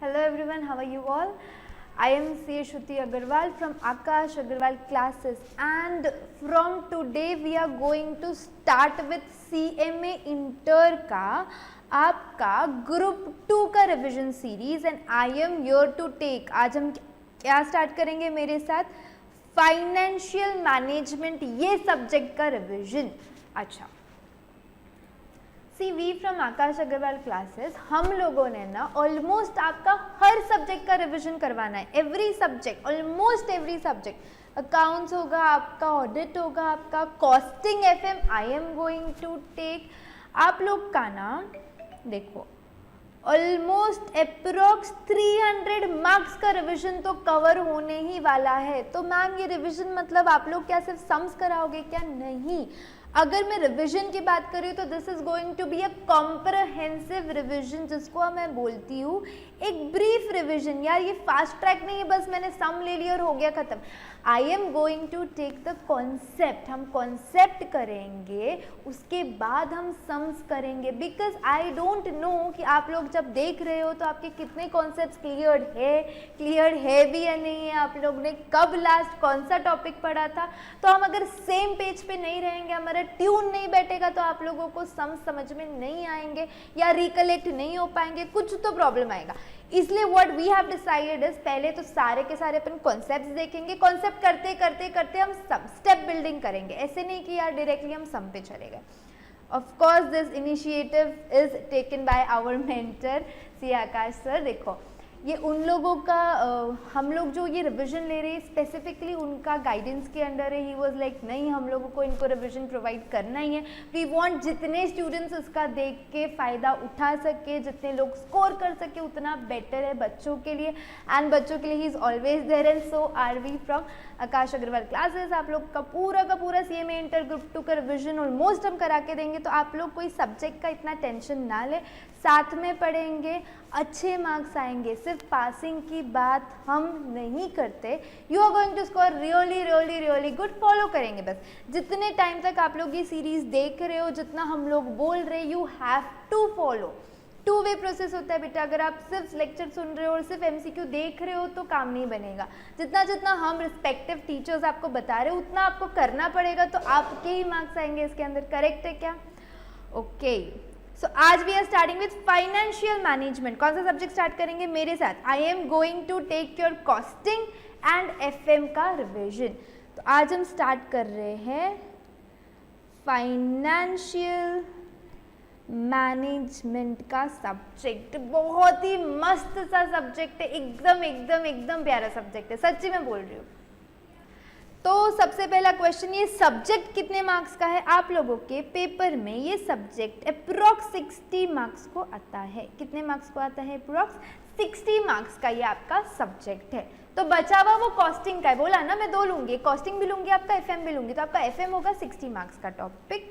Hello everyone, how are you all? I am C. Shruti Agarwal from Akash Agarwal classes, and from today we are going to start with CMA Inter का आपका group 2 का revision series and I am here to take. आज हम क्या start करेंगे मेरे साथ? Financial management, ये सब्जेक्ट का रिविजन। अच्छा, we from Akash Agarwal classes, हम लोगों ने ना ऑलमोस्ट आपका हर सब्जेक्ट का रिवीजन करवाना है। Every subject, almost every subject, accounts होगा आपका, ऑडिट होगा आपका, costing FM I am going to take. आप लोग का ना देखो ऑलमोस्ट अप्रोक्स 300 मार्क्स का रिवीजन तो कवर होने ही वाला है। तो मैम ये रिवीजन मतलब आप लोग क्या सिर्फ सम्स कराओगे क्या? नहीं, अगर मैं रिवीजन की बात करूँ तो this is going to be a comprehensive revision, जिसको मैं बोलती हूँ एक ब्रीफ रिवीजन। यार ये फास्ट ट्रैक नहीं है बस मैंने सम ले लिया और हो गया खत्म। I am going to take the concept, हम कॉन्सेप्ट करेंगे, उसके बाद हम सम्स करेंगे। बिकॉज आई डोंट नो कि आप लोग जब देख रहे हो तो आपके कितने कॉन्सेप्ट क्लियर है भी या नहीं है, आप लोग ने कब लास्ट कौन सा टॉपिक पढ़ा था। तो हम अगर सेम पेज पे नहीं रहेंगे, हमारा ट्यून नहीं बैठेगा, तो आप लोगों को समझ में नहीं आएंगे या रिकलेक्ट नहीं हो पाएंगे, कुछ तो प्रॉब्लम आएगा। इसलिए what we have decided is, पहले तो सारे के सारे अपन कॉन्सेप्ट्स देखेंगे, कॉन्सेप्ट करते करते करते हम सम स्टेप बिल्डिंग करेंगे। ऐसे नहीं कि यार डायरेक्टली हम सम पे चले गए। Of course this initiative is taken by our mentor C Akash sir. देखो ये उन लोगों का हम लोग जो ये रिवीजन ले रहे हैं स्पेसिफिकली उनका गाइडेंस के अंडर है। ही वाज लाइक नहीं, हम लोगों को इनको रिवीजन प्रोवाइड करना ही है। वी वांट जितने स्टूडेंट्स इसका देख के फ़ायदा उठा सके, जितने लोग स्कोर कर सके उतना बेटर है बच्चों के लिए, एंड बच्चों के लिए ही is always there. And so are we from Akash Agarwal classes. आप लोग का पूरा सीएमए इंटर ग्रुप 2 का रिवीजन ऑलमोस्ट हम करा के देंगे, तो आप लोग कोई सब्जेक्ट का इतना टेंशन ना ले, साथ में पढ़ेंगे, अच्छे मार्क्स आएंगे। सिर्फ पासिंग की बात हम नहीं करते, you are going to score really good. Follow करेंगे बस, जितने टाइम तक आप लोग ये सीरीज देख रहे हो, जितना हम लोग बोल रहे, you have to follow. 2 way process होता है बेटा। अगर आप सिर्फ लेक्चर सुन रहे हो और सिर्फ एमसीक्यू देख रहे हो तो काम नहीं बनेगा। जितना हम रिस्पेक्टिव टीचर्स आपको बता रहे हो उतना आपको करना पड़ेगा, तो आपके ही मार्क्स आएंगे इसके अंदर। करेक्ट है क्या? ओके, सो आज we are starting with financial management. कौन सा सब्जेक्ट स्टार्ट करेंगे मेरे साथ? I am going to take your costing and FM का रिविजन। तो आज हम स्टार्ट कर रहे हैं फाइनेंशियल मैनेजमेंट का सब्जेक्ट। बहुत ही मस्त सा सब्जेक्ट है, एकदम प्यारा सब्जेक्ट है, सच्ची में बोल रही हूँ। तो सबसे पहला क्वेश्चन, ये सब्जेक्ट कितने मार्क्स का है? आप लोगों के पेपर में ये सब्जेक्ट अप्रोक्स 60 मार्क्स को आता है। कितने मार्क्स को आता है? अप्रोक्स 60 मार्क्स का ये आपका सब्जेक्ट है। तो बचा हुआ वो कॉस्टिंग का है, बोला ना मैं 2 लूंगी, कॉस्टिंग भी लूंगी, आपका एफएम भी लूंगी, तो आपका एफएम होगा 60 मार्क्स का टॉपिक।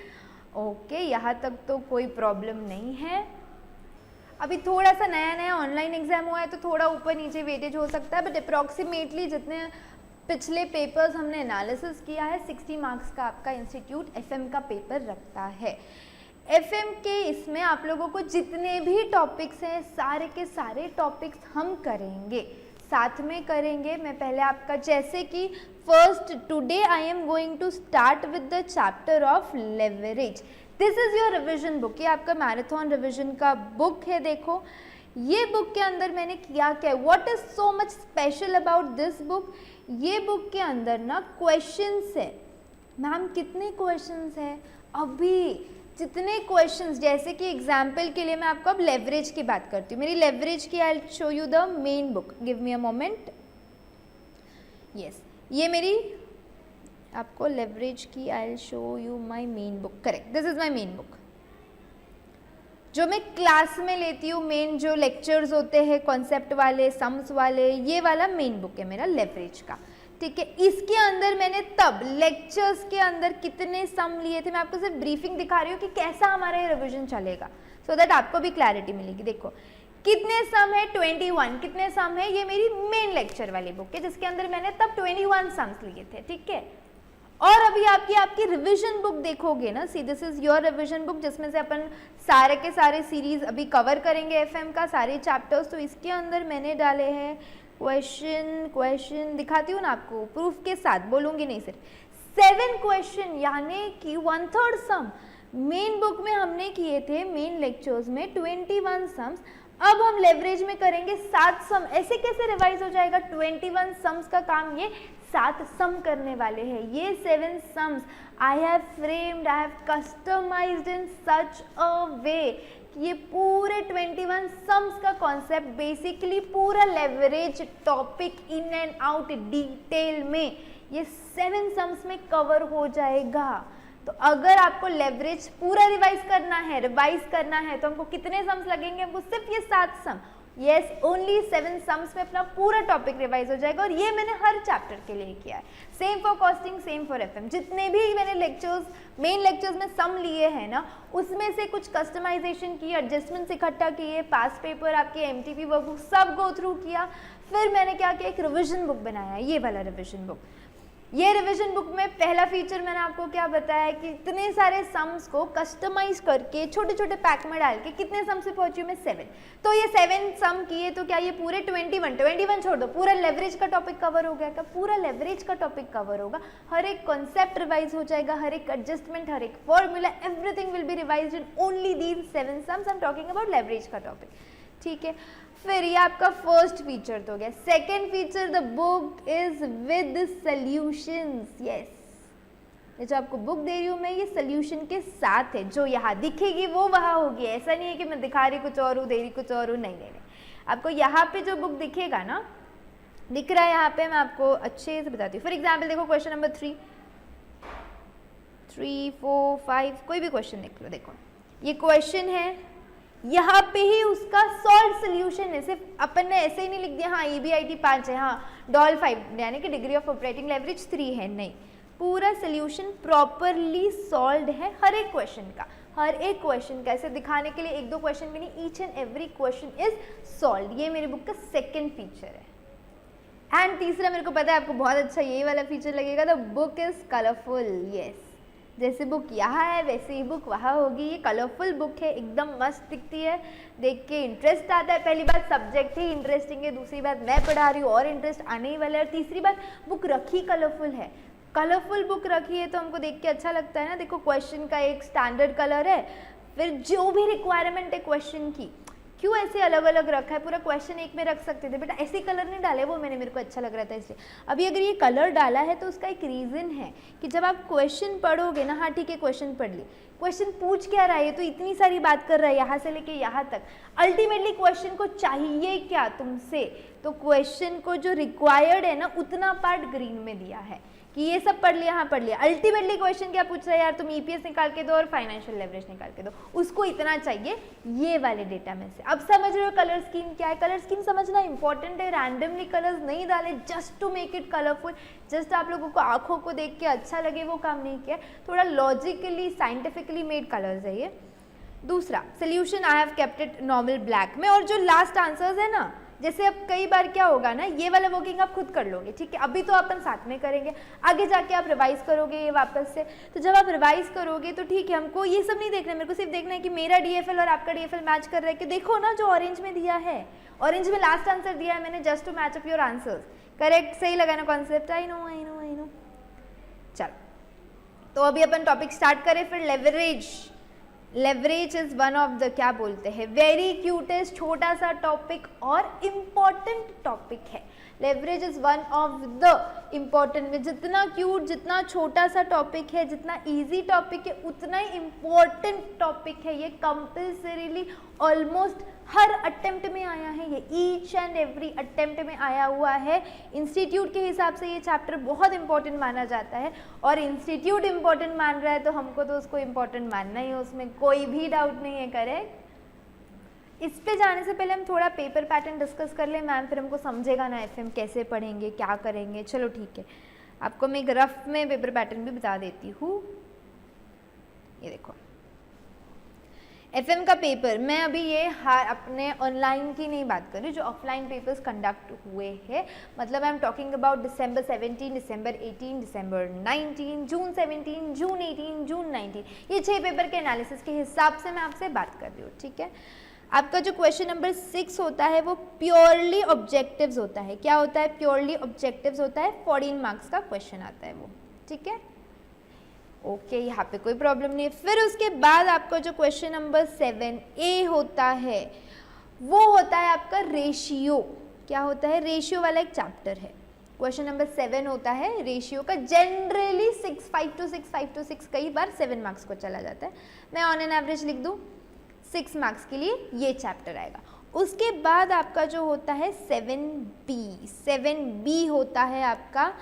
ओके, यहाँ तक तो कोई प्रॉब्लम नहीं है। अभी थोड़ा सा नया ऑनलाइन एग्जाम हुआ है तो थोड़ा ऊपर नीचे वेटेज हो सकता है, बट अप्रॉक्सीमेटली जितने पिछले पेपर्स हमने एनालिसिस किया है 60 मार्क्स का आपका इंस्टीट्यूट एफएम का पेपर रखता है। एफएम के इसमें आप लोगों को जितने भी टॉपिक्स हैं सारे के सारे टॉपिक्स हम करेंगे, साथ में करेंगे। मैं पहले आपका, जैसे कि first today I am going to start with the chapter of leverage. This is your revision book, ये आपका मैराथन रिविजन का बुक है। देखो ये बुक के अंदर मैंने किया क्या, what is so much special about this book, ये बुक के अंदर ना क्वेश्चंस है। मैम कितने क्वेश्चंस है? अभी जितने क्वेश्चंस, जैसे कि एग्जाम्पल के लिए मैं आपको अब लेवरेज की बात करती हूँ। मेरी लेवरेज की आई will show you the main book, give me a moment. Yes, ये मेरी आपको लेवरेज की आई will show you my main book. Correct, this is my main book जो मैं क्लास में लेती हूँ। मेन जो लेक्चर्स होते हैं कॉन्सेप्ट वाले, सम्स वाले, ये वाला मेन बुक है मेरा लेवरेज का। ठीक है, इसके अंदर मैंने तब लेक्चर्स के अंदर कितने सम लिए थे, मैं आपको सिर्फ ब्रीफिंग दिखा रही हूँ कि कैसा हमारा ये रिविजन चलेगा, सो दैट आपको भी क्लैरिटी मिलेगी। देखो कितने सम है? 21। कितने सम है? ये मेरी मेन लेक्चर वाली बुक है जिसके अंदर मैंने तब 21 सम्स लिए थे। ठीक है, और अभी आपकी रिविजन बुक देखोगे ना, see this is your revision book जिसमें से अपन सारे के सारे सीरीज अभी कवर करेंगे एफएम का सारे चैप्टर्स। तो इसके अंदर मैंने डाले हैं क्वेश्चन दिखाती हूँ ना आपको प्रूफ के साथ, बोलूँगी नहीं सिर्फ 7 क्वेश्चन यानी कि 1/3 सम। मेन बुक में हमने किए थे मेन लेक्चर्स में 21 सम्स, अब हम लेवरेज में करेंगे 7 सम। ऐसे कैसे रिवाइज हो जाएगा? 21 सम्स का काम ये 7 सम करने वाले हैं। ये 7 sums I have framed, I have customised in such a way कि ये पूरे 21 सम्स का कॉन्सेप्ट बेसिकली पूरा leverage topic in and out detail में ये 7 सम्स में कवर हो जाएगा। तो अगर आपको लेवरेज पूरा रिवाइज करना है तो हमको कितने सम्स लगेंगे? हमको सिर्फ ये 7 सम, यस ओनली 7 सम्स में अपना पूरा टॉपिक रिवाइज हो जाएगा। और ये मैंने हर चैप्टर के लिए किया है, same for costing, same for FM. जितने भी मैंने लेक्चर्स मेन लेक्चर्स में सम लिए हैं ना, उसमें से कुछ कस्टमाइजेशन की, एडजस्टमेंट्स इकट्ठा किए, पास पेपर, आपके एमटीपी वर्कबुक सब गो थ्रू किया। फिर मैंने क्या किया, एक रिविजन बुक बनाया, ये वाला रिविजन बुक। ये रिवीजन बुक में पहला फीचर मैंने आपको क्या बताया कि इतने सारे सम्स को कस्टमाइज करके छोटे छोटे पैक में डाल के कितने सम से पहुंची मैं 7। तो ये 7 सम किए तो क्या ये पूरे 21 छोड़ दो, पूरा लेवरेज का टॉपिक कवर हो गया क्या? पूरा लेवरेज का टॉपिक कवर होगा, हर एक कॉन्सेप्ट रिवाइज हो जाएगा, हर एक एडजस्टमेंट, हर एक formula, everything will be revised in only these 7 sums. I am talking about leverage का टॉपिक, ठीक है। फिर ये आपका फर्स्ट फीचर तो गया। Second feature, the book is with solutions. Yes, ये जो आपको बुक दे रही हूँ मैं, ये सॉल्यूशन के साथ है। जो यहाँ दिखेगी वो वहाँ होगी, ऐसा नहीं है कि मैं दिखा रही कुछ और हूँ, दे रही कुछ और हूँ, नहीं। आपको यहाँ पे जो बुक दिखेगा ना, दिख रहा है यहाँ पे, मैं आपको अच्छे से बताती हूँ। फॉर एग्जाम्पल देखो क्वेश्चन नंबर 3, 4, 5, कोई भी क्वेश्चन देख लो। देखो ये क्वेश्चन है, यहाँ पे ही उसका सॉल्व सोल्यूशन है। सिर्फ अपन ने ऐसे ही नहीं लिख दिया हाँ EBIT 5 है, हाँ डॉल 5 यानी कि डिग्री ऑफ ऑपरेटिंग लेवरेज 3 है, नहीं। पूरा सोल्यूशन प्रॉपरली सॉल्व्ड है हर एक क्वेश्चन का, हर एक क्वेश्चन का। ऐसे दिखाने के लिए 1-2 क्वेश्चन भी नहीं, each and every question is solved. ये मेरी बुक का सेकेंड फीचर है। एंड तीसरा, मेरे को पता है आपको बहुत अच्छा यही वाला फीचर लगेगा, the book is colourful. Yes, जैसे बुक यहाँ है वैसे ही बुक वहाँ होगी। ये कलरफुल बुक है, एकदम मस्त दिखती है, देख के इंटरेस्ट आता है। पहली बात सब्जेक्ट ही इंटरेस्टिंग है, दूसरी बात मैं पढ़ा रही हूँ और इंटरेस्ट आने ही वाला है, और तीसरी बात बुक रखी कलरफुल है। कलरफुल बुक रखी है तो हमको देख के अच्छा लगता है ना। देखो क्वेश्चन का एक स्टैंडर्ड कलर है, फिर जो भी रिक्वायरमेंट है क्वेश्चन की, क्यों ऐसे अलग अलग रखा है? पूरा क्वेश्चन एक में रख सकते थे बेटा, ऐसे कलर नहीं डाले, वो मेरे को अच्छा लग रहा था इसलिए। अभी अगर ये कलर डाला है तो उसका एक रीज़न है कि जब आप क्वेश्चन पढ़ोगे ना, हाँ ठीक है क्वेश्चन पढ़ ली, क्वेश्चन पूछ क्या रहा है, तो इतनी सारी बात कर रहा है यहाँ से लेके यहाँ तक, अल्टीमेटली क्वेश्चन को चाहिए क्या तुमसे? तो क्वेश्चन को जो रिक्वायर्ड है ना, उतना पार्ट ग्रीन में दिया है कि ये सब पढ़ लिया, हाँ पढ़ लिया। अल्टीमेटली क्वेश्चन क्या पूछ रहा है यार, तुम EPS निकाल के दो और फाइनेंशियल लेवरेज निकाल के दो, उसको इतना चाहिए ये वाले डेटा में से। अब समझ रहे हो कलर स्कीम क्या है? कलर स्कीम समझना इंपॉर्टेंट है। रैंडमली कलर्स नहीं डाले just to make it colourful, just आप लोगों को आंखों को देख के अच्छा लगे वो काम नहीं किया, थोड़ा लॉजिकली साइंटिफिकली मेड कलर्स है ये। दूसरा solution I have kept it normal black में। और जो लास्ट आंसर्स है ना, जैसे अब कई बार क्या होगा ना, ये वाला वर्किंग आप खुद कर लोगे, ठीक है, अभी तो अपन साथ में करेंगे, आगे जाके आप रिवाइज करोगे ये वापस से। तो जब आप रिवाइज करोगे तो ठीक है, हमको ये सब नहीं देखना है, मेरे को सिर्फ देखना है कि मेरा DFL और आपका DFL मैच कर रहा है कि देखो ना जो ऑरेंज में दिया है, ऑरेंज में लास्ट आंसर दिया है मैंने, just to match up your answers. Correct, सही लगा ना कॉन्सेप्ट? I know. चलो तो अभी अपन टॉपिक स्टार्ट करें। फिर leverage is one of the, क्या बोलते हैं, वेरी क्यूटेस्ट छोटा सा टॉपिक और इम्पॉर्टेंट टॉपिक है। Leverage is one of the important में, जितना क्यूट, जितना छोटा सा टॉपिक है, जितना इजी टॉपिक है, उतना ही इम्पॉर्टेंट टॉपिक है। ये कंपल्सरीली ऑलमोस्ट हर अटेम्प्ट में आया है, ये ईच एंड एवरी अटेम्प्ट में आया हुआ है। इंस्टीट्यूट के हिसाब से ये चैप्टर बहुत इंपॉर्टेंट माना जाता है, और इंस्टीट्यूट इंपॉर्टेंट मान रहा है तो हमको तो उसको इंपॉर्टेंट मानना ही है, उसमें कोई भी डाउट नहीं है। करेक्ट। इस पे जाने से पहले हम थोड़ा पेपर पैटर्न डिस्कस कर लें मैम, फिर हमको समझेगा ना FM कैसे पढ़ेंगे, क्या करेंगे। चलो ठीक है, आपको मैं एक रफ में पेपर पैटर्न भी बता देती हूँ। ये देखो, एफएम का पेपर, मैं अभी ये अपने ऑनलाइन की नहीं बात कर रही, जो ऑफलाइन पेपर्स कंडक्ट हुए हैं, मतलब I am talking about December 17, December 18, December 19, June 17, June 18, June 19, ये 6 पेपर के एनालिसिस के हिसाब से मैं आपसे बात कर रही हूँ, ठीक है। आपका जो क्वेश्चन नंबर 6 होता है वो प्योरली ऑब्जेक्टिव्स होता है। क्या होता है? प्योरली ऑब्जेक्टिव्स होता है, 14 मार्क्स का क्वेश्चन आता है वो, ठीक है। ओके, यहाँ पे कोई प्रॉब्लम नहीं है। फिर उसके बाद आपका जो क्वेश्चन नंबर 7A होता है वो होता है आपका रेशियो। क्या होता है? रेशियो वाला एक चैप्टर है। क्वेश्चन नंबर 7 होता है रेशियो का। जनरली 5 to 6 कई बार 7 मार्क्स को चला जाता है। मैं ऑन एन एवरेज लिख दूँ 6 मार्क्स के लिए ये चैप्टर आएगा। उसके बाद आपका जो होता है 7B होता है आपका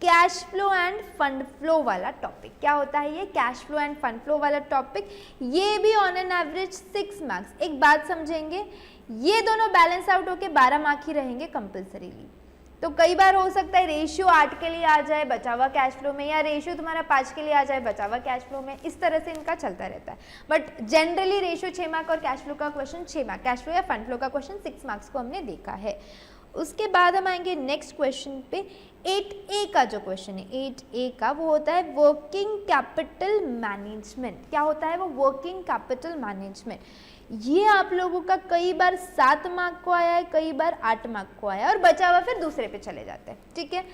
cash flow end fund flow वाला टॉपिक। क्या होता है ये? Cash flow end fund flow वाला टॉपिक। ये भी ऑन एन एवरेज 6 मार्क्स। एक बात समझेंगे, ये दोनों बैलेंस आउट होके 12 मार्क ही रहेंगे कंपल्सरीली। तो कई बार हो सकता है रेशियो 8 के लिए आ जाए बचा हुआ कैश फ्लो में, या रेशियो तुम्हारा 5 के लिए आ जाए बचा हुआ कैश फ्लो में। इस तरह से इनका चलता रहता है। बट जनरली रेशियो 6 मार्क और कैश फ्लो का क्वेश्चन 6 मार्क, कैश फ्लो या फंड फ्लो का क्वेश्चन 6 मार्क्स को हमने देखा है। उसके बाद हम आएंगे नेक्स्ट क्वेश्चन पे। 8A का जो क्वेश्चन है, 8A का वो होता है वर्किंग कैपिटल मैनेजमेंट। क्या होता है वो? Working capital management. ये आप लोगों का कई बार 7 मार्क को आया है, कई बार 8 मार्क को आया है, और बचा हुआ फिर दूसरे पे चले जाते हैं, ठीक है।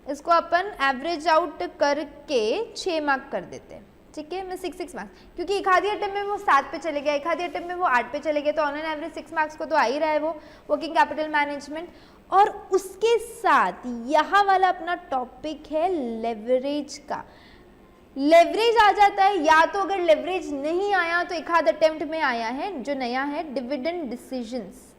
इसको अपन एवरेज आउट करके 6 मार्क कर देते हैं, ठीक है। मैं 6 मार्क्स, क्योंकि एक आधी अटेम्प्ट में वो 7 पे चले गया, एक आधी अटेम्प्ट में वो 8 पे चले गए, तो ऑन एन एवरेज 6 मार्क्स को तो आ ही रहा है वो वर्किंग कैपिटल मैनेजमेंट। और उसके साथ यहाँ वाला अपना टॉपिक है लेवरेज का। लेवरेज आ जाता है, या तो अगर लेवरेज नहीं आया तो एक आध अटेम्प्ट में आया है, जो नया है डिविडेंड डिसीजंस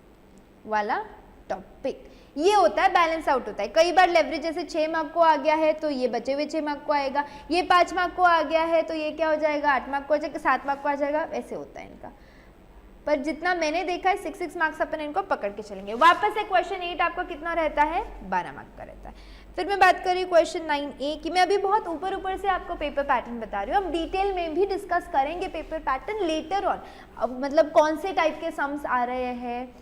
वाला टॉपिक। ये होता है बैलेंस आउट होता है। कई बार लेवरेज जैसे 6 मार्क को आ गया है तो ये बचे हुए 6 मार्क को आएगा, ये 5 मार्क को आ गया है तो ये क्या हो जाएगा 8 मार्क को आ जाएगा, 7 मार्क को आ जाएगा, ऐसे होता है इनका। पर जितना मैंने देखा है 6 मार्क्स अपन इनको पकड़ के चलेंगे। वापस से क्वेश्चन 8 आपका कितना रहता है? 12 मार्क का रहता है। फिर मैं बात कर रही हूँ क्वेश्चन 9A की। मैं अभी बहुत ऊपर से आपको पेपर पैटर्न बता रही हूँ, हम डिटेल में भी डिस्कस करेंगे पेपर पैटर्न लेटर ऑन। मतलब कौन से टाइप के सम्स आ रहे हैं,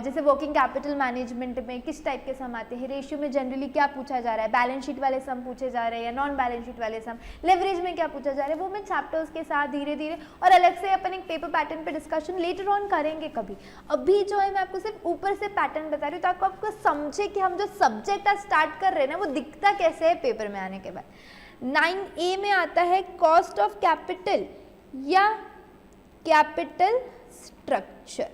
जैसे वर्किंग कैपिटल मैनेजमेंट में किस टाइप के सम आते हैं, रेशियो में जनरली क्या पूछा जा रहा है, बैलेंस शीट वाले सम पूछे जा रहे हैं या नॉन बैलेंस शीट वाले सम, लेवरेज में क्या पूछा जा रहा है, वो मैं चैप्टर्स के साथ धीरे धीरे और अलग से अपन एक पेपर पैटर्न पे डिस्कशन लेटर ऑन करेंगे कभी। अभी जो है मैं आपको सिर्फ ऊपर से पैटर्न बता रही हूँ ताकि आपको समझे कि हम जो सब्जेक्ट आज स्टार्ट कर रहे हैं ना वो दिखता कैसे है पेपर में आने के बाद। 9A में आता है कॉस्ट ऑफ कैपिटल या capital structure.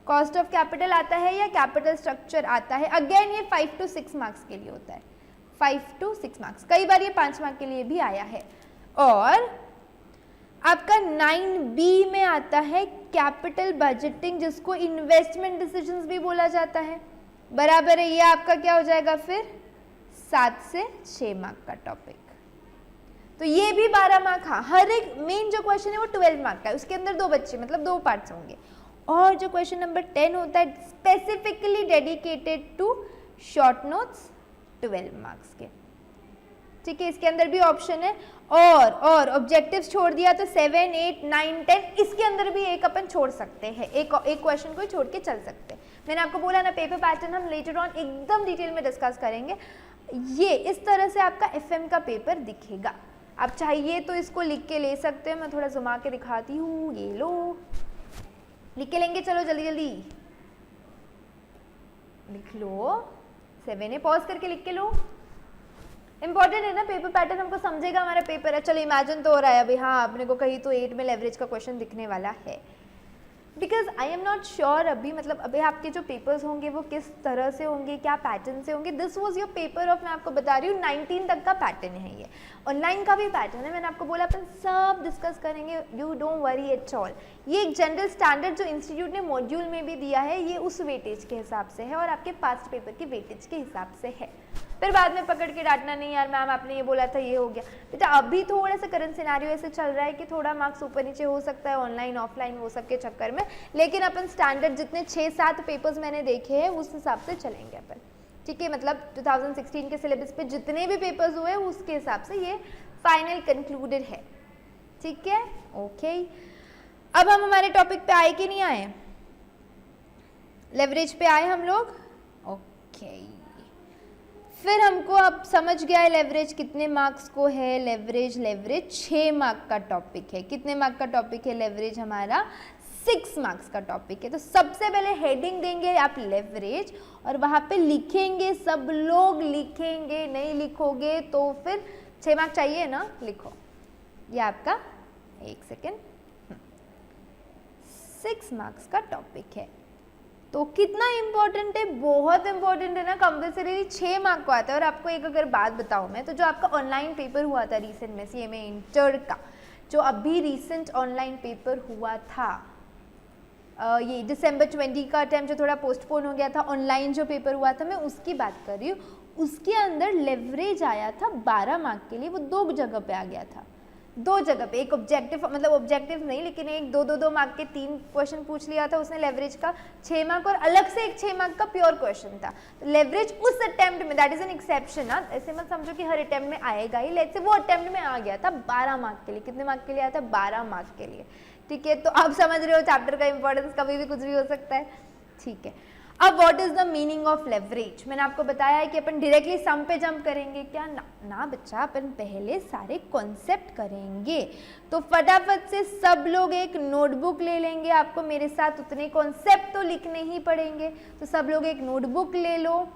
Cost of capital आता है या कैपिटल स्ट्रक्चर आता है। अगेन ये 5 to 6 मार्क्स के लिए होता है, 5 to 6 मार्क्स। कई बार ये 5 मार्क के लिए भी आया है। और आपका 9B में आता है कैपिटल बजटिंग, जिसको इन्वेस्टमेंट डिसीजंस भी बोला जाता है। बराबर है, ये आपका क्या हो जाएगा फिर 7 से 6 मार्क का टॉपिक। तो ये भी 12 मार्क। हाँ, हर एक मेन जो क्वेश्चन है वो 12 मार्क का है, उसके अंदर 2 बच्चे मतलब 2 पार्ट्स होंगे। और जो क्वेश्चन नंबर 10 होता है specifically dedicated to short notes 12 marks के, ठीक है। इसके अंदर भी ऑप्शन है। और ऑब्जेक्टिव्स छोड़ दिया तो 7, 8, 9, 10 इसके अंदर भी एक अपन छोड़ सकते हैं, एक क्वेश्चन को छोड़ के चल सकते हैं। मैंने आपको बोला ना पेपर पैटर्न हम लेटर ऑन एकदम डिटेल में डिस्कस करेंगे। ये इस तरह से आपका FM का पेपर दिखेगा। आप चाहिए तो इसको लिख के ले सकते हैं, मैं थोड़ा घुमा के दिखाती हूँ। ये लो, लिख के लेंगे, चलो जल्दी जल्दी लिख लो। 7A पॉज करके लिख के लो। इंपॉर्टेंट है ना पेपर पैटर्न, हमको समझेगा हमारा पेपर है। चलो इमेजिन तो हो रहा है अभी, हाँ अपने को कहीं तो 8 में लेवरेज का क्वेश्चन दिखने वाला है। Because I am not sure अभी, मतलब अभी आपके जो पेपर्स होंगे वो किस तरह से होंगे, क्या पैटर्न से होंगे। This was your paper of, मैं आपको बता रही हूँ 19 तक का पैटर्न है ये। ऑनलाइन का भी पैटर्न है, मैंने आपको बोला अपन सब डिस्कस करेंगे, you don't worry at all. ये एक जनरल स्टैंडर्ड जो इंस्टीट्यूट ने मॉड्यूल में भी दिया है, ये उस वेटेज के हिसाब से है और आपके पास्ट पेपर की वेटेज के हिसाब से है। फिर बाद में पकड़ के डांटना नहीं यार मैम आपने ये बोला था ये हो गया। बेटा अभी थोड़ा सा करंट सिनेरियो ऐसे चल रहा है कि थोड़ा मार्क्स ऊपर नीचे हो सकता है ऑनलाइन ऑफलाइन वो सब के चक्कर में, लेकिन अपन स्टैंडर्ड जितने 6-7 पेपर्स मैंने देखे हैं उस हिसाब से चलेंगे अपन, ठीक है। मतलब 2016 के सिलेबस पे जितने भी पेपर्स हुए उसके हिसाब से ये फाइनल कंक्लूडेड है, ठीक है। ओके, अब हम हमारे टॉपिक पे आए कि नहीं आए, लेवरेज पे आए हम लोग, ओके। फिर हमको अब समझ गया है लेवरेज कितने मार्क्स को है, लेवरेज 6 मार्क का टॉपिक है। कितने मार्क का टॉपिक है लेवरेज हमारा, 6 मार्क्स का टॉपिक है। तो सबसे पहले हेडिंग देंगे आप लेवरेज और वहाँ पे लिखेंगे, सब लोग लिखेंगे, नहीं लिखोगे तो फिर 6 मार्क चाहिए ना, लिखो। ये आपका 1 सेकेंड 6 मार्क्स का टॉपिक है। तो कितना इंपॉर्टेंट है, बहुत इंपॉर्टेंट है ना, कंपल्सरी 6 मार्क को आता है। और आपको एक अगर बात बताऊं मैं, तो जो आपका ऑनलाइन पेपर हुआ था रिसेंट में CMA इंटर का, जो अभी रिसेंट ऑनलाइन पेपर हुआ था, ये दिसंबर 20 का टाइम जो थोड़ा पोस्टपोन हो गया था, ऑनलाइन जो पेपर हुआ था, मैं उसकी बात कर रही हूँ। उसके अंदर लेवरेज आया था 12 मार्क के लिए, वो 2 जगह पे आ गया था, 2 जगह पे। एक ऑब्जेक्टिव, मतलब ऑब्जेक्टिव नहीं, लेकिन एक 2 मार्क के 3 क्वेश्चन पूछ लिया था उसने लेवरेज का 6 मार्क, और अलग से एक 6 मार्क का प्योर क्वेश्चन था। तो लेवरेज उस अटेम्प्ट में, दैट इज एन एक्सेप्शन ना, ऐसे मत समझो कि हर अटेम्प्ट में आएगा ही। लेट्स से वो अटेम्प्ट में आ गया था 12 मार्क के लिए। कितने मार्क के लिए आया था, 12 मार्क के लिए, ठीक है। तो आप समझ रहे हो चैप्टर का इंपॉर्टेंस, कभी भी कुछ भी हो सकता है, ठीक है। अब what is the meaning of leverage, मैंने आपको बताया है कि अपन डायरेक्टली सम पे जंप करेंगे क्या, ना बच्चा, अपन पहले सारे कॉन्सेप्ट करेंगे। तो फटाफट से सब लोग एक नोटबुक ले लेंगे, आपको मेरे साथ उतने कॉन्सेप्ट तो लिखने ही पड़ेंगे। तो सब लोग एक नोटबुक ले लो,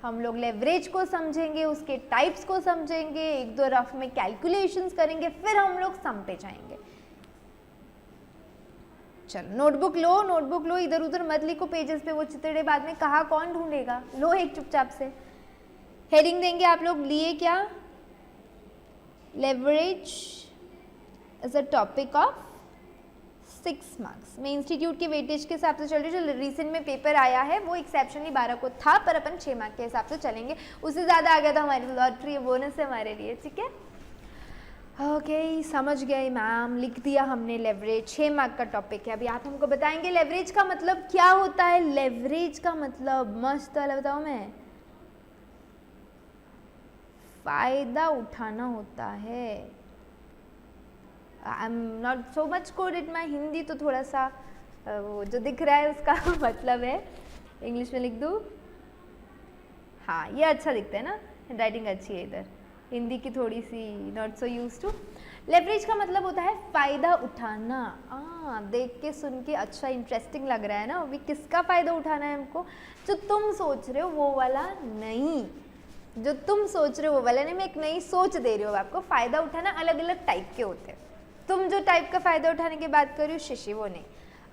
हम लोग लेवरेज को समझेंगे, उसके टाइप्स को समझेंगे, 1-2 रफ में कैलकुलेशंस करेंगे, फिर हम लोग सम पे जाएंगे। चलो नोटबुक लो, इधर उधर मत लिखो पेजेस पे, वो चितड़े बाद में कहाँ कौन ढूंढेगा, लो एक चुपचाप से। हेडिंग देंगे आप लोग, लिए क्या, leverage is a topic of 6 marks. मैं इंस्टीट्यूट के वेटेज के हिसाब से चल रही हूँ, जो रिसेंट में पेपर आया है वो एक्सेप्शनली 12 को था, पर अपन 6 मार्क के हिसाब से चलेंगे। उससे ज़्यादा आ गया था हमारी लॉटरी, बोनस है हमारे लिए, ठीक है। ओके, समझ गए मैम, लिख दिया हमने लेवरेज, 6 मार्क का टॉपिक है। अभी आप हमको बताएंगे लेवरेज का मतलब क्या होता है। लेवरेज का मतलब मस्त वाला बताओ मैं, फायदा उठाना होता है। आई am not so much good at my Hindi, तो थोड़ा सा वो जो दिख रहा है उसका मतलब है, इंग्लिश में लिख दूँ, हाँ ये अच्छा दिखता है ना, राइटिंग अच्छी है इधर, हिंदी की थोड़ी सी not so used to. Leverage का मतलब होता है फ़ायदा उठाना। देख के सुन के अच्छा इंटरेस्टिंग लग रहा है ना। अभी किसका फ़ायदा उठाना है हमको, जो तुम सोच रहे हो वो वाला नहीं, जो तुम सोच रहे हो वो वाला नहीं, मैं एक नई सोच दे रही हूँ आपको। फ़ायदा उठाना अलग अलग टाइप के होते हैं, तुम जो टाइप का फ़ायदा उठाने की बात कर रही हो शिशी वो नहीं।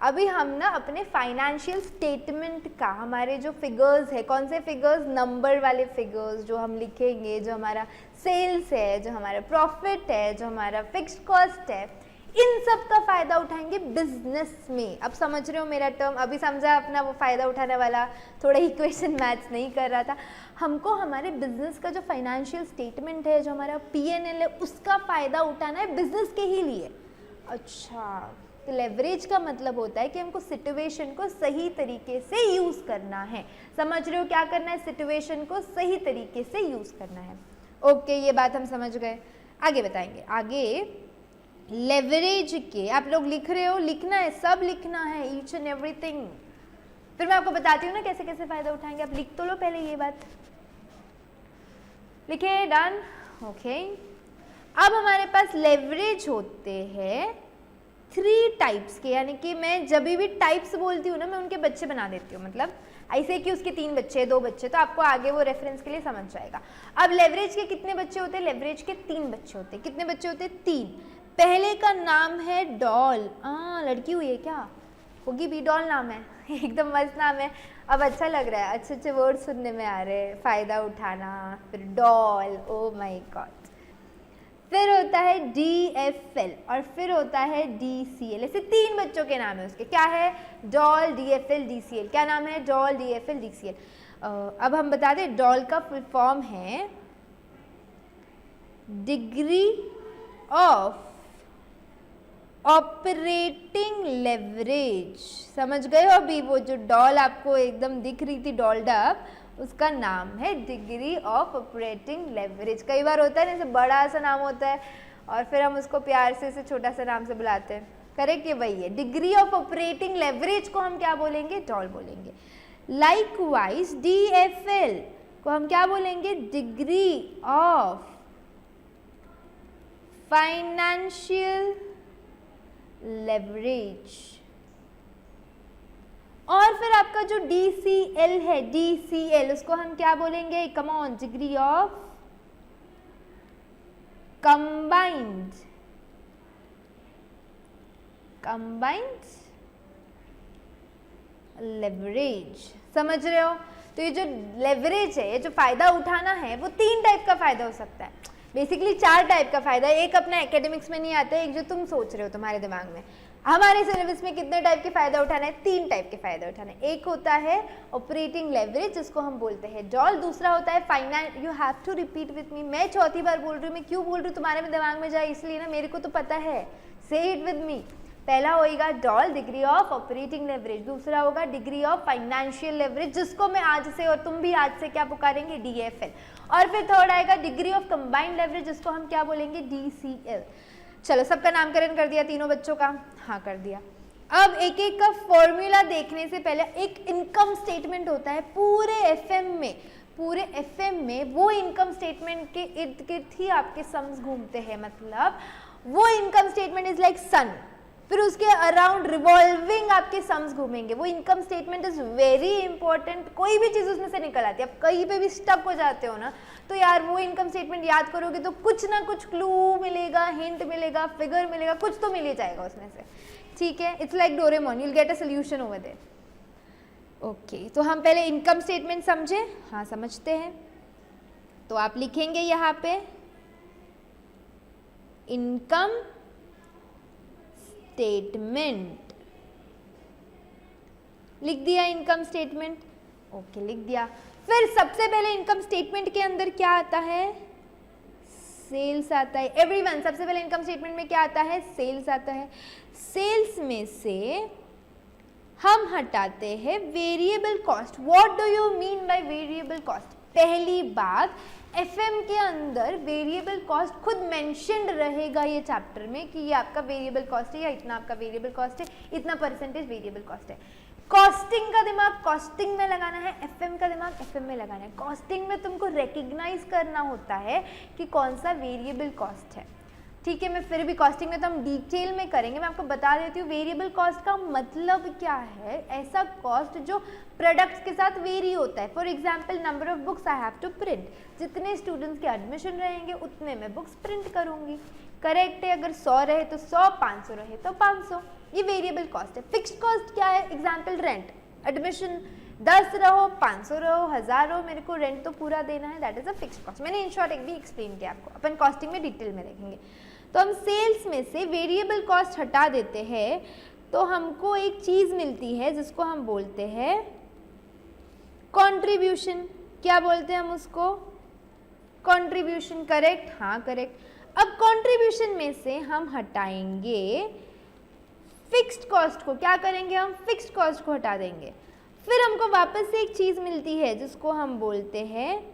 अभी हम ना अपने फाइनेंशियल स्टेटमेंट का, हमारे जो फिगर्स है, कौन से फिगर्स, नंबर वाले फिगर्स जो हम लिखेंगे, जो हमारा सेल्स है, जो हमारा प्रॉफिट है, जो हमारा फिक्स्ड कॉस्ट है, इन सब का फ़ायदा उठाएंगे बिजनेस में। अब समझ रहे हो मेरा टर्म, अभी समझा अपना वो फ़ायदा उठाने वाला, थोड़ा इक्वेशन मैच नहीं कर रहा था। हमको हमारे बिजनेस का जो फाइनेंशियल स्टेटमेंट है, जो हमारा P&L है, उसका फ़ायदा उठाना है बिजनेस के ही लिए। अच्छा, तो लेवरेज का मतलब होता है कि हमको सिचुएशन को सही तरीके से यूज़ करना है। समझ रहे हो क्या करना है, सिचुएशन को सही तरीके से यूज़ करना है। ओके, ये बात हम समझ गए। आगे बताएंगे, आगे लेवरेज के आप लोग लिख रहे हो, लिखना है, सब लिखना है, ईच एंड एवरीथिंग। फिर मैं आपको बताती हूँ ना कैसे कैसे फ़ायदा उठाएंगे। आप लिख तो लो पहले ये बात, लिखे, डन, ओके। अब हमारे पास लेवरेज होते हैं 3 टाइप्स के, यानी कि मैं जब भी टाइप्स बोलती हूँ ना, मैं उनके बच्चे बना देती हूँ, मतलब ऐसे कि उसके 3 बच्चे 2 बच्चे, तो आपको आगे वो रेफरेंस के लिए समझ जाएगा। अब लेवरेज के कितने बच्चे होते हैं, लेवरेज के 3 बच्चे होते हैं। कितने बच्चे होते हैं, 3। पहले का नाम है डॉल, लड़की हुई है क्या, होगी भी, डॉल नाम है, एकदम मस्त नाम है। अब अच्छा लग रहा है, अच्छे अच्छे वर्ड सुनने में आ रहे हैं, फ़ायदा उठाना, फिर डॉल, ओ माय गॉड। फिर होता है DFL और फिर होता है DCL। ऐसे 3 बच्चों के नाम है उसके, क्या है, डॉल, DFL, DCL। क्या नाम है, डॉल, DFL, DCL। अब हम बता दें, डॉल का फुल फॉर्म है डिग्री ऑफ ऑपरेटिंग लेवरेज। समझ गए हो अभी, वो जो डॉल आपको एकदम दिख रही थी, डॉल्ड अप, उसका नाम है डिग्री ऑफ ऑपरेटिंग लेवरेज। कई बार होता है ना, जैसे बड़ा सा नाम होता है और फिर हम उसको प्यार से छोटा सा नाम से बुलाते हैं, करेक्ट, ये वही है। डिग्री ऑफ ऑपरेटिंग लेवरेज को हम क्या बोलेंगे? डॉल बोलेंगे। लाइकवाइज DFL को हम क्या बोलेंगे? Degree of financial leverage. और फिर आपका जो DCL है, DCL, उसको हम क्या बोलेंगे? Come on, degree of combined leverage. समझ रहे हो? तो ये जो लेवरेज है, ये जो फायदा उठाना है, वो 3 टाइप का फायदा हो सकता है। बेसिकली 4 टाइप का फायदा। एक अपना एकेडमिक्स में नहीं आता है, एक जो तुम सोच रहे हो तुम्हारे दिमाग में। हमारे सिलेबस में कितने टाइप के फायदा उठाना है? 3 टाइप के फायदा उठाना है। एक होता है ऑपरेटिंग लेवरेज, जिसको हम बोलते हैं डॉल। दूसरा होता है finance, you have to repeat with me, मैं चौथी बार बोल रही हूँ, मैं क्यों बोल रही हूँ तुम्हारे में दिमाग में जाए इसलिए ना, मेरे को तो पता है। से इट विद मी। पहला होगा doll, degree of operating leverage. दूसरा होगा डिग्री ऑफ फाइनेंशियल लेवरेज, जिसको मैं आज से और तुम भी आज से क्या पुकारेंगे? DFL। और फिर थर्ड आएगा डिग्री ऑफ कंबाइंड लेवरेज, जिसको हम क्या बोलेंगे? DCL। चलो, सबका नामकरण कर दिया तीनों बच्चों का? हाँ, कर दिया। अब एक एक का फॉर्मूला देखने से पहले, एक इनकम स्टेटमेंट होता है पूरे FM में वो इनकम स्टेटमेंट के इर्द गिर्द ही आपके सम्स घूमते हैं। मतलब वो इनकम स्टेटमेंट इज लाइक सन, फिर उसके अराउंड रिवॉल्विंग आपके सम्स घूमेंगे। वो income statement is very important. कोई भी चीज उसमें से निकल आती है, आप कहीं पे भी स्टक हो जाते हो ना, तो यार वो इनकम स्टेटमेंट याद करोगे तो कुछ ना कुछ क्लू मिलेगा, हिंट मिलेगा, फिगर मिलेगा, कुछ तो मिल ही जाएगा उसमें से। ठीक है, it's like Doraemon, you will get a solution over there. Okay, तो हम पहले इनकम स्टेटमेंट समझे? हाँ, समझते हैं। तो आप लिखेंगे यहाँ पे इनकम स्टेटमेंट। लिख दिया इनकम स्टेटमेंट? ओके, लिख दिया। फिर सबसे पहले इनकम स्टेटमेंट के अंदर क्या आता है? सेल्स आता है। एवरीवन, सबसे पहले इनकम स्टेटमेंट में क्या आता है? सेल्स आता है। सेल्स में से हम हटाते हैं variable cost. What do you mean by variable cost? पहली बात, FM के अंदर वेरिएबल कॉस्ट खुद मेंशन्ड रहेगा ये चैप्टर में कि ये आपका वेरिएबल कॉस्ट है, या इतना आपका वेरिएबल कॉस्ट है, इतना परसेंटेज वेरिएबल कॉस्ट है। कॉस्टिंग का दिमाग कॉस्टिंग में लगाना है, FM का दिमाग FM में लगाना है। कॉस्टिंग में तुमको रिकग्नाइज करना होता है कि कौन सा वेरिएबल कॉस्ट है। ठीक है, मैं फिर भी कॉस्टिंग में तो हम डिटेल में करेंगे, मैं आपको बता देती हूँ वेरिएबल कॉस्ट का मतलब क्या है। ऐसा कॉस्ट जो प्रोडक्ट्स के साथ वेरी होता है। For example, number of books I have to print, जितने स्टूडेंट्स के एडमिशन रहेंगे उतने मैं बुक्स प्रिंट करूँगी। करेक्ट है, अगर 100 रहे तो 100, 500 रहे तो 500, ये वेरिएबल कॉस्ट है। फिक्स्ड कॉस्ट क्या है? Example, rent. एडमिशन 10 रहो, 500 रहो, 1000 रहो, मेरे को रेंट तो पूरा देना है, that is a fixed cost. मैंने इन शॉर्ट एक भी एक्सप्लेन किया आपको, अपन कॉस्टिंग में डिटेल में देखेंगे। तो हम सेल्स में से वेरिएबल कॉस्ट हटा देते हैं तो हमको एक चीज़ मिलती है जिसको हम बोलते हैं कंट्रीब्यूशन। क्या बोलते हैं हम उसको? कंट्रीब्यूशन। करेक्ट? हाँ, करेक्ट। अब कंट्रीब्यूशन में से हम हटाएंगे फिक्स्ड कॉस्ट को। क्या करेंगे हम? फिक्स्ड कॉस्ट को हटा देंगे। फिर हमको वापस से एक चीज़ मिलती है जिसको हम बोलते हैं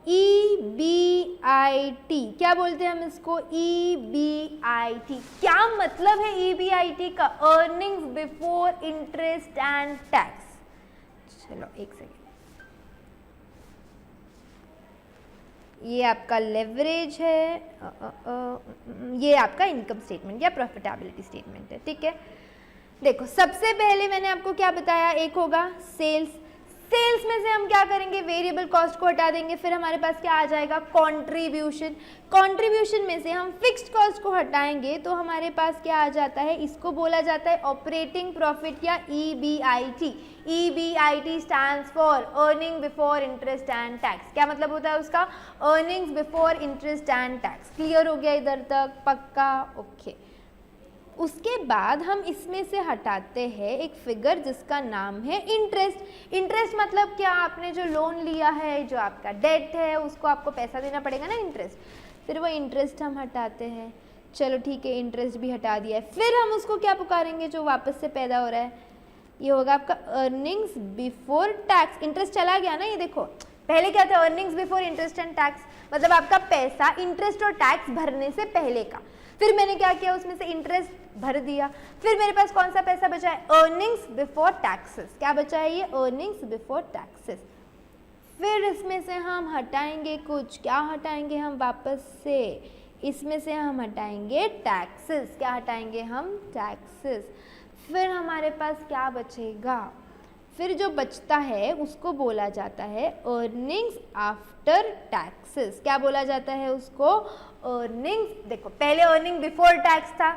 EBIT। क्या बोलते हैं हम इसको? EBIT। क्या मतलब है EBIT का? Earnings before interest and tax. चलो एक सेकेंड, ये आपका लेवरेज है, ये आपका इनकम स्टेटमेंट या प्रॉफिटेबिलिटी स्टेटमेंट है। ठीक है, देखो सबसे पहले मैंने आपको क्या बताया, एक होगा सेल्स। सेल्स में से हम क्या करेंगे? वेरिएबल कॉस्ट को हटा देंगे। फिर हमारे पास क्या आ जाएगा? कंट्रीब्यूशन। कंट्रीब्यूशन में से हम फिक्स्ड कॉस्ट को हटाएंगे तो हमारे पास क्या आ जाता है? इसको बोला जाता है ऑपरेटिंग प्रॉफिट या EBIT। EBIT stands for earning before interest and tax. क्या मतलब होता है उसका? Earnings before interest and tax. Clear हो गया इधर तक? पक्का? ओके। उसके बाद हम इसमें से हटाते हैं एक फिगर जिसका नाम है इंटरेस्ट। इंटरेस्ट मतलब क्या? आपने जो लोन लिया है, जो आपका डेट है, उसको आपको पैसा देना पड़ेगा ना, इंटरेस्ट। फिर वो इंटरेस्ट हम हटाते हैं। चलो ठीक है, इंटरेस्ट भी हटा दिया है। फिर हम उसको क्या पुकारेंगे जो वापस से पैदा हो रहा है? ये होगा आपका अर्निंग्स बिफोर टैक्स। इंटरेस्ट चला गया ना, ये देखो पहले क्या था? Earnings before interest and tax, मतलब आपका पैसा इंटरेस्ट और टैक्स भरने से पहले का। फिर मैंने क्या किया, उसमें से इंटरेस्ट भर दिया। फिर मेरे पास कौन सा पैसा बचा है, अर्निंग्स बिफोर टैक्सेस। क्या बचा है ये, अर्निंग्स बिफोर टैक्सेस। फिर इसमें से हम हटाएंगे कुछ, क्या हटाएंगे हम वापस से, इसमें से हम हटाएंगे टैक्सेस। क्या हटाएंगे हम, टैक्सेस। फिर हमारे पास क्या बचेगा, फिर जो बचता है उसको बोला जाता है अर्निंग्स आफ्टर टैक्सेस। क्या बोला जाता है उसको, अर्निंग्स। देखो पहले अर्निंग बिफोर टैक्स था,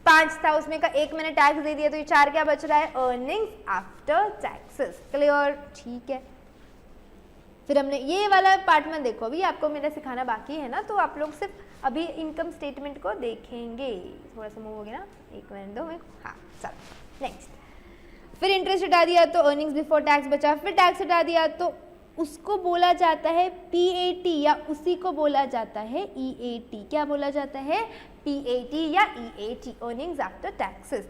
5 था, उसमें का 1 मैंने टैक्स दे दिया, तो ये 4 क्या बच रहा है, अर्निंग्स आफ्टर टैक्सेस। क्लियर, ठीक है। फिर हमने ये वाला पार्ट में देखो, अभी आपको मेरा सिखाना बाकी है ना, तो आप लोग सिर्फ अभी इनकम स्टेटमेंट को देखेंगे। थोड़ा सा मूव हो गया ना, 1 मिनट दो मेरे को, हाँ चलो नेक्स्ट। फिर इंटरेस्ट हटा दिया तो अर्निंग्स बिफोर टैक्स बचा, फिर टैक्स हटा दिया तो उसको बोला जाता है PAT या उसी को बोला जाता है EAT। क्या बोला जाता है, PAT या EAT, earnings after taxes.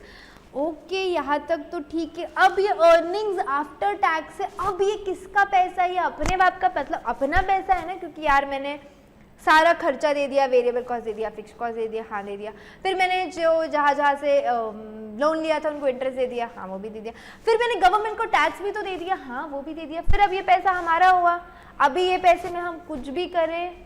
Okay यहाँ तक तो ठीक है। अब ये अर्निंग्स आफ्टर टैक्स है, अब ये किसका पैसा है, ये अपने बाप का, मतलब अपना पैसा है ना, क्योंकि यार मैंने सारा खर्चा दे दिया, वेरिएबल कॉस्ट दे दिया, फिक्स कॉस्ट दे दिया, हाँ दे दिया। फिर मैंने जो जहाँ से लोन लिया था उनको इंटरेस्ट दे दिया, हाँ वो भी दे दिया। फिर मैंने गवर्नमेंट को टैक्स भी तो दे दिया, हाँ वो भी दे दिया। फिर अब ये पैसा हमारा हुआ, अभी ये पैसे में हम कुछ भी करें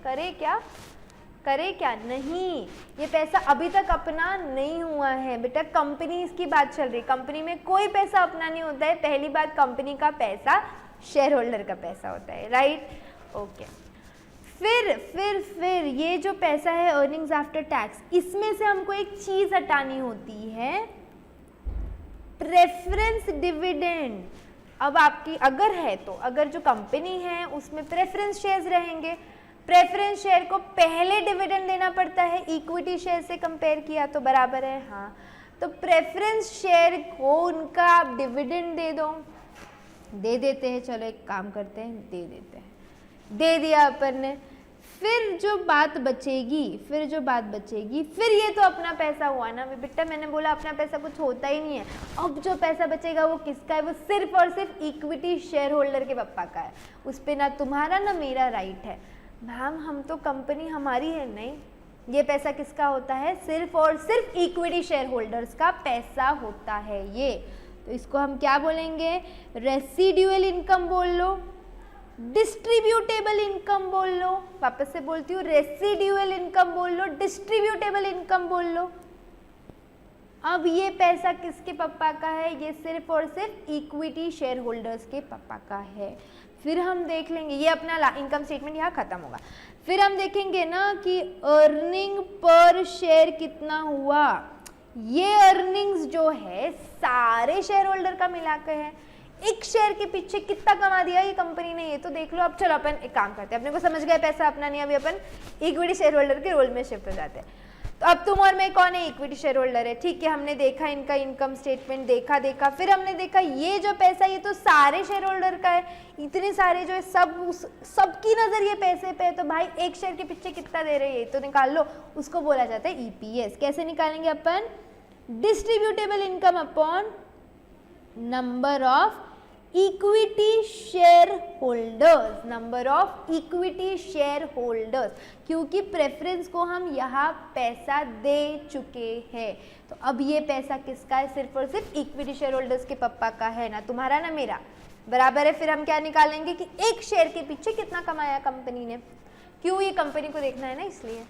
क्या, नहीं, ये पैसा अभी तक अपना नहीं हुआ है बेटा। कंपनी की बात चल रही, कंपनी में कोई पैसा अपना नहीं होता है। पहली बात, कंपनी का पैसा शेयर होल्डर का पैसा होता है, राइट, ओके। फिर ये जो पैसा है अर्निंग्स आफ्टर टैक्स, इसमें से हमको एक चीज हटानी होती है, प्रेफरेंस डिविडेंड। अब आपकी अगर है तो, अगर जो कंपनी है उसमें प्रेफरेंस शेयर्स रहेंगे, प्रेफरेंस शेयर को पहले डिविडेंड देना पड़ता है, इक्विटी शेयर से कंपेयर किया तो बराबर है, हाँ। तो प्रेफरेंस शेयर को उनका आप डिविडेंड दे दो, दे देते हैं, चलो एक काम करते हैं, दे देते हैं, दे दिया अपन ने। फिर जो बात बचेगी, फिर ये तो अपना पैसा हुआ ना बेटा, मैंने बोला अपना पैसा कुछ होता ही नहीं है। अब जो पैसा बचेगा वो किसका है, वो सिर्फ और सिर्फ इक्विटी शेयर होल्डर के पापा का है, उस पर ना तुम्हारा ना मेरा राइट है। मैम हम तो कंपनी हमारी है, नहीं, ये पैसा किसका होता है, सिर्फ और सिर्फ इक्विटी शेयर होल्डर्स का पैसा होता है ये। तो इसको हम क्या बोलेंगे, रेसिडुअल इनकम बोल लो, डिस्ट्रीब्यूटेबल इनकम बोल लो, वापस से बोलती हूँ, रेसिडुअल इनकम बोल लो, डिस्ट्रीब्यूटेबल इनकम बोल लो। अब ये पैसा किसके पापा का है, ये सिर्फ और सिर्फ इक्विटी शेयर होल्डर्स के पापा का है। फिर हम देख लेंगे, ये अपना इनकम स्टेटमेंट यहाँ खत्म होगा। फिर हम देखेंगे ना कि अर्निंग पर शेयर कितना हुआ, ये अर्निंग्स जो है सारे शेयर होल्डर का मिलाकर है। एक शेयर के पीछे कितना कमा दिया ये कंपनी ने, ये तो देख लो। अब चलो अपन एक काम करते हैं, अपने को समझ गया पैसा अपना नहीं, अभी अपन इक्विटी शेयर होल्डर के रोल में शिफ्ट हो जाते हैं। तो अब तुम और मैं कौन है, इक्विटी शेयर होल्डर है, ठीक है। हमने देखा इनका इनकम स्टेटमेंट, देखा, फिर हमने देखा ये जो पैसा ये तो सारे शेयर होल्डर का है, इतने सारे जो है सबकी नजर ये पैसे पे है। तो भाई एक शेयर के पीछे कितना दे रहे हैं ये तो निकाल लो, उसको बोला जाता है EPS। कैसे निकालेंगे अपन, distributable income upon number of equity share holders, number of equity share holders, क्योंकि प्रेफरेंस को हम यहाँ पैसा दे चुके हैं। तो अब ये पैसा किसका है, सिर्फ और सिर्फ इक्विटी शेयर होल्डर्स के पापा का है, ना तुम्हारा ना मेरा, बराबर है। फिर हम क्या निकालेंगे कि एक शेयर के पीछे कितना कमाया कंपनी ने, क्यों, ये कंपनी को देखना है ना, इसलिए।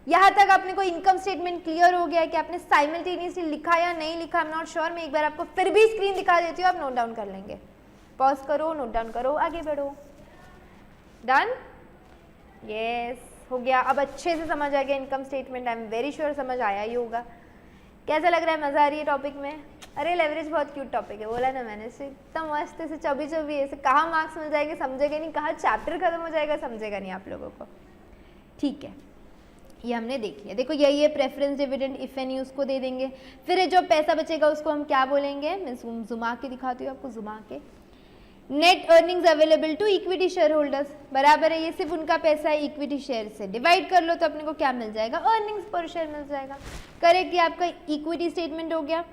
यहाँ तक अपने को इनकम स्टेटमेंट क्लियर हो गया कि आपने साइमल्टेनियसली लिखा या नहीं लिखा, आई एम नॉट श्योर। मैं एक बार आपको फिर भी स्क्रीन दिखा देती हूँ, आप नोट डाउन कर लेंगे। पॉज करो, नोट डाउन करो, आगे बढ़ो। डन, यस हो गया। अब अच्छे से समझ आ गया income statement, I am very sure समझ आया ही होगा। कैसा लग रहा है, मजा आ रही है टॉपिक में? अरे लेवरेज बहुत क्यूट टॉपिक है, बोला ना मैंने, इसे इतना मस्त से चौबी ऐसे कहाँ मार्क्स मिल जाएंगे समझेगा नहीं, कहाँ चैप्टर खत्म हो जाएगा समझेगा नहीं आप लोगों को, ठीक है। ये हमने देख लिया। देखो यही है प्रेफरेंस डिविडेंड, इफ एनी, उसको दे देंगे। फिर जो पैसा बचेगा उसको हम क्या बोलेंगे, मैं जुमा के दिखाती हूँ आपको, जुमा के, net earnings available to equity share holders, बराबर है, ये सिर्फ उनका पैसा है, इक्विटी शेयर से डिवाइड कर लो तो अपने को क्या मिल जाएगा, अर्निंग्स पर शेयर मिल जाएगा। करेक्ट, ये आपका इक्विटी स्टेटमेंट हो गया।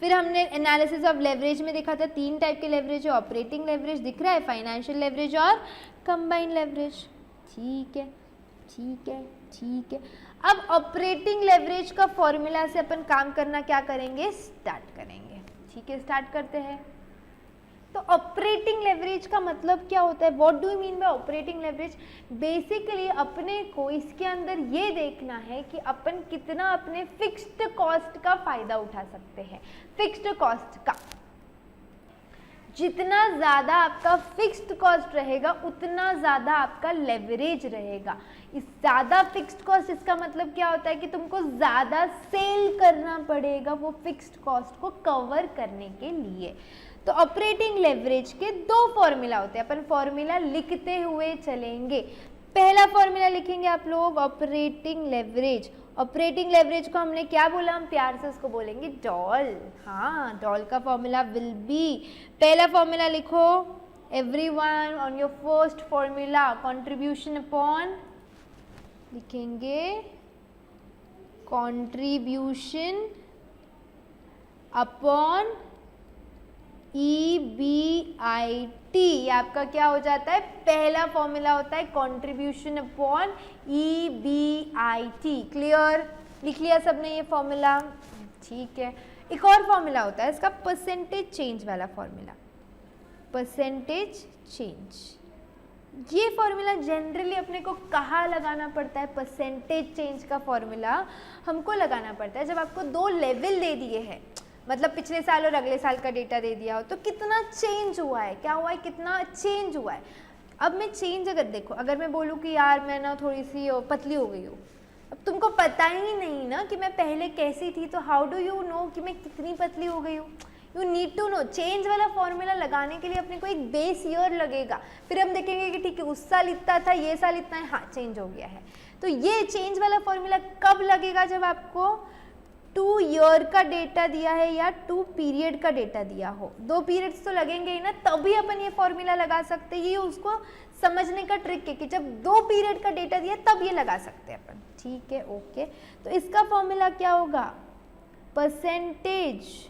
फिर हमने एनालिसिस ऑफ लेवरेज में देखा था, 3 टाइप के लेवरेज है, ऑपरेटिंग लेवरेज दिख रहा है, फाइनेंशियल लेवरेज और कंबाइंड लेवरेज, ठीक है। ठीक है, ठीक है। अब ऑपरेटिंग लेवरेज का फॉर्मूला से अपन काम करना क्या करेंगे, स्टार्ट करेंगे। ठीक है, स्टार्ट करते हैं। तो ऑपरेटिंग लेवरेज का मतलब क्या होता है, what do you mean by operating leverage? Basically अपने को इसके अंदर ये देखना है कि अपन कितना अपने फिक्स्ड कॉस्ट का फायदा उठा सकते हैं। फिक्स्ड कॉस्ट का जितना ज़्यादा आपका फिक्स्ड कॉस्ट रहेगा उतना ज़्यादा आपका लेवरेज रहेगा। इस ज़्यादा फिक्स्ड कॉस्ट, इसका मतलब क्या होता है कि तुमको ज़्यादा सेल करना पड़ेगा वो फिक्स्ड कॉस्ट को कवर करने के लिए। तो ऑपरेटिंग लेवरेज के दो फॉर्मूला होते हैं, अपन फॉर्मूला लिखते हुए चलेंगे। पहला फॉर्मूला लिखेंगे आप लोग ऑपरेटिंग लेवरेज। ऑपरेटिंग लेवरेज को हमने क्या बोला, हम प्यार से उसको बोलेंगे डॉल। हाँ, डॉल का फॉर्मूला विल बी, पहला फॉर्मूला लिखो everyone on your first formula, contribution upon, लिखेंगे कंट्रीब्यूशन अपॉन EBIT। आपका क्या हो जाता है, पहला फॉर्मूला होता है कंट्रीब्यूशन अपॉन EBIT। क्लियर, लिख लिया सबने ये फॉर्मूला? ठीक है। एक और फॉर्मूला होता है इसका, परसेंटेज चेंज वाला फॉर्मूला, परसेंटेज चेंज। ये फॉर्मूला जनरली अपने को कहाँ लगाना पड़ता है, परसेंटेज चेंज का फॉर्मूला हमको लगाना पड़ता है जब आपको दो लेवल दे दिए हैं, मतलब पिछले साल और अगले साल का डेटा दे दिया हो, तो कितना चेंज हुआ है, क्या हुआ है, कितना चेंज हुआ है। अब मैं चेंज अगर देखो, अगर मैं बोलूँ कि यार मैं ना थोड़ी सी पतली हो गई हूँ, अब तुमको पता ही नहीं ना कि मैं पहले कैसी थी, तो हाउ डू यू नो कि मैं कितनी पतली हो गई हूँ? You need to know. Change वाला फॉर्मूला लगाने के लिए अपने को एक बेस ईयर लगेगा, फिर हम देखेंगे कि ठीक है उस साल इतना था, ये साल इतना है, हाँ चेंज हो गया है। तो ये चेंज वाला फॉर्मूला कब लगेगा, जब आपको 2 ईयर का डेटा दिया है या 2 पीरियड का डेटा दिया हो। 2 पीरियड्स तो लगेंगे ही ना, तभी अपन ये फॉर्मूला लगा सकते हैं। ये उसको समझने का ट्रिक है कि जब 2 पीरियड का डेटा दिया तब ये लगा सकते हैं अपन। ठीक है, ओके। तो इसका फॉर्मूला क्या होगा, percentage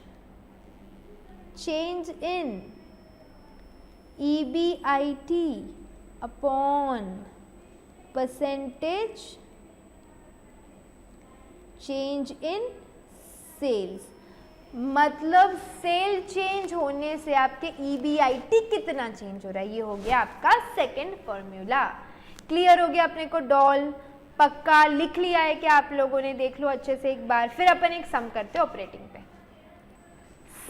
change in EBIT upon percentage change in sales. मतलब सेल चेंज होने से आपके EBIT कितना चेंज हो रहा है, ये हो गया आपका सेकंड फॉर्मूला। क्लियर हो गया अपने को डॉल? पक्का लिख लिया है क्या आप लोगों ने? देख लो अच्छे से एक बार, फिर अपन एक सम करते हैं ऑपरेटिंग पे।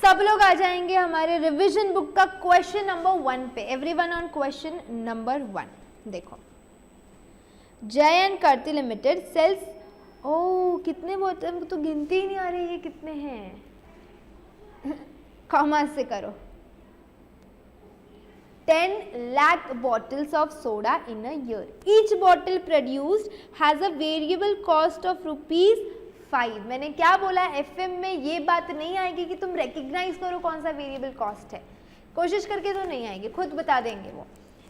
सब लोग आ जाएंगे हमारे रिवीजन बुक का क्वेश्चन नंबर 1 पे। Everyone on question number 1। देखो, जय एंड कार्ति लिमिटेड सेल्स, ओ कितने बोतल, हमको तो गिनती ही नहीं आ रही है कितने हैं। कॉमर्स से करो। 10 lakh bottles of soda in a year. Each bottle produced has a variable cost of ₹5। मैंने क्या बोला, FM में ये बात नहीं आएगी कि तुम रिकग्नाइज करो कौन सा वेरिएबल कॉस्ट है, कोशिश करके तो नहीं आएगी, खुद बता देंगे वो।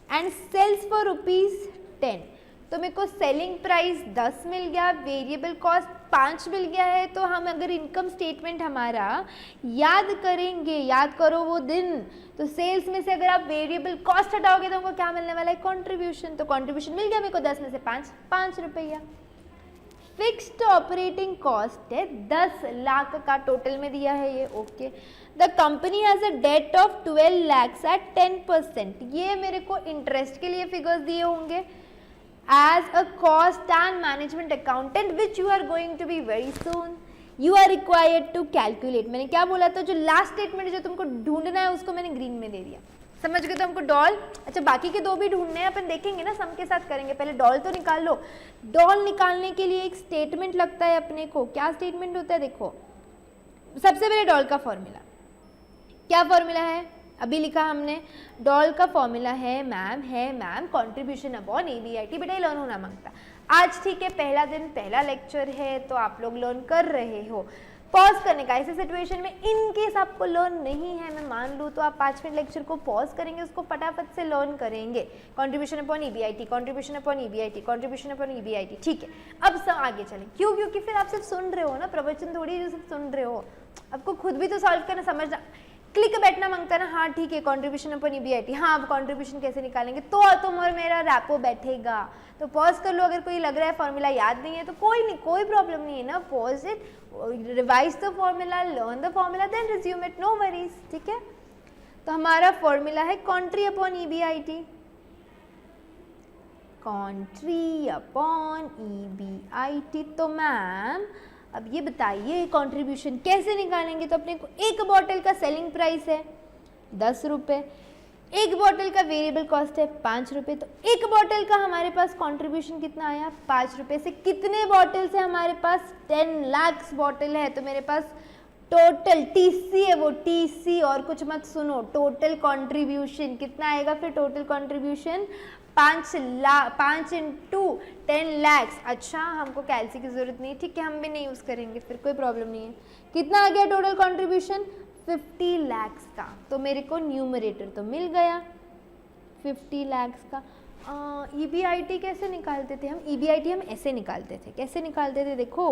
एंड सेल्स फॉर ₹10, तो मेरे को सेलिंग प्राइस 10 मिल गया, वेरिएबल कॉस्ट 5 मिल गया है। तो हम अगर इनकम स्टेटमेंट हमारा याद करेंगे, याद करो वो दिन, तो सेल्स में से अगर आप वेरिएबल कॉस्ट हटाओगे तो हमको क्या मिलने वाला है, कंट्रीब्यूशन। तो कंट्रीब्यूशन मिल गया मेरे को 10 में से 5 रुपया। फिक्स्ड ऑपरेटिंग कॉस्ट है 10 लाख का, टोटल में दिया है ये, okay. The company has a debt of 12 lakhs at 10%। ये मेरे को इंटरेस्ट के लिए फिगर्स दिए होंगे। As a cost and management accountant which you are going to be very soon, you are required to calculate। मैंने क्या बोला था, जो लास्ट स्टेटमेंट जो तुमको ढूंढना है उसको मैंने ग्रीन में दे दिया, समझ गए? तो हमको डॉल, अच्छा बाकी के 2 भी ढूंढने हैं, अपन देखेंगे ना, सम के साथ करेंगे। पहले डॉल तो निकाल लो। डॉल निकालने के लिए एक स्टेटमेंट लगता है अपने को। क्या स्टेटमेंट होता है, देखो सबसे पहले डॉल का फॉर्मूला, क्या फॉर्मूला है अभी लिखा हमने, डॉल का फॉर्मूला है मैम कंट्रीब्यूशन अपॉन EBIT। बेटा ये लर्न होना मांगता। आज ठीक है, पहला दिन, पहला लेक्चर है, तो आप लोग लर्न कर रहे हो। पॉज करने का, ऐसे सिचुएशन में इन केस आपको लर्न नहीं है, मैं मान लूँ, तो आप 5 मिनट लेक्चर को पॉज करेंगे, उसको फटाफट से लर्न करेंगे। Contribution upon EBIT, contribution upon EBIT, contribution upon EBIT। ठीक है, अब सब आगे चलें। क्यों? क्योंकि फिर आप सिर्फ सुन रहे हो ना, प्रवचन थोड़ी जो सिर्फ सुन रहे हो, आपको खुद भी तो सॉल्व करना, समझना। क्लिक बैठना मांगता है ना, हाँ ठीक है कंट्रीब्यूशन अपन ईबीआईटी, हाँ अब कंट्रीब्यूशन कैसे निकालेंगे, तो तुम और मेरा रैपो बैठेगा। तो पॉज कर लो, अगर कोई लग रहा है फॉर्मूला याद नहीं है तो कोई नहीं, कोई प्रॉब्लम नहीं है ना, pause it, revise the formula, learn the formula, then resume it, no worries, ठीक है। तो हमारा फॉर्मूला है contri upon EBIT, contri upon EBIT. तो मैम अब ये बताइए कंट्रीब्यूशन कैसे निकालेंगे। तो अपने को एक बॉटल का सेलिंग प्राइस है 10 रुपये, एक बॉटल का वेरिएबल कॉस्ट है 5 रुपये, तो एक बॉटल का हमारे पास कंट्रीब्यूशन कितना आया 5 रुपये से। कितने बॉटल से हमारे पास 10 लाख बॉटल है, तो मेरे पास टोटल टीसी है, वो टीसी और कुछ मत सुनो, टोटल कंट्रीब्यूशन कितना आएगा फिर, टोटल कंट्रीब्यूशन 5 इंटू 10 लाख। अच्छा हमको कैलसी की जरूरत नहीं, ठीक है हम भी नहीं यूज़ करेंगे, फिर कोई प्रॉब्लम नहीं है। कितना आ गया टोटल कंट्रीब्यूशन 50 लाख का, तो मेरे को न्यूमरेटर तो मिल गया 50 लाख का। ईबीआईटी कैसे निकालते थे हम, ईबीआईटी हम ऐसे निकालते थे, कैसे निकालते थे, देखो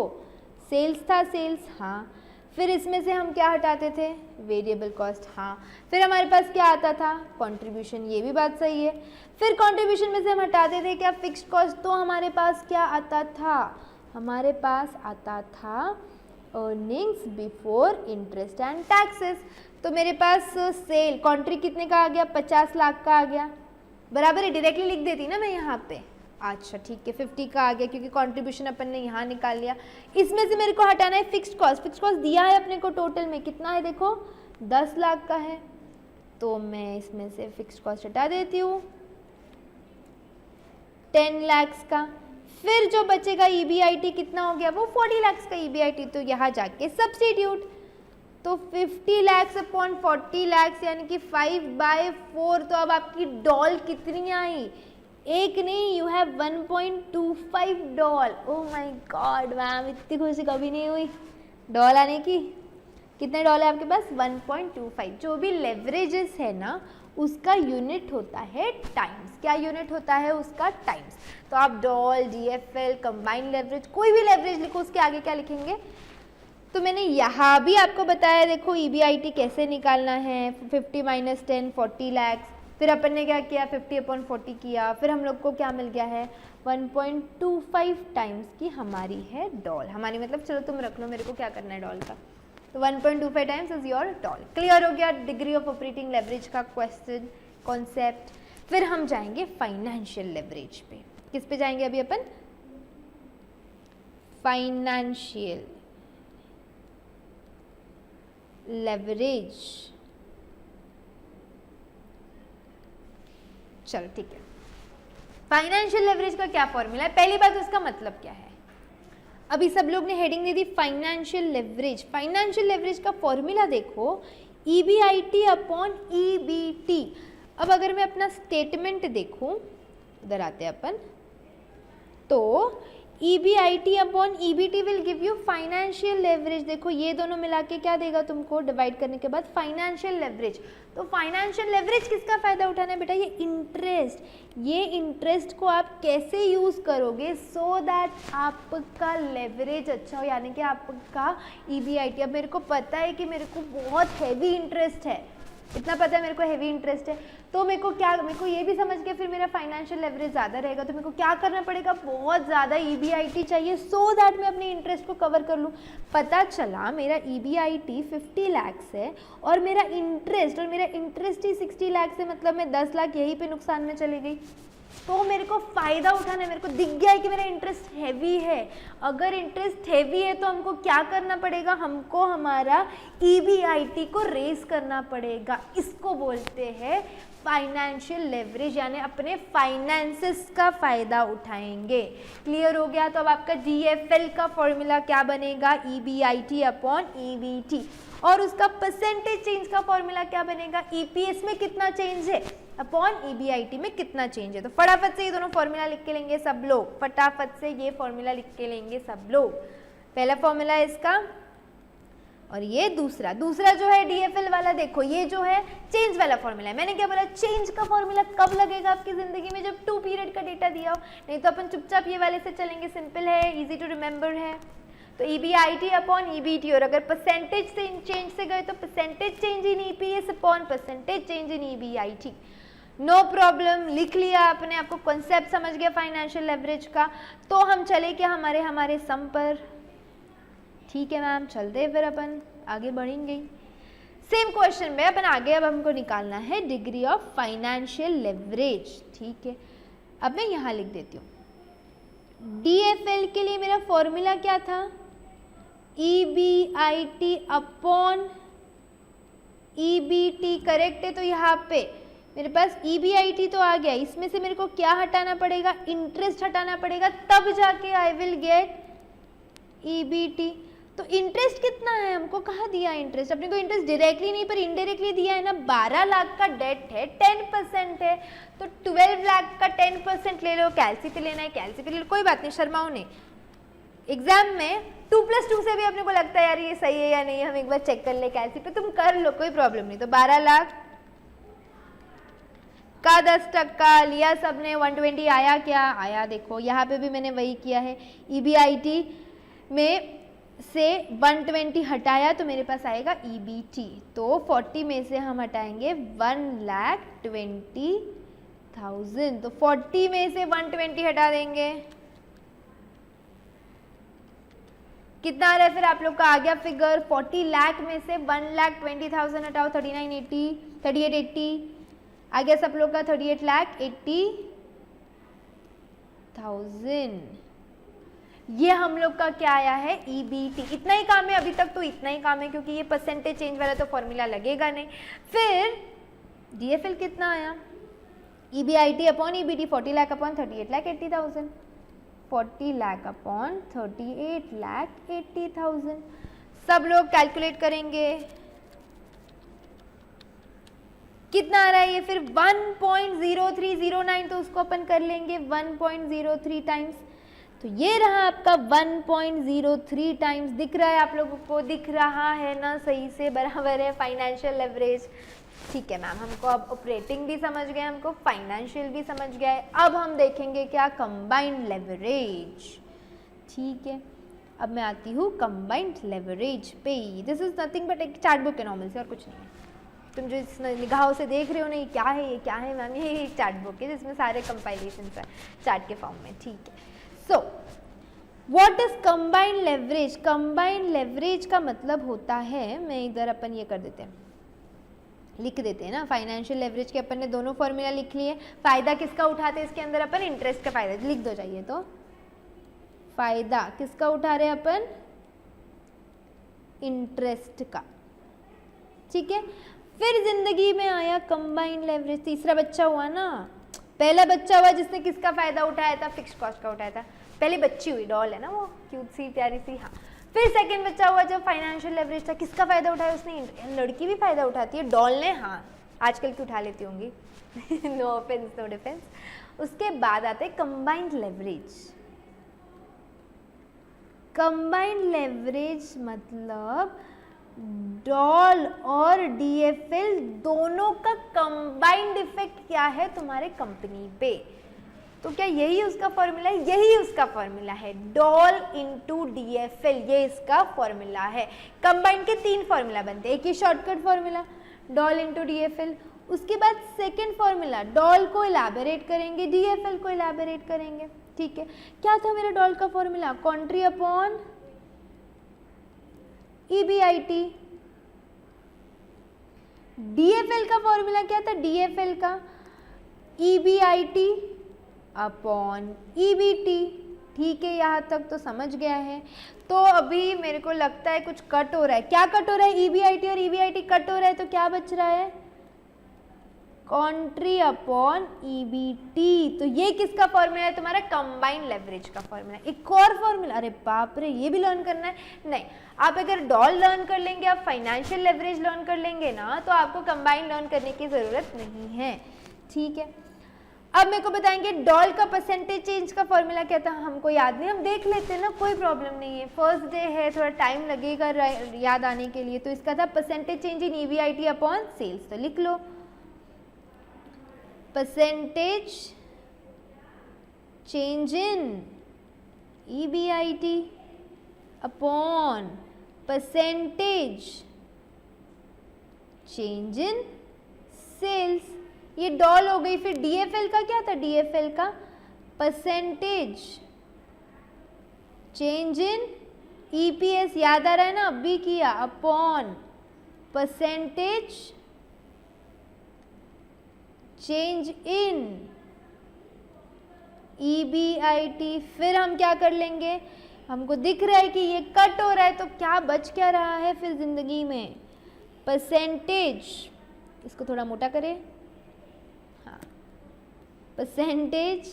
सेल्स था, सेल्स हाँ, फिर इसमें से हम क्या हटाते थे, वेरिएबल कॉस्ट हाँ, फिर हमारे पास क्या आता था कंट्रीब्यूशन, ये भी बात सही है। फिर कंट्रीब्यूशन में से हम हटाते थे क्या, फिक्स्ड कॉस्ट, तो हमारे पास क्या आता था, हमारे पास आता था earnings before interest and taxes. तो मेरे पास सेल कॉन्ट्री कितने का आ गया 50 लाख का आ गया, बराबर है, डायरेक्टली लिख देती ना मैं यहाँ पे। अच्छा ठीक है 50 का आ गया क्योंकि कंट्रीब्यूशन अपन ने यहाँ निकाल लिया। इसमें से मेरे को हटाना है फिक्स्ड कॉस्ट, फिक्स्ड कॉस्ट दिया है अपने को टोटल में कितना है, देखो 10 लाख का है, तो मैं इसमें से फिक्स्ड कॉस्ट हटा देती हूँ 10 लाख का। फिर जो बचेगा ईबीआईटी कितना हो गया, वो 40 लाख का ईबीआईटी, तो यहाँ जाके सब्स्टिट्यूट, तो 50 लाख अपॉन 40 लाख यानी कि 5/4। तो अब आपकी डॉल कितनी आई, एक नहीं, you have 1.25 doll. Oh my God ma'am इतनी खुशी कभी नहीं हुई डॉल आने की। कितने डॉल है आपके पास 1.25। जो भी लेवरेजेस है ना उसका यूनिट होता है टाइम्स, क्या यूनिट होता है उसका टाइम्स। तो आप डॉल, डीएफएल, कंबाइंड लेवरेज, कोई भी लेवरेज लिखो उसके आगे क्या लिखेंगे। तो मैंने यहाँ भी आपको बताया, देखो ईबीआईटी कैसे निकालना है, 50 माइनस 10 40 लाख। फिर अपन ने क्या किया 50/40 किया, फिर हम लोग को क्या मिल गया है 1.25 टाइम्स की हमारी है डॉल, हमारी मतलब चलो तुम रख लो, मेरे को क्या करना है डॉल का, तो 1.25 times is your doll. Clear हो गया डिग्री ऑफ ऑपरेटिंग लेवरेज का क्वेश्चन कॉन्सेप्ट। फिर हम जाएंगे फाइनेंशियल लेवरेज पे, किस पे जाएंगे अभी अपन, फाइनेंशियल लेवरेज। चलो ठीक है, फाइनेंशियल लेवरेज का क्या फॉर्मूला है, पहली बात उसका मतलब क्या है। अभी सब लोग ने heading they the financial leverage. Financial leverage का फॉर्मूला देखो ईबीआईटी अपॉन ईबीटी। अब अगर मैं अपना स्टेटमेंट देखूं, इधर आते हैं अपन, तो EBIT upon EBT will give you financial leverage. देखो ये दोनों मिला के क्या देगा तुमको, डिवाइड करने के बाद फाइनेंशियल लेवरेज। तो फाइनेंशियल लेवरेज किसका फायदा उठाना है बेटा, ये इंटरेस्ट। ये इंटरेस्ट को आप कैसे यूज करोगे सो दैट आपका लेवरेज अच्छा हो, यानी कि आपका ईबीआईटी। अब मेरे को पता है कि मेरे को बहुत हैवी इंटरेस्ट है, इतना पता है मेरे को हैवी इंटरेस्ट है, तो मेरे को ये भी समझ के फिर मेरा फाइनेंशियल लेवरेज ज़्यादा रहेगा, तो मेरे को क्या करना पड़ेगा, बहुत ज़्यादा ईबीआईटी चाहिए सो दैट मैं अपने इंटरेस्ट को कवर कर लूँ। पता चला मेरा ईबीआईटी 50 लाख है और मेरा इंटरेस्ट ही 60 लाख है, मतलब मैं 10 लाख यहीं पे नुकसान में चली गई। तो मेरे को फ़ायदा उठाना है, मेरे को दिख गया है कि मेरा इंटरेस्ट हैवी है। अगर इंटरेस्ट हैवी है तो हमको क्या करना पड़ेगा, हमको हमारा ईबीआईटी को रेस करना पड़ेगा। इसको बोलते हैं फाइनेंशियल लेवरेज, यानी अपने फाइनेंसेस का फ़ायदा उठाएंगे। क्लियर हो गया। तो अब आपका डीएफएल का फॉर्मूला क्या बनेगा, ईबीआईटी अपॉन ईबीटी, और उसका परसेंटेज चेंज का फॉर्मूला क्या बनेगा, ईपीएस में कितना चेंज है अपॉन ईबीआईटी में कितना चेंज है। तो फटाफट से ये दोनों फॉर्मूला लिख के लेंगे सब लोग, फटाफट से ये फॉर्मूला लिख के लेंगे सब लोग। पहला फॉर्मूला है इसका, और ये दूसरा जो है डीएफएल वाला, देखो ये जो है चेंज वाला फॉर्मूला है। मैंने क्या बोला, चेंज का फॉर्मूला कब लगेगा आपकी जिंदगी में, जब 2 पीरियड का डेटा दिया हो, नहीं तो अपन चुपचाप ये वाले से चलेंगे, सिंपल है, इजी टू रिमेंबर है। तो EBIT अपॉन EBT, और अगर परसेंटेज से चेंज से गए तो percentage change in EPS upon percentage change in EBIT। No problem, लिख लिया आपने, आपको कॉन्सेप्ट समझ गया फाइनेंशियल लेवरेज का। तो हम चले क्या हमारे सम पर। ठीक है मैम, चलते हैं फिर अपन आगे बढ़ेंगे। सेम क्वेश्चन में अपन आगे अब हमको निकालना है डिग्री ऑफ फाइनेंशियल लेवरेज। ठीक है, अब मैं यहाँ लिख देती हूँ DFL के लिए मेरा फॉर्मूला क्या था, EBIT अपॉन EBT, करेक्ट है। तो यहाँ पे मेरे पास EBIT तो आ गया, इसमें से मेरे को क्या हटाना पड़ेगा, इंटरेस्ट हटाना पड़ेगा, तब जाके आई विल गेट EBT। तो इंटरेस्ट कितना है, हमको कहाँ दिया इंटरेस्ट, अपने को इंटरेस्ट डायरेक्टली नहीं पर इनडायरेक्टली दिया है ना। 12 लाख का डेट है, 10% है, तो 12 लाख का 10% ले लो। कैलसी पे लेना है कैलसी पे ले लो, कोई बात नहीं, शर्माओ नहीं। एग्जाम में 2+2 से भी अपने को लगता है यार ये सही है या नहीं, हम एक बार चेक कर ले कैलसी पे, तुम कर लो, कोई प्रॉब्लम नहीं। तो 12 लाख का 10% लिया सबने, 120 आया, क्या आया देखो, यहाँ पे भी मैंने वही किया है। EBIT में से 120 हटाया तो मेरे पास आएगा EBT। तो 40 में से हम हटाएंगे 1,20,000, तो 40 में से 120 हटा देंगे, कितना आ रहा है फिर आप लोग का, आ गया फिगर 40 लाख में से 1,20,000 हटाओ, 3880 आ गया सब लोग का 38,80,000। ये हम लोग का क्या आया है, EBT। इतना ही काम है अभी तक, तो इतना ही काम है क्योंकि ये परसेंटेज चेंज वाला तो फॉर्मूला लगेगा नहीं। फिर DFL कितना आया, EBIT upon EBT 40 lakh upon 38,80,000, 40 lakh upon 38,80,000। सब लोग कैलकुलेट करेंगे कितना आ रहा है ये, फिर 1.0309, तो उसको अपन कर लेंगे 1.03 टाइम्स। तो ये रहा आपका 1.03 टाइम्स। दिख रहा है आप लोगों को, दिख रहा है ना, सही से बराबर है फाइनेंशियल लेवरेज। ठीक है मैम, हमको अब ऑपरेटिंग भी समझ गए, हमको फाइनेंशियल भी समझ गया है। अब हम देखेंगे क्या, कंबाइंड लेवरेज। ठीक है, अब मैं आती हूँ कंबाइंड लेवरेज पे। दिस इज नथिंग बट एक चार्ट बुक के नॉर्मल से, और कुछ नहीं है। तुम जो इस निगाहों से देख रहे हो ना, ये क्या है, ये क्या है मैम, ये एक चार्ट बुक है जिसमें सारे कंपाइलेशन है चार्ट के फॉर्म में। ठीक है, so what is combined leverage. Combined leverage का मतलब होता है, मैं इधर अपन ये कर देते हैं, लिख देते हैं ना, फाइनेंशियल लेवरेज के अपन ने दोनों फॉर्मूला लिख लिए। फायदा किसका उठाते हैं इसके अंदर अपन, इंटरेस्ट का फायदा लिख दो चाहिए तो। फायदा किसका उठा रहे हैं अपन, इंटरेस्ट का। ठीक है, फिर जिंदगी में आया कंबाइंड लेवरेज, तीसरा बच्चा हुआ ना। पहला बच्चा हुआ जिसने किसका फायदा उठाया था, फिक्स कॉस्ट का उठाया था। पहले बच्ची हुई, डॉल है ना वो, क्यूट सी प्यारी सी। हाँ, फिर सेकंड बच्चा हुआ जब फाइनेंशियल लेवरेज था, किसका फायदा उठाया उसने, लड़की भी फायदा उठाती है, डॉल ने। हाँ, आजकल की उठा लेती होंगी नो ऑफेंस नो डिफेंस। उसके बाद आते हैं कंबाइंड लेवरेज। कंबाइंड लेवरेज मतलब डॉल और DFL दोनों का कंबाइंड इफेक्ट क्या है तुम्हारे कंपनी पे। तो क्या यही उसका फॉर्मूला है, यही उसका फॉर्मूला है, डॉल इंटू DFL, ये इसका फॉर्मूला है। कंबाइंड के 3 फॉर्मूला बनते हैं, एक ही shortcut formula DOL into DFL, उसके बाद सेकेंड फॉर्मूला डॉल को इलाबोरेट करेंगे, DFL को इलाबोरेट करेंगे। ठीक है, क्या था मेरा डॉल का formula, contri upon EBIT। DFL का फॉर्मूला क्या था, DFL का EBIT अपॉन EBT। ठीक है, यहाँ तक तो समझ गया है। तो अभी मेरे को लगता है कुछ कट हो रहा है, क्या कट हो रहा है, EBIT और EBIT कट हो रहा है, तो क्या बच रहा है, कॉन्ट्री अपॉन EBT। तो ये किसका फॉर्मूला है, तुम्हारा कंबाइंड लेवरेज का फॉर्मूला। एक और फॉर्मूला, अरे बाप रे, ये भी लर्न करना है। नहीं, आप अगर डॉल लर्न कर लेंगे, आप फाइनेंशियल लेवरेज लर्न कर लेंगे ना, तो आपको कंबाइंड लर्न करने की जरूरत नहीं है। ठीक है, अब मेरे को बताएंगे डॉल का परसेंटेज चेंज का फॉर्मूला क्या था, हमको याद नहीं, हम देख लेते हैं ना, कोई प्रॉब्लम नहीं है। फर्स्ट डे है, थोड़ा टाइम लगेगा याद आने के लिए। तो इसका था percentage change in EBIT upon sales. तो लिख लो percentage change in EBIT upon percentage change in sales, ये डॉल हो गई। फिर DFL का क्या था, DFL का परसेंटेज चेंज इन EPS, याद आ रहा है ना, अभी किया, upon percentage change in EBIT। फिर हम क्या कर लेंगे, हमको दिख रहा है कि ये कट हो रहा है, तो क्या बच क्या रहा है फिर जिंदगी में, परसेंटेज, इसको थोड़ा मोटा करें, हाँ, percentage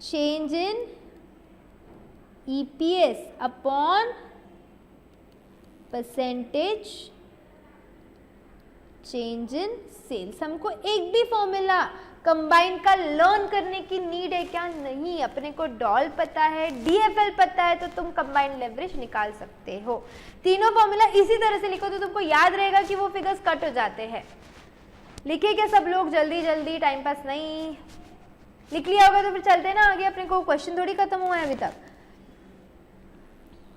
change in EPS upon percentage change in sales. हमको एक भी फॉर्मूला कंबाइन का लर्न करने की नीड है क्या, नहीं, अपने को डॉल पता है, DFL पता है, तो तुम कंबाइंड लेवरेज निकाल सकते हो। तीनों फॉर्मूला इसी तरह से लिखो तो तुमको याद रहेगा कि वो फिगर्स कट हो जाते हैं। लिखे क्या सब लोग जल्दी जल्दी, टाइम पास नहीं, लिख लिया होगा तो फिर चलते ना आगे, अपने को क्वेश्चन थोड़ी खत्म हुआ है अभी तक।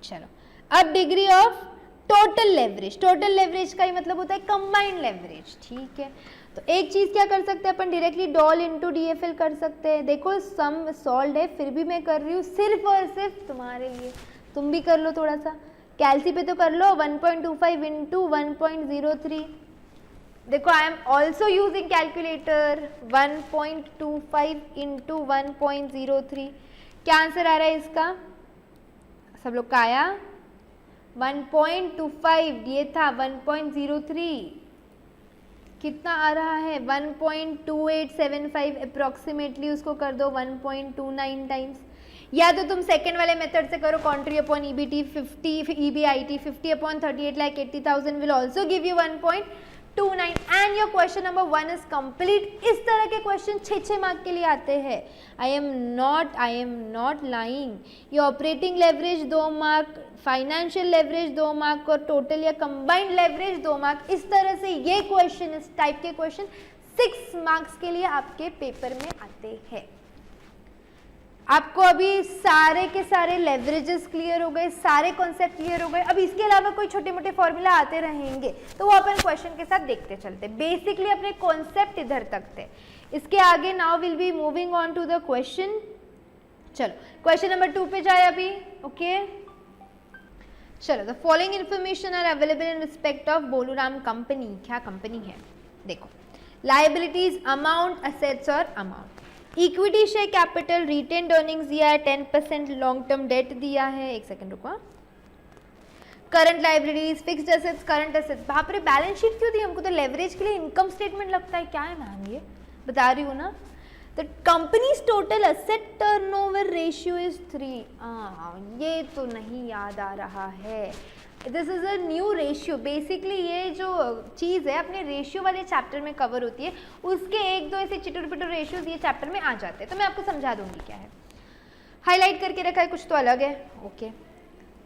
चलो, अब degree of total leverage, total leverage का ही मतलब होता है कंबाइंड लेवरेज, ठीक है। तो एक चीज क्या कर सकते हैं अपन, डायरेक्टली डॉल इनटू DFL कर सकते हैं। देखो सम सॉल्व है, फिर भी मैं कर रही हूँ सिर्फ और सिर्फ तुम्हारे लिए, तुम भी कर लो थोड़ा सा, कैलसी पे तो कर लो। 1.25 इंटू 1.03, देखो I am also using calculator. 1.25 into 1.03, क्या आंसर आ रहा है इसका, सब लोग का आया 1.25, ये था 1.03, कितना आ रहा है 1.2875 अप्रोक्सीमेटली, उसको कर दो 1.29 टाइम्स। या तो तुम सेकेंड वाले मेथड से करो, contri upon EBIT 50 upon 38,80,000 will also give you 1.29 and your question number 1 is complete. इस तरह के क्वेश्चन 6 मार्क के लिए आते हैं। I am not lying. ये operating leverage 2 mark, financial leverage 2 mark और टोटल या कंबाइंड लेवरेज 2 मार्क। इस तरह से ये क्वेश्चन, इस टाइप के क्वेश्चन 6 मार्क्स के लिए आपके पेपर में आते हैं। आपको अभी सारे के सारे लेवरेजेस क्लियर हो गए, सारे कॉन्सेप्ट क्लियर हो गए। अब इसके अलावा कोई छोटे मोटे फॉर्मूला आते रहेंगे तो वो अपन क्वेश्चन के साथ देखते चलते। बेसिकली अपने कॉन्सेप्ट इधर तक थे, इसके आगे now will be moving on to the question. चलो क्वेश्चन नंबर 2 पे जाए अभी, ओके। चलो, the following information are available in respect of Boluram company. क्या कंपनी है, देखो, लाइबिलिटीज, अमाउंट, असेट्स और amount. Equity share capital, retained earnings दिया है, 10% लॉन्ग टर्म डेट दिया है। एक सेकंड रुको, current liabilities, fixed assets, current assets. वहां पर बैलेंस शीट क्यों दी हमको, तो लेवरेज के लिए इनकम स्टेटमेंट लगता है। क्या है मैम, ये बता रही हूँ ना। The company's total asset turnover ratio is 3. ये तो नहीं याद आ रहा है। This is a new ratio. Basically ये जो चीज़ है अपने रेशियो वाले चैप्टर में कवर होती है, उसके 1-2 ऐसे चिटर पिटर रेशियोज ये चैप्टर में आ जाते हैं। तो मैं आपको समझा दूंगी क्या है। हाईलाइट करके रखा है, कुछ तो अलग है, ओके।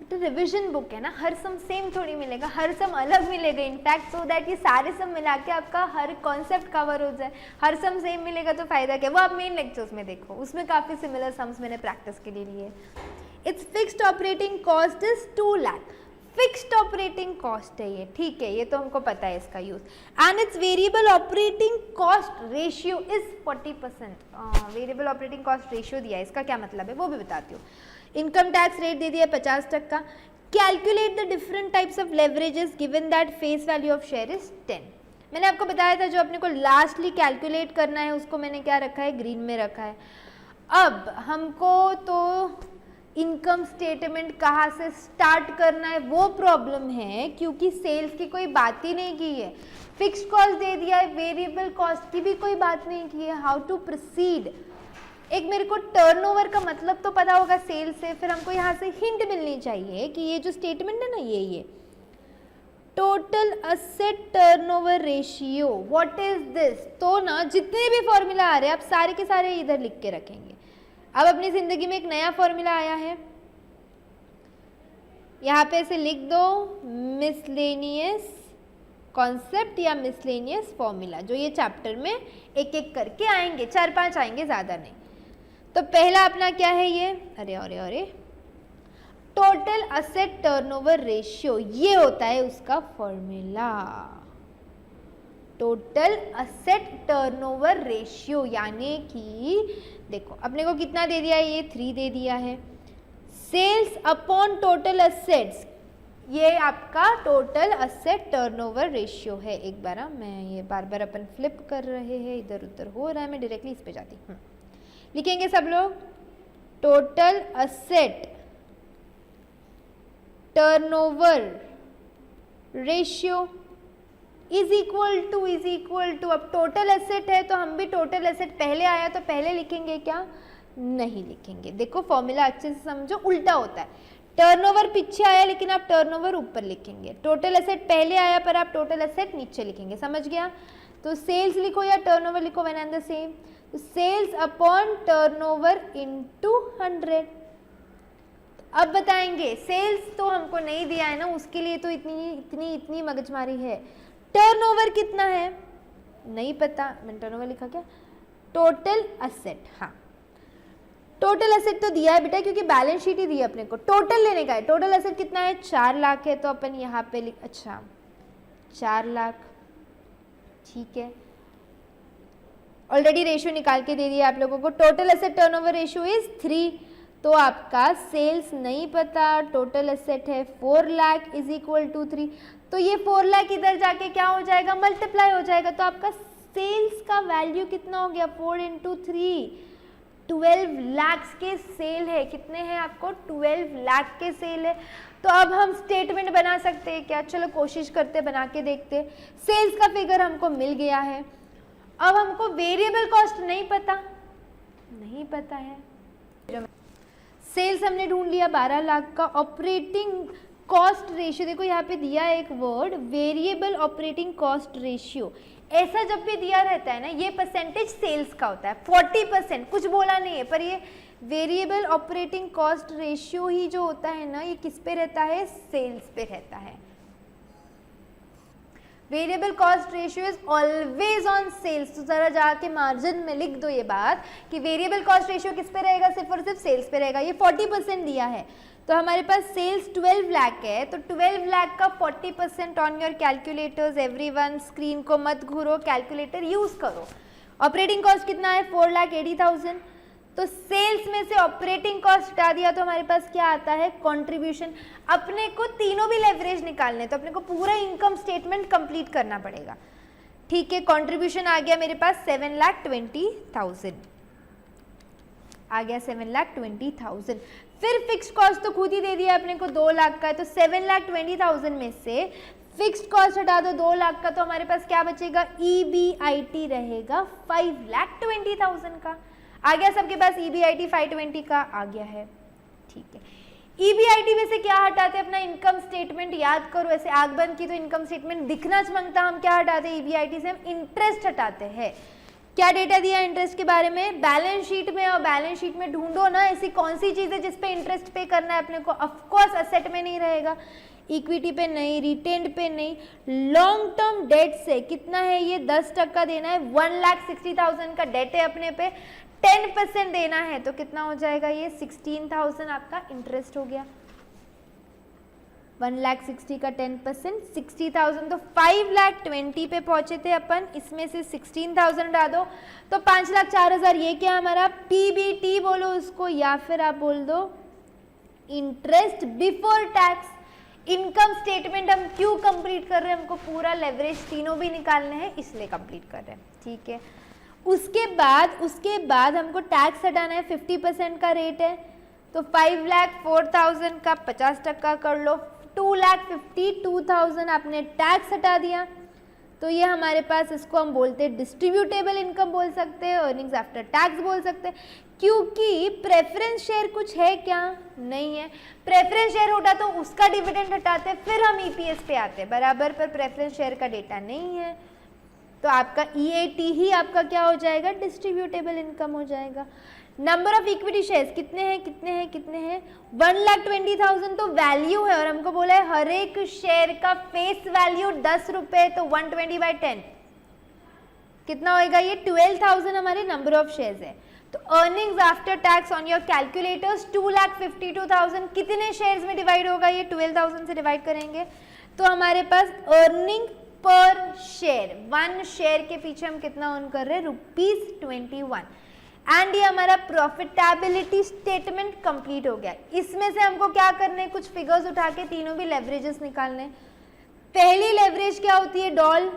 तो रिविजन बुक है ना, हर सम सेम थोड़ी मिलेगा, हर सम अलग मिलेगा। इनफैक्ट सो दैट ये सारे सम मिला के आपका हर कॉन्सेप्ट कवर हो जाए। हर सम सेम मिलेगा तो फायदा क्या, वो आप मेन लेक्चर्स में देखो, उसमें काफ़ी सिमिलर सम्स मैंने प्रैक्टिस के लिए लिए। It's fixed operating cost is 2 lakh. Fixed operating cost है ये, ठीक है, ये तो हमको पता है इसका use. And it's variable operating cost ratio is 40%। Variable operating cost ratio दिया है, इसका क्या मतलब है वो भी बताती हूँ। इनकम टैक्स रेट दे दिया 50%। Calculate the different types of leverages given that face value of share is 10। मैंने आपको बताया था जो अपने को लास्टली कैलकुलेट करना है उसको मैंने क्या रखा है, ग्रीन में रखा है। अब हमको तो इनकम स्टेटमेंट कहाँ से स्टार्ट करना है वो प्रॉब्लम है, क्योंकि सेल्स की कोई बात ही नहीं की है, फिक्स्ड कॉस्ट दे दिया है, वेरिएबल कॉस्ट की भी कोई बात नहीं की है। हाउ टू प्रोसीड, एक मेरे को टर्नओवर का मतलब तो पता होगा सेल्स से, फिर हमको यहाँ से हिंट मिलनी चाहिए कि ये जो स्टेटमेंट है ना, ये total asset turnover ratio, what is this. तो ना जितने भी फॉर्मूला आ रहे हैं आप सारे के सारे इधर लिख के रखेंगे। अब अपनी जिंदगी में एक नया फॉर्मूला आया है, यहाँ पे ऐसे लिख दो, मिसलेनियस कॉन्सेप्ट या मिसलेनियस फॉर्मूला, जो ये चैप्टर में एक एक करके आएंगे, 4-5 आएंगे, ज़्यादा नहीं। तो पहला अपना क्या है ये, अरे टोटल असेट टर्नओवर रेशियो, ये होता है उसका formula, total asset turnover ratio. यानी कि देखो अपने को कितना दे दिया है, ये 3 दे दिया है, सेल्स अपॉन टोटल असेट्स, ये आपका टोटल असेट टर्नओवर रेशियो है। एक बार मैं ये बार बार अपन फ्लिप कर रहे हैं, इधर उधर हो रहा है, मैं डायरेक्टली इस पे जाती हूँ। लिखेंगे सब लोग, total asset turnover ratio is equal to, अब टोटल एसेट है तो हम भी टोटल एसेट पहले आया तो पहले लिखेंगे क्या, नहीं लिखेंगे। देखो फॉर्मूला अच्छे से समझो, उल्टा होता है, टर्नओवर पीछे आया लेकिन आप टर्नओवर ऊपर लिखेंगे, टोटल एसेट पहले आया पर आप टोटल एसेट नीचे लिखेंगे, समझ गया। तो सेल्स लिखो या टर्नओवर लिखो, वन एंड द सेम, तो सेल्स अपॉन टर्नओवर इनटू 100। अब बताएंगे सेल्स तो हमको नहीं दिया है ना, उसके लिए तो इतनी मगजमारी है। टर्नओवर कितना है नहीं पता, मैंने टर्नओवर लिखा क्या, टोटल असेट, हाँ टोटल असेट तो दिया है बेटा क्योंकि बैलेंस शीट ही दी है अपने को, टोटल लेने का है। टोटल असेट कितना है, 4 लाख है, तो अपन यहाँ पे लिख, अच्छा 4 लाख, ठीक है। ऑलरेडी रेशियो निकाल के दे दिया आप लोगों को, total asset turnover ratio is 3, तो आपका सेल्स नहीं पता, टोटल एसेट है 4 लाख इज इक्वल टू 3, तो ये 4 लाख इधर जाके क्या हो जाएगा, मल्टीप्लाई हो जाएगा, तो आपका सेल्स का वैल्यू कितना हो गया, 4 इंटू 3, 12 लाख के सेल है। कितने हैं आपको, 12 लाख के सेल है। तो अब हम स्टेटमेंट बना सकते हैं क्या, चलो कोशिश करते बना के देखते। सेल्स का फिगर हमको मिल गया है, अब हमको वेरिएबल कॉस्ट नहीं पता है। सेल्स हमने ढूंढ लिया 12 लाख का, ऑपरेटिंग कॉस्ट रेशियो, देखो यहाँ पे दिया है एक word, variable operating cost ratio. ऐसा जब भी दिया रहता है ना, ये परसेंटेज सेल्स का होता है, 40%, कुछ बोला नहीं है, पर ये वेरिएबल ऑपरेटिंग कॉस्ट रेशियो ही जो होता है ना, ये किस पे रहता है, सेल्स पे रहता है। Variable cost ratio is always on sales, तो जरा जाके मार्जिन में लिख दो ये बात कि वेरिएबल कॉस्ट रेशियो किस पे रहेगा, सिर्फ और सिर्फ सेल्स पे रहेगा। ये 40% दिया है, तो हमारे पास सेल्स 12 लाख है, तो 12 लाख का 40% on your calculators, everyone screen को मत घूरो, कैलकुलेटर यूज करो। ऑपरेटिंग कॉस्ट कितना है, 4,80,000, तो सेल्स में से ऑपरेटिंग कॉस्ट हटा दिया तो हमारे पास क्या आता है, कंट्रीब्यूशन। अपने को तीनों भी लेवरेज निकालने, तो अपने को पूरा इनकम स्टेटमेंट कंप्लीट करना पड़ेगा, ठीक है। कंट्रीब्यूशन आ गया मेरे पास 7,20,000 आ गया, 7,20,000। फिर फिक्स कॉस्ट तो खुद ही दे दिया अपने को, 2 लाख का है, तो 7,20,000 में से फिक्स्ड कॉस्ट हटा दो 2 लाख का, तो हमारे पास क्या बचेगा, EBIT रहेगा 5,20,000 का। आ गया सबके पास EBIT 520 का आ गया है, ठीक है। EBIT में से क्या हटाते हैं, अपना इनकम स्टेटमेंट याद करो, ऐसे आग बंद की तो इनकम स्टेटमेंट दिखना चमकता, हम क्या हटाते हैं EBIT से, हम इंटरेस्ट हटाते हैं। क्या डेटा दिया इंटरेस्ट के बारे में, बैलेंस शीट में, और बैलेंस शीट में ढूंढो ना ऐसी कौन सी चीज है जिसपे इंटरेस्ट पे करना है अपने को। ऑफकोर्स असेट में नहीं रहेगा, इक्विटी पे नहीं, रिटेन्ड पे नहीं, लॉन्ग टर्म डेट से कितना है ये 10% देना है, 1,60,000 का डेट है अपने पे, 10% देना है तो कितना हो जाएगा, ये 16,000 आपका इंटरेस्ट हो गया। 1,60,000 का 10% 60,000, तो 5,20,000 पे पहुंचे थे अपन, इसमें से 16,000 डाल दो तो 5,04,000, ये क्या हमारा PBT बोलो उसको, या फिर आप बोल दो interest before tax. Income statement हम क्यों कंप्लीट कर रहे हैं, हमको पूरा लेवरेज तीनों भी निकालने हैं इसलिए कंप्लीट कर रहे हैं, ठीक है। उसके बाद हमको टैक्स हटाना है, 50% का रेट है, तो 5,04,000 का 50% कर लो, 2,52,000 आपने टैक्स हटा दिया, तो ये हमारे पास, इसको हम बोलते हैं डिस्ट्रीब्यूटेबल इनकम बोल सकते हैं, अर्निंग्स आफ्टर टैक्स बोल सकते हैं, क्योंकि प्रेफरेंस शेयर कुछ है क्या, नहीं है। प्रेफरेंस शेयर होता तो उसका डिविडेंड हटाते, फिर हम EPS पे आते बराबर, पर प्रेफरेंस शेयर का डेटा नहीं है, तो आपका EAT ही आपका क्या हो जाएगा, डिस्ट्रीब्यूटेबल इनकम हो जाएगा। नंबर ऑफ इक्विटी शेयर्स कितने हैं 1,20,000 तो वैल्यू है, और हमको बोला है हर एक शेयर का फेस वैल्यू 10 रुपए, तो 120/10 कितना होएगा, ये 12,000 हमारे नंबर ऑफ शेयर्स है। तो earnings after tax on your calculators 2,52,000 कितने शेयर्स में डिवाइड होगा, ये 12,000 से डिवाइड करेंगे तो हमारे पास अर्निंग पर शेयर, 1 शेयर के पीछे हम कितना अर्न कर रहे हैं, ₹21। एंड ये हमारा प्रॉफिटेबिलिटी स्टेटमेंट कंप्लीट हो गया। इसमें से हमको क्या करना है, कुछ फिगर्स उठा के तीनों भी लेवरेजेस निकालने। पहली लेवरेज क्या होती है, डॉल।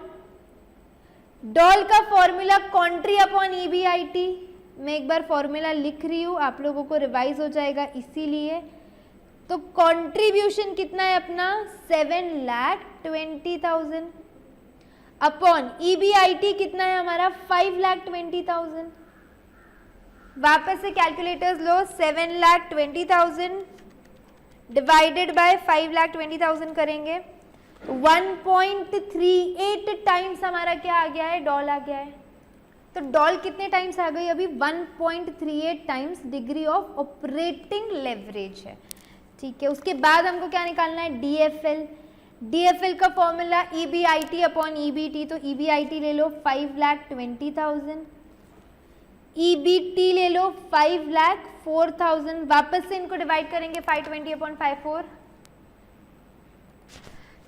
डॉल का फॉर्मूला कॉन्ट्री अपॉन EBIT। मैं एक बार फॉर्मूला लिख रही हूँ, आप लोगों को रिवाइज हो जाएगा इसीलिए। तो कंट्रीब्यूशन कितना है अपना, 7,20,000 अपॉन EBIT कितना है हमारा, 5,20,000। वापस से कैलकुलेटर्स लो, 7,20,000 डिवाइडेड बाय 5,20,000 करेंगे, 1.38 टाइम्स हमारा क्या आ गया है, डॉल आ गया है। तो डॉल कितने टाइम्स आ गई अभी, 1.38 times degree of operating leverage है, ठीक है। उसके बाद हमको क्या निकालना है, DFL। DFL का फॉर्मूला EBIT अपॉन EBT, तो EBIT ले लो 5,20,000, EBT ले लो 5,04,000, वापस से इनको डिवाइड करेंगे 520 अपॉन 54,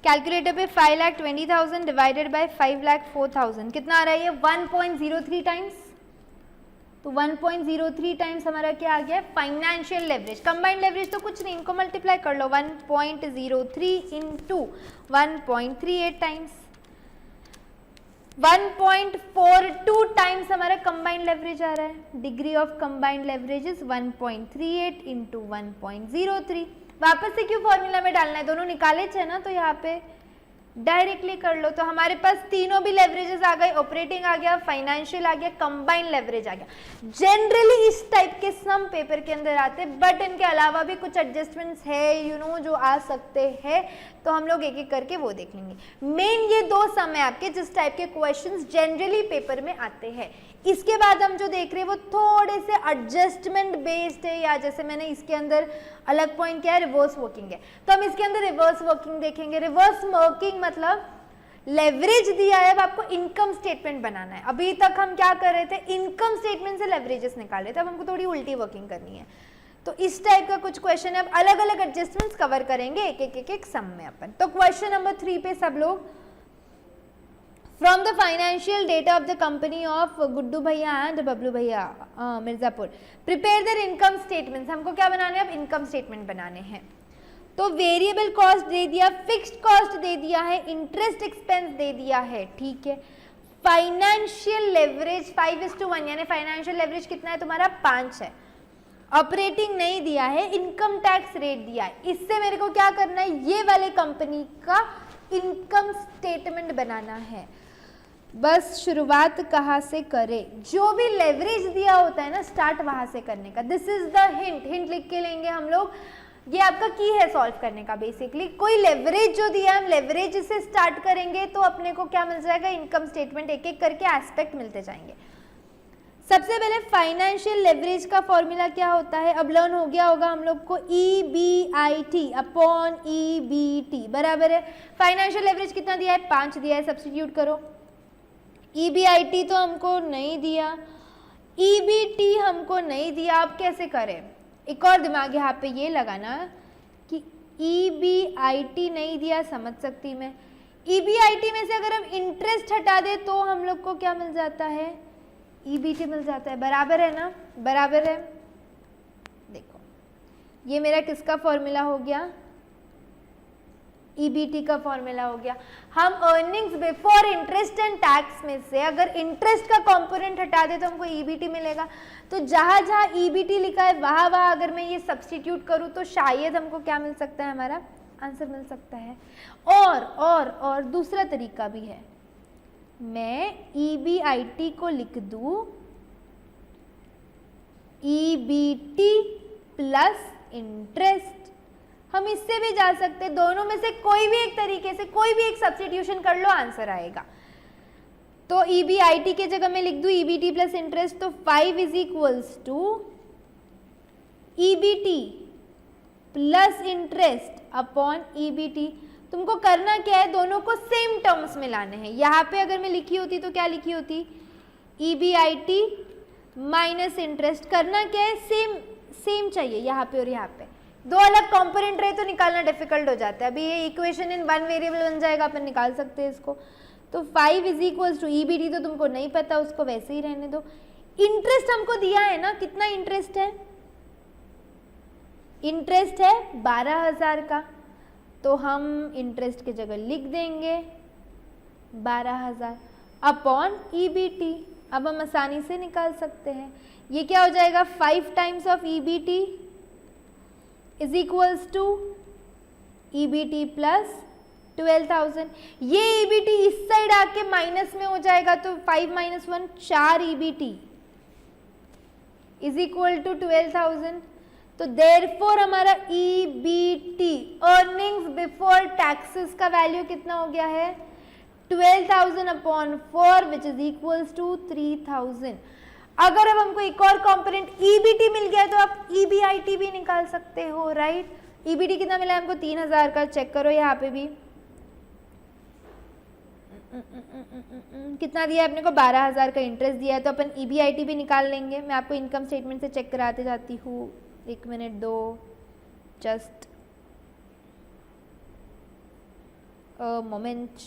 कैलकुलेटर पे 5,20,000 डिवाइडेड बाय 5,04,000 कितना आ रहा है, ये 1.03 टाइम्स। तो 1.03 टाइम्स हमारा क्या आ गया, फाइनेंशियल लेवरेज। कंबाइंड लेवरेज तो कुछ नहीं, इनको मल्टीप्लाई कर लो, 1.03 इंटू 1.38 टाइम्स, 1.42 टाइम्स हमारा कंबाइंड लेवरेज आ रहा है। Degree of combined leverage is 1.38 into 1.03। वापस से क्यों फॉर्मूला में डालना है, दोनों निकाले थे ना, तो यहाँ पे डायरेक्टली कर लो। तो हमारे पास तीनों भी लेवरेजेस आ गए, ऑपरेटिंग आ गया, फाइनेंशियल आ गया, कंबाइंड लेवरेज आ गया। जनरली इस टाइप के सम पेपर के अंदर आते हैं, बट इनके अलावा भी कुछ एडजस्टमेंट्स है जो आ सकते हैं, तो हम लोग एक एक करके वो देख लेंगे। मेन ये 2 सम है आपके जिस टाइप के क्वेश्चंस जनरली पेपर में आते हैं। इसके बाद हम जो देख रहे हैं वो थोड़े से एडजस्टमेंट बेस्ड है, या जैसे मैंने इसके अंदर अलग पॉइंट किया है, रिवर्स वर्किंग है, तो हम इसके अंदर रिवर्स वर्किंग देखेंगे। रिवर्स वर्किंग मतलब लेवरेज दिया है, अब आपको इनकम स्टेटमेंट बनाना है। अभी तक हम क्या कर रहे थे, इनकम स्टेटमेंट से लेवरेजेस निकाल रहे थे, अब हमको थोड़ी उल्टी वर्किंग करनी है। तो इस टाइप का कुछ क्वेश्चन है, अब अलग अलग एडजस्टमेंट्स कवर करेंगे एक सम में अपन। तो क्वेश्चन नंबर 3 पे सब लोग, from the financial data of the company of Guddu भैया एंड बबलू भैया Mirzapur, prepare their income statements. हमको क्या बनाने हैं, अब इनकम स्टेटमेंट बनाने हैं। तो वेरिएबल कॉस्ट दे दिया, फिक्स्ड कॉस्ट दे दिया है, इंटरेस्ट एक्सपेंस दे दिया है, ठीक है। फाइनेंशियल लेवरेज 5:1 यानी फाइनेंशियल लेवरेज कितना है तुम्हारा, 5 है। ऑपरेटिंग नहीं दिया है, इनकम टैक्स रेट दिया है। इससे मेरे को क्या करना है, ये वाले कंपनी का इनकम स्टेटमेंट बनाना है। बस शुरुआत कहाँ से करें, जो भी लेवरेज दिया होता है ना, स्टार्ट वहां से करने का। दिस इज द हिंट लिख के लेंगे हम लोग, ये आपका की है सॉल्व करने का। बेसिकली कोई लेवरेज जो दिया है, हम लेवरेज से स्टार्ट करेंगे तो अपने को क्या मिल जाएगा, इनकम स्टेटमेंट एक एक करके एस्पेक्ट मिलते जाएंगे। सबसे पहले फाइनेंशियल लेवरेज का फॉर्मूला क्या होता है, अब लर्न हो गया होगा हम लोग को, EBIT अपॉन EBT बराबर है। फाइनेंशियल लेवरेज कितना दिया है, 5 दिया है, सब्स्टिट्यूट करो। EBIT तो हमको नहीं दिया, EBT हमको नहीं दिया, अब कैसे करें। एक और दिमाग यहाँ पे ये लगाना कि EBIT नहीं दिया, समझ सकती मैं। EBIT में से अगर हम इंटरेस्ट हटा दे तो हम लोग को क्या मिल जाता है, EBT मिल जाता है, बराबर है ना, बराबर है। देखो ये मेरा किसका फॉर्मूला हो गया, EBT का फॉर्मूला हो गया। हम earnings before interest and tax में से अगर इंटरेस्ट का कंपोनेंट हटा दे तो हमको EBT मिलेगा। तो जहां जहां EBT लिखा है वहां वहां अगर मैं ये सब्स्टिट्यूट करूं तो शायद हमको क्या मिल सकता है, हमारा आंसर मिल सकता है। और दूसरा तरीका भी है, मैं EBIT को लिख दूं EBT प्लस इंटरेस्ट, हम इससे भी जा सकते हैं। दोनों में से कोई भी एक तरीके से कोई भी एक सब्स्टिट्यूशन कर लो, आंसर आएगा। तो EBIT के जगह मैं लिख दूं EBT प्लस इंटरेस्ट, तो 5 is equals to EBT plus interest upon EBT। तुमको करना क्या है, दोनों को सेम टर्म्स में लाने हैं। यहाँ पे अगर मैं लिखी होती तो क्या लिखी होती, EBIT माइनस इंटरेस्ट। करना क्या है, सेम चाहिए यहाँ पे और यहाँ पे, दो अलग कंपोनेंट रहे तो निकालना डिफिकल्ट हो जाता है। अभी ये इक्वेशन इन वन वेरिएबल बन जाएगा, अपन निकाल सकते हैं इसको। तो 5 इज इक्वल टू EBT तो तुमको नहीं पता, उसको वैसे ही रहने दो। इंटरेस्ट हमको दिया है ना, कितना इंटरेस्ट है, इंटरेस्ट है 12,000 का, तो हम इंटरेस्ट की जगह लिख देंगे 12,000 अपॉन EBT। अब हम आसानी से निकाल सकते हैं, ये क्या हो जाएगा 5 times of EBT is equals to EBT plus 12,000। ये EBT इस साइड आके माइनस में हो जाएगा, तो 5 minus 1 4 EBT is equal to 12,000। तो देयरफॉर हमारा EBT अर्निंग्स बिफोर टैक्सेस का वैल्यू कितना हो गया है 12,000 upon 4 which is equals to 3,000। अगर अब हमको एक और कंपोनेंट EBT मिल गया तो आप EBIT भी निकाल सकते हो, राइट। EBT कितना मिला है हमको 3,000 का, चेक करो यहाँ पे भी कितना दिया है अपने को 12,000 का इंटरेस्ट दिया है, तो अपन EBIT भी निकाल लेंगे। मैं आपको इनकम स्टेटमेंट से चेक कराते जाती हूँ, एक मिनट दो जस्ट मोमेंट।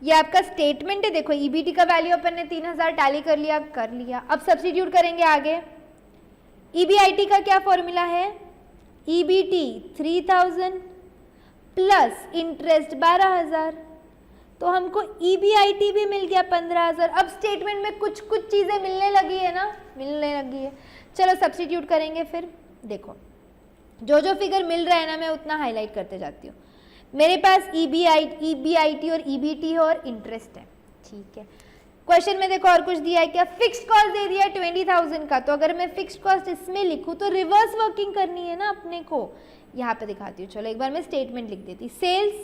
ये आपका स्टेटमेंट है, देखो EBT का वैल्यू अपन ने 3,000 टैली कर लिया। अब सब्स्टिट्यूट करेंगे आगे। EBIT का क्या फॉर्मूला है, EBT 3,000 प्लस इंटरेस्ट 12,000, तो हमको EBIT भी मिल गया 15,000। अब स्टेटमेंट में कुछ चीजें मिलने लगी है ना, मिलने लगी है। चलो सब्स्टिट्यूट करेंगे फिर। देखो जो जो फिगर मिल रहा है ना, मैं उतना हाईलाइट करते जाती हूँ। मेरे पास EBIT और EBT है और इंटरेस्ट है, ठीक है। क्वेश्चन में देखो और कुछ दिया है क्या, फिक्स्ड कॉस्ट दे दिया है 20,000 का, तो अगर मैं फिक्स्ड कॉस्ट इसमें लिखूँ तो रिवर्स वर्किंग करनी है ना अपने को। यहाँ पे दिखाती हूँ, चलो एक बार मैं स्टेटमेंट लिख देती। सेल्स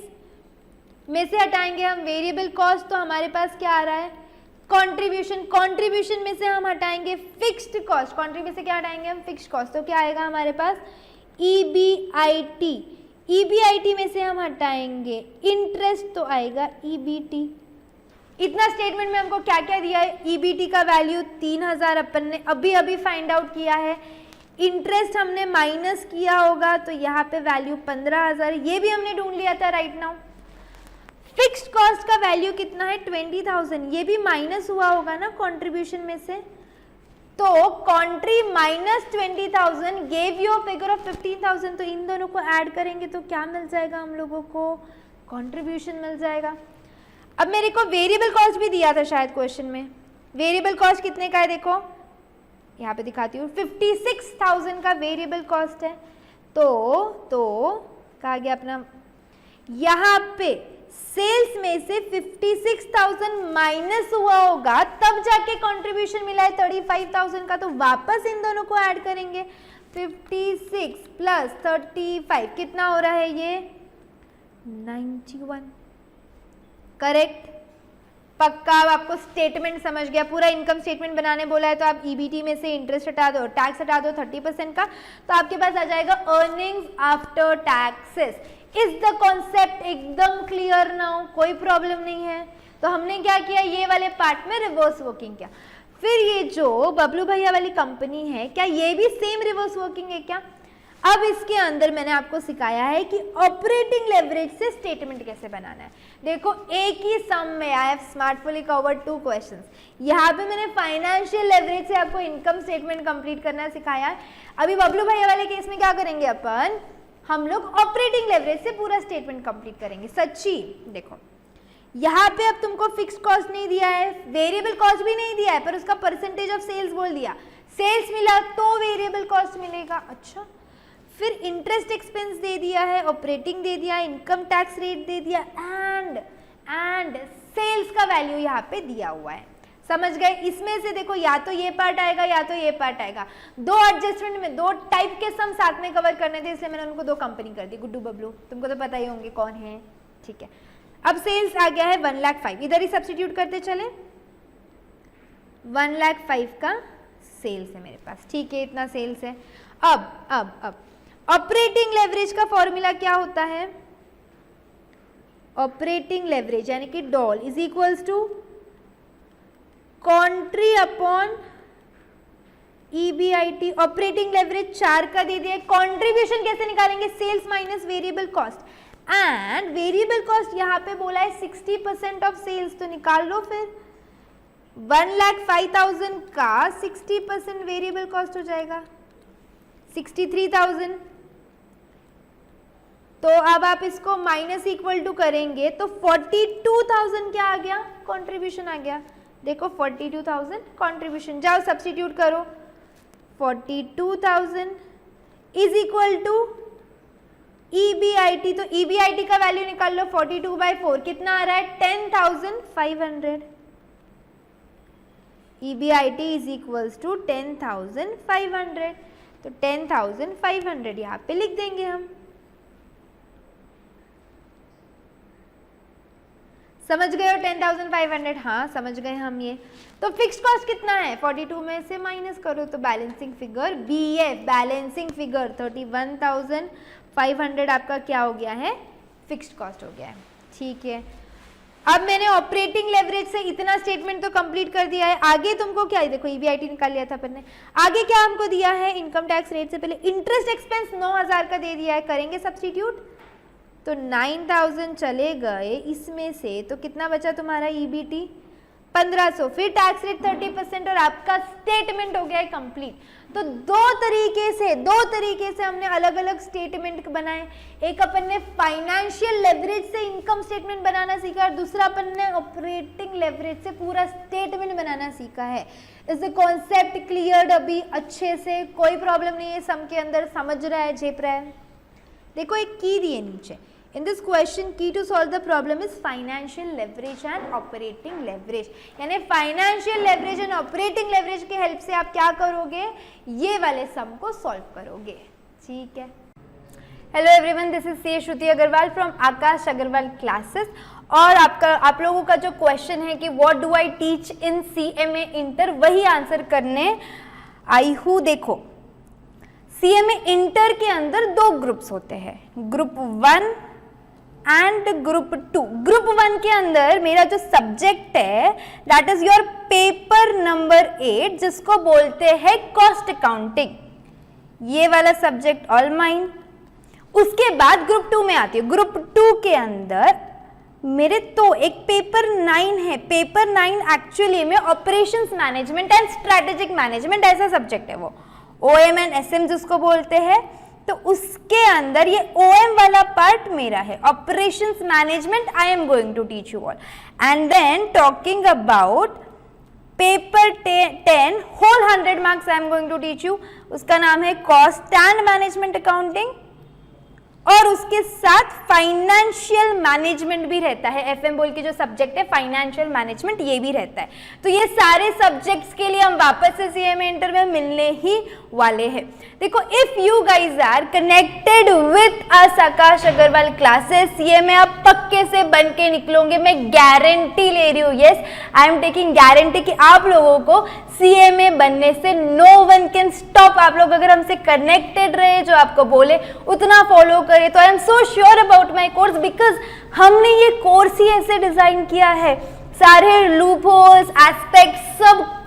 में से हटाएंगे हम वेरिएबल कॉस्ट, तो हमारे पास क्या आ रहा है कंट्रीब्यूशन में से हम हटाएंगे फिक्स्ड कॉस्ट, कंट्रीब्यूशन से क्या हटाएंगे हम फिक्स्ड कॉस्ट, तो क्या आएगा हमारे पास EBIT में से हम हटाएंगे इंटरेस्ट, तो आएगा EBT। इतना स्टेटमेंट में हमको क्या क्या दिया है, EBT का वैल्यू 3,000 अपन ने अभी फाइंड आउट किया है, इंटरेस्ट हमने माइनस किया होगा तो यहाँ पे वैल्यू 15,000, ये भी हमने ढूंढ लिया था राइट नाउ। फिक्स्ड कॉस्ट का वैल्यू कितना है 20,000, ये भी माइनस हुआ होगा ना कंट्रीब्यूशन में से, तो contri minus 20,000 gave you figure of 15,000, तो इन दोनों को ऐड करेंगे तो क्या मिल जाएगा हम लोगों को, कंट्रीब्यूशन मिल जाएगा। अब मेरे को वेरिएबल कॉस्ट भी दिया था शायद क्वेश्चन में, वेरिएबल कॉस्ट कितने का है देखो यहाँ पे दिखाती हूँ, 56,000 का वेरिएबल कॉस्ट है। तो कहा गया अपना, यहाँ पे सेल्स में से 56,000 माइनस हुआ होगा तब जाके कंट्रीब्यूशन मिला है 35,000 का, तो वापस इन दोनों को ऐड करेंगे। 56 प्लस 35 कितना हो रहा है ये 91, करेक्ट पक्का। अब आपको स्टेटमेंट समझ गया, पूरा इनकम स्टेटमेंट बनाने बोला है तो आप EBT में से इंटरेस्ट हटा दो, टैक्स हटा दो 30% का, तो आपके पास आ जाएगा earnings after taxes. Is the concept एकदम क्लियर नाउ, कोई प्रॉब्लम नहीं है। तो हमने क्या किया, ये वाले पार्ट में रिवर्स वर्किंग किया। फिर ये जो बबलू भैया वाली कंपनी है, क्या ये भी सेम रिवर्स वर्किंग है क्या? अब इसके अंदर मैंने आपको सिखाया है कि ऑपरेटिंग लेवरेज से स्टेटमेंट कैसे बनाना है। देखो एक ही सम में आई हैव स्मार्टफुली कवर्ड 2 क्वेश्चंस। यहाँ पे मैंने फाइनेंशियल लेवरेज से आपको इनकम स्टेटमेंट कंप्लीट करना सिखाया है। अभी बबलू भैया वाले केस में क्या करेंगे अपन, हम लोग ऑपरेटिंग लेवरेज से पूरा स्टेटमेंट कंप्लीट करेंगे। सच्ची देखो यहाँ पे अब तुमको फिक्स कॉस्ट नहीं दिया है, वेरिएबल कॉस्ट भी नहीं दिया है, पर उसका परसेंटेज ऑफ सेल्स बोल दिया। सेल्स मिला तो वेरिएबल कॉस्ट मिलेगा। अच्छा, फिर इंटरेस्ट एक्सपेंस दे दिया है, ऑपरेटिंग दे दिया, इनकम टैक्स रेट दे दिया, एंड सेल्स का वैल्यू यहाँ पे दिया हुआ है। समझ गए? इसमें से देखो या तो ये पार्ट आएगा या तो ये पार्ट आएगा। 2 एडजस्टमेंट में 2 टाइप के सम साथ में कवर करने थे, इसलिए मैंने उनको 2 कंपनी कर दी, गुड्डू बबलू, तुमको तो पता ही होंगे कौन है। ठीक है, अब सेल्स आ गया है 1,05,000, इधर ही सब्स्टिट्यूट करते चले। 1,05,000 का सेल्स है मेरे पास, ठीक है, इतना सेल्स है। अब ऑपरेटिंग लेवरेज का फॉर्मूला क्या होता है? ऑपरेटिंग लेवरेज यानी कि DOL is equals to contri upon EBIT, operating leverage 4 का दे दिया है। कंट्रीब्यूशन कैसे निकालेंगे? Sales minus variable cost, and variable cost यहाँ पे बोला है 60% ऑफ सेल्स, तो निकाल लो फिर। 1,05,000 का 60% वेरिएबल कॉस्ट हो जाएगा 63,000। तो अब आप इसको माइनस इक्वल टू करेंगे तो 42,000 क्या आ गया? कंट्रीब्यूशन आ गया। देखो 42,000 कंट्रीब्यूशन, जाओ सब्स्टिट्यूट करो। 42,000 इज इक्वल टू EBIT, तो EBIT का वैल्यू निकाल लो। 42/4 कितना आ रहा है? 10,500। EBIT इज इक्वल्स टू 10,500, तो 10,500 यहाँ पे लिख देंगे हम। समझ गए हो 10,500? हाँ समझ गए हम ये। तो फिक्स्ड कॉस्ट कितना है? 42 में से माइनस करो तो balancing figure BF, balancing figure 31,500 आपका क्या हो गया है? फिक्स्ड कॉस्ट हो गया है। ठीक है, अब मैंने ऑपरेटिंग लेवरेज से इतना स्टेटमेंट तो कंप्लीट कर दिया है। आगे तुमको क्या है? देखो EBIT निकाल लिया था अपन ने। आगे क्या हमको दिया है? इनकम टैक्स रेट से पहले इंटरेस्ट एक्सपेंस 9,000 का दे दिया है। करेंगे सब्स्टिट्यूट तो 9,000 चले गए इसमें से, तो कितना बचा तुम्हारा EBT? 1,500। फिर टैक्स रेट 30% और आपका स्टेटमेंट हो गया है कंप्लीट। तो दो तरीके से हमने अलग अलग स्टेटमेंट बनाए। एक अपन ने फाइनेंशियल लेवरेज से इनकम स्टेटमेंट बनाना सीखा और दूसरा अपन ने ऑपरेटिंग लेवरेज से पूरा स्टेटमेंट बनाना सीखा है। इज द कॉन्सेप्ट क्लियर अभी अच्छे से? कोई प्रॉब्लम नहीं है? सम के अंदर समझ रहा है, झेप रहा है? देखो एक की दिए नीचे, in this question key to solve the problem is financial leverage and operating leverage, यानी financial leverage and operating leverage की हेल्प से आप क्या करोगे? ये वाले सम को सॉल्व करोगे। ठीक है, hello everyone, this is C Shruti Agarwal from Akash Agarwal classes. और आप लोगों का जो क्वेश्चन है कि what do I teach in CMA inter, वही आंसर करने आई हूँ। देखो CMA इंटर के अंदर दो ग्रुप्स होते हैं, ग्रुप 1 एंड ग्रुप 2। ग्रुप 1 के अंदर मेरा जो सब्जेक्ट है that is your paper number 8, जिसको बोलते हैं कॉस्ट अकाउंटिंग। ये वाला सब्जेक्ट ऑल माइन। उसके बाद ग्रुप 2 में आती है। ग्रुप 2 के अंदर मेरे तो एक पेपर 9 है। पेपर 9 एक्चुअली में operations management and strategic management ऐसा सब्जेक्ट है, वो OM एंड SM जिसको बोलते हैं। तो उसके अंदर ये OM वाला पार्ट मेरा है, operations management I am going to teach you all. And then talking about paper 10 whole 100 marks I am going to teach you, उसका नाम है कॉस्ट एंड मैनेजमेंट अकाउंटिंग। और उसके साथ फाइनेंशियल मैनेजमेंट भी रहता है। FM बोल के जो सब्जेक्ट है फाइनेंशियल मैनेजमेंट, ये भी रहता है। तो ये सारे सब्जेक्ट्स के लिए हम वापस से CMA इंटर में मिलने ही वाले हैं। देखो if you guys are connected with us Aakash Agarwal classes, CMA आप पक्के से बन के निकलोगे, मैं गारंटी ले रही हूँ। Yes, I am taking guarantee कि आप लोगों को CMA बनने से नो वन कैन स्टॉप। आप लोग अगर हमसे कनेक्टेड रहे, जो आपको बोले उतना फॉलो करे, तो आई am so sure about my course, because हमने ये कोर्स ही ऐसे डिजाइन किया है। सारे लूप होल्स, एस्पेक्ट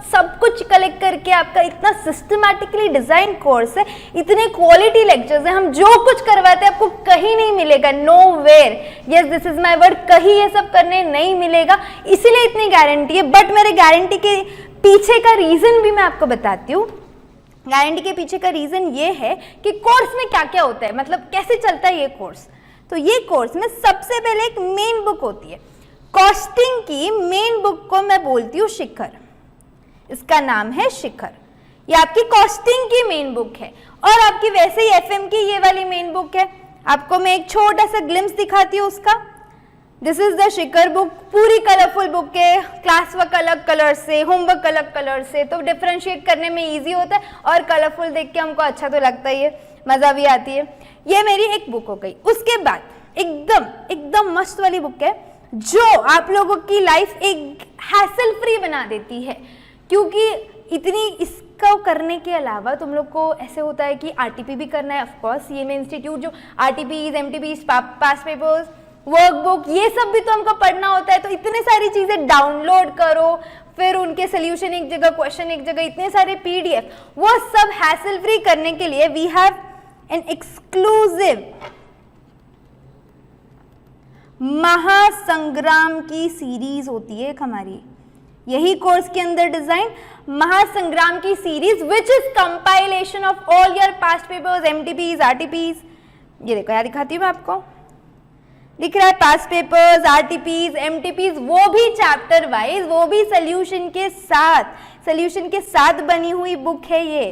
सब कुछ कलेक्ट करके आपका इतना सिस्टमैटिकली डिजाइन कोर्स है, इतने क्वालिटी लेक्चर्स हैं। हम जो कुछ करवाते हैं आपको कहीं नहीं मिलेगा, no where. Yes, this is my word, कहीं ये सब करने नहीं मिलेगा, इसीलिए इतनी गारंटी है। बट मेरे गारंटी के पीछे का रीजन भी मैं आपको बताती हूँ। गारंटी के पीछे का रीजन ये है कि कोर्स में क्या क्या होता है, मतलब कैसे चलता है ये कोर्स। तो ये कोर्स में सबसे पहले एक मेन बुक होती है। कॉस्टिंग की मेन बुक को मैं बोलती हूँ शिखर, इसका नाम है शिखर। ये आपकी कॉस्टिंग की मेन बुक है। और आपकी वैसे ही FM की ये वाली मेन बुक है। आपको मैं एक छोटा सा ग्लिम्स दिखाती हूँ उसका। This is the Shikhar book, पूरी कलरफुल बुक है, क्लास वर्क अलग कलर से, होमवर्क अलग कलर से, तो डिफ्रेंशिएट करने में इजी होता है। और कलरफुल देख के हमको अच्छा तो लगता ही है, मजा भी आती है। ये मेरी एक बुक हो गई। उसके बाद एकदम मस्त वाली बुक है जो आप लोगों की लाइफ एक हैसल फ्री बना देती है, क्योंकि इतनी इसको करने के अलावा तुम लोग को ऐसे होता है कि RTP भी करना है। ऑफकोर्स CMA इंस्टीट्यूट जो RTPs, MTPs, past papers, workbook, ये सब भी तो हमको पढ़ना होता है। तो इतने सारी चीजें डाउनलोड करो, फिर उनके सोल्यूशन एक जगह, क्वेश्चन एक जगह, इतने सारे PDF, वो सब हैसल फ्री करने के लिए वी हैव एन एक्सक्लूसिव महासंग्राम की सीरीज होती है एक हमारी, यही कोर्स के अंदर डिजाइन महासंग्राम की series, which is compilation of all your past papers, MTPs, RTPs। ये देखो यहाँ दिखाती हूँ मैं आपको, दिख रहा है पास्ट पेपर्स, RTPs, MTPs, वो भी चैप्टर वाइज, वो भी सोल्यूशन के साथ बनी हुई बुक है। ये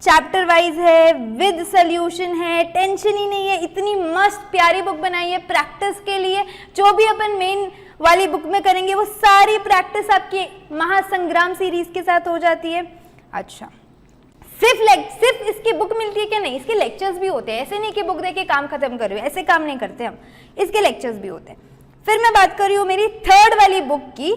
चैप्टर वाइज है, विद सोल्यूशन है, टेंशन ही नहीं है, इतनी मस्त प्यारी बुक बनाई है प्रैक्टिस के लिए। जो भी अपन मेन वाली बुक में करेंगे वो सारी प्रैक्टिस आपकी महासंग्राम सीरीज के साथ हो जाती है। अच्छा, सिर्फ इसकी बुक मिलती है क्या? नहीं, इसके लेक्चर्स भी होते हैं। ऐसे नहीं कि बुक देके काम खत्म कर रहे हो, ऐसे काम नहीं करते हम, इसके लेक्चर्स भी होते हैं। फिर मैं बात कर रही हूँ मेरी थर्ड वाली बुक की,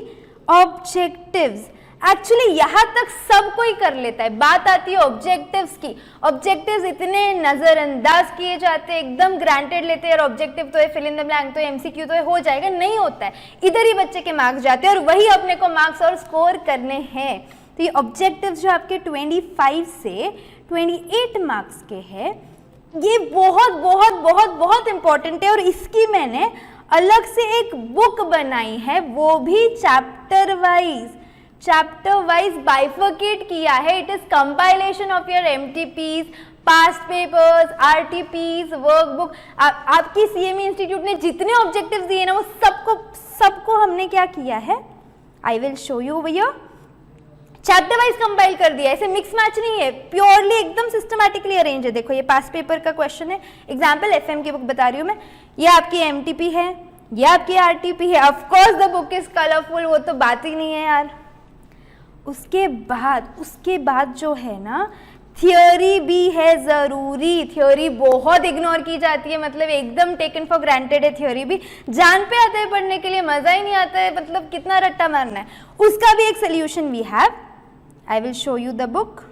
ऑब्जेक्टिव्स। एक्चुअली यहाँ तक सब कोई कर लेता है, बात आती है ऑब्जेक्टिव्स की। ऑब्जेक्टिव्स इतने नजरअंदाज किए जाते हैं, एकदम ग्रांटेड लेते हैं, और ऑब्जेक्टिव तो है, फिल इन द ब्लैंक तो है, MCQ तो है, हो जाएगा, नहीं होता है। इधर ही बच्चे के मार्क्स जाते हैं और वही अपने को मार्क्स और स्कोर करने हैं। तो ये ऑब्जेक्टिव्स जो आपके 25 से 28 मार्क्स के हैं, ये बहुत बहुत बहुत बहुत इंपॉर्टेंट है। और इसकी मैंने अलग से एक बुक बनाई है, वो भी चैप्टर वाइज बाइफर्केट किया है। It is compilation of your MTPs, past papers, RTPs, workbook. आपकी CME इंस्टीट्यूट ने जितने ऑब्जेक्टिव्स दिए ना, वो सबको हमने क्या किया है, आई विल शो यू भैया, चैप्टर वाइज कंपाइल कर दिया। ऐसे मिक्स मैच नहीं है, प्योरली एकदम सिस्टमैटिकली अरेंज है। देखो ये पास्ट पेपर का क्वेश्चन है, एग्जाम्पल FM की बुक बता रही हूँ मैं, ये आपकी MTP है, ये आपकी RTP है। Of course the book is colourful, वो तो बात ही नहीं है यार। उसके बाद जो है ना, थियोरी भी है जरूरी। थियोरी बहुत इग्नोर की जाती है, मतलब एकदम टेकन फॉर ग्रांटेड है। थियोरी भी जान पे आता है पढ़ने के लिए, मजा ही नहीं आता है, मतलब कितना रट्टा मारना है। उसका भी एक solution we have, I will show you the book.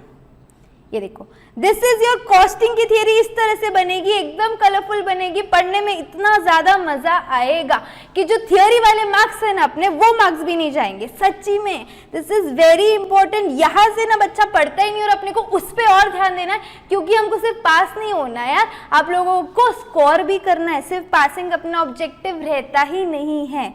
ये देखो, दिस इज योर कॉस्टिंग की थियरी, इस तरह से बनेगी, एकदम कलरफुल बनेगी, पढ़ने में इतना ज्यादा मजा आएगा कि जो थियरी वाले मार्क्स है ना अपने, वो मार्क्स भी नहीं जाएंगे सच्ची में। This is very important. यहाँ से ना बच्चा पढ़ता ही नहीं और अपने को उस पर और ध्यान देना है, क्योंकि हमको सिर्फ पास नहीं होना है यार, आप लोगों को स्कोर भी करना है। सिर्फ पासिंग अपना ऑब्जेक्टिव रहता ही नहीं है।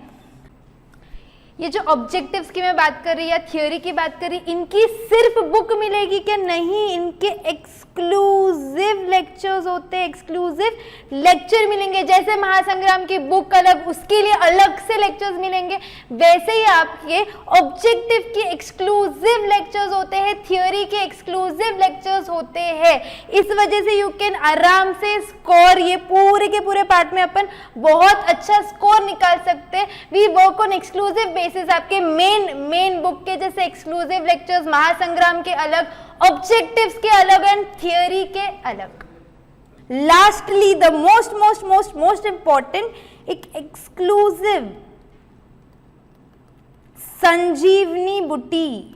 ये जो ऑब्जेक्टिव्स की मैं बात कर रही या थियोरी की बात कर रही, इनकी सिर्फ बुक मिलेगी क्या? नहीं, इनके एक्सक्लूसिव लेक्चर्स होते हैं, एक्सक्लूसिव लेक्चर मिलेंगे। जैसे महासंग्राम की बुक अलग, उसके लिए अलग से लेक्चर्स मिलेंगे, वैसे ही आपके ऑब्जेक्टिव के एक्सक्लूसिव लेक्चर्स होते हैं, थियोरी के एक्सक्लूसिव लेक्चर्स होते हैं। इस वजह से यू कैन आराम से स्कोर, ये पूरे के पूरे पार्ट में अपन बहुत अच्छा स्कोर निकाल सकते हैं। वी वर्क ऑन एक्सक्लूसिव आपके मेन बुक के जैसे एक्सक्लूसिव लेक्चर्स, महासंग्राम के अलग, ऑब्जेक्टिव्स के अलग एंड थियोरी के अलग। लास्टली द मोस्ट इंपॉर्टेंट, एक एक्सक्लूसिव संजीवनी बुटी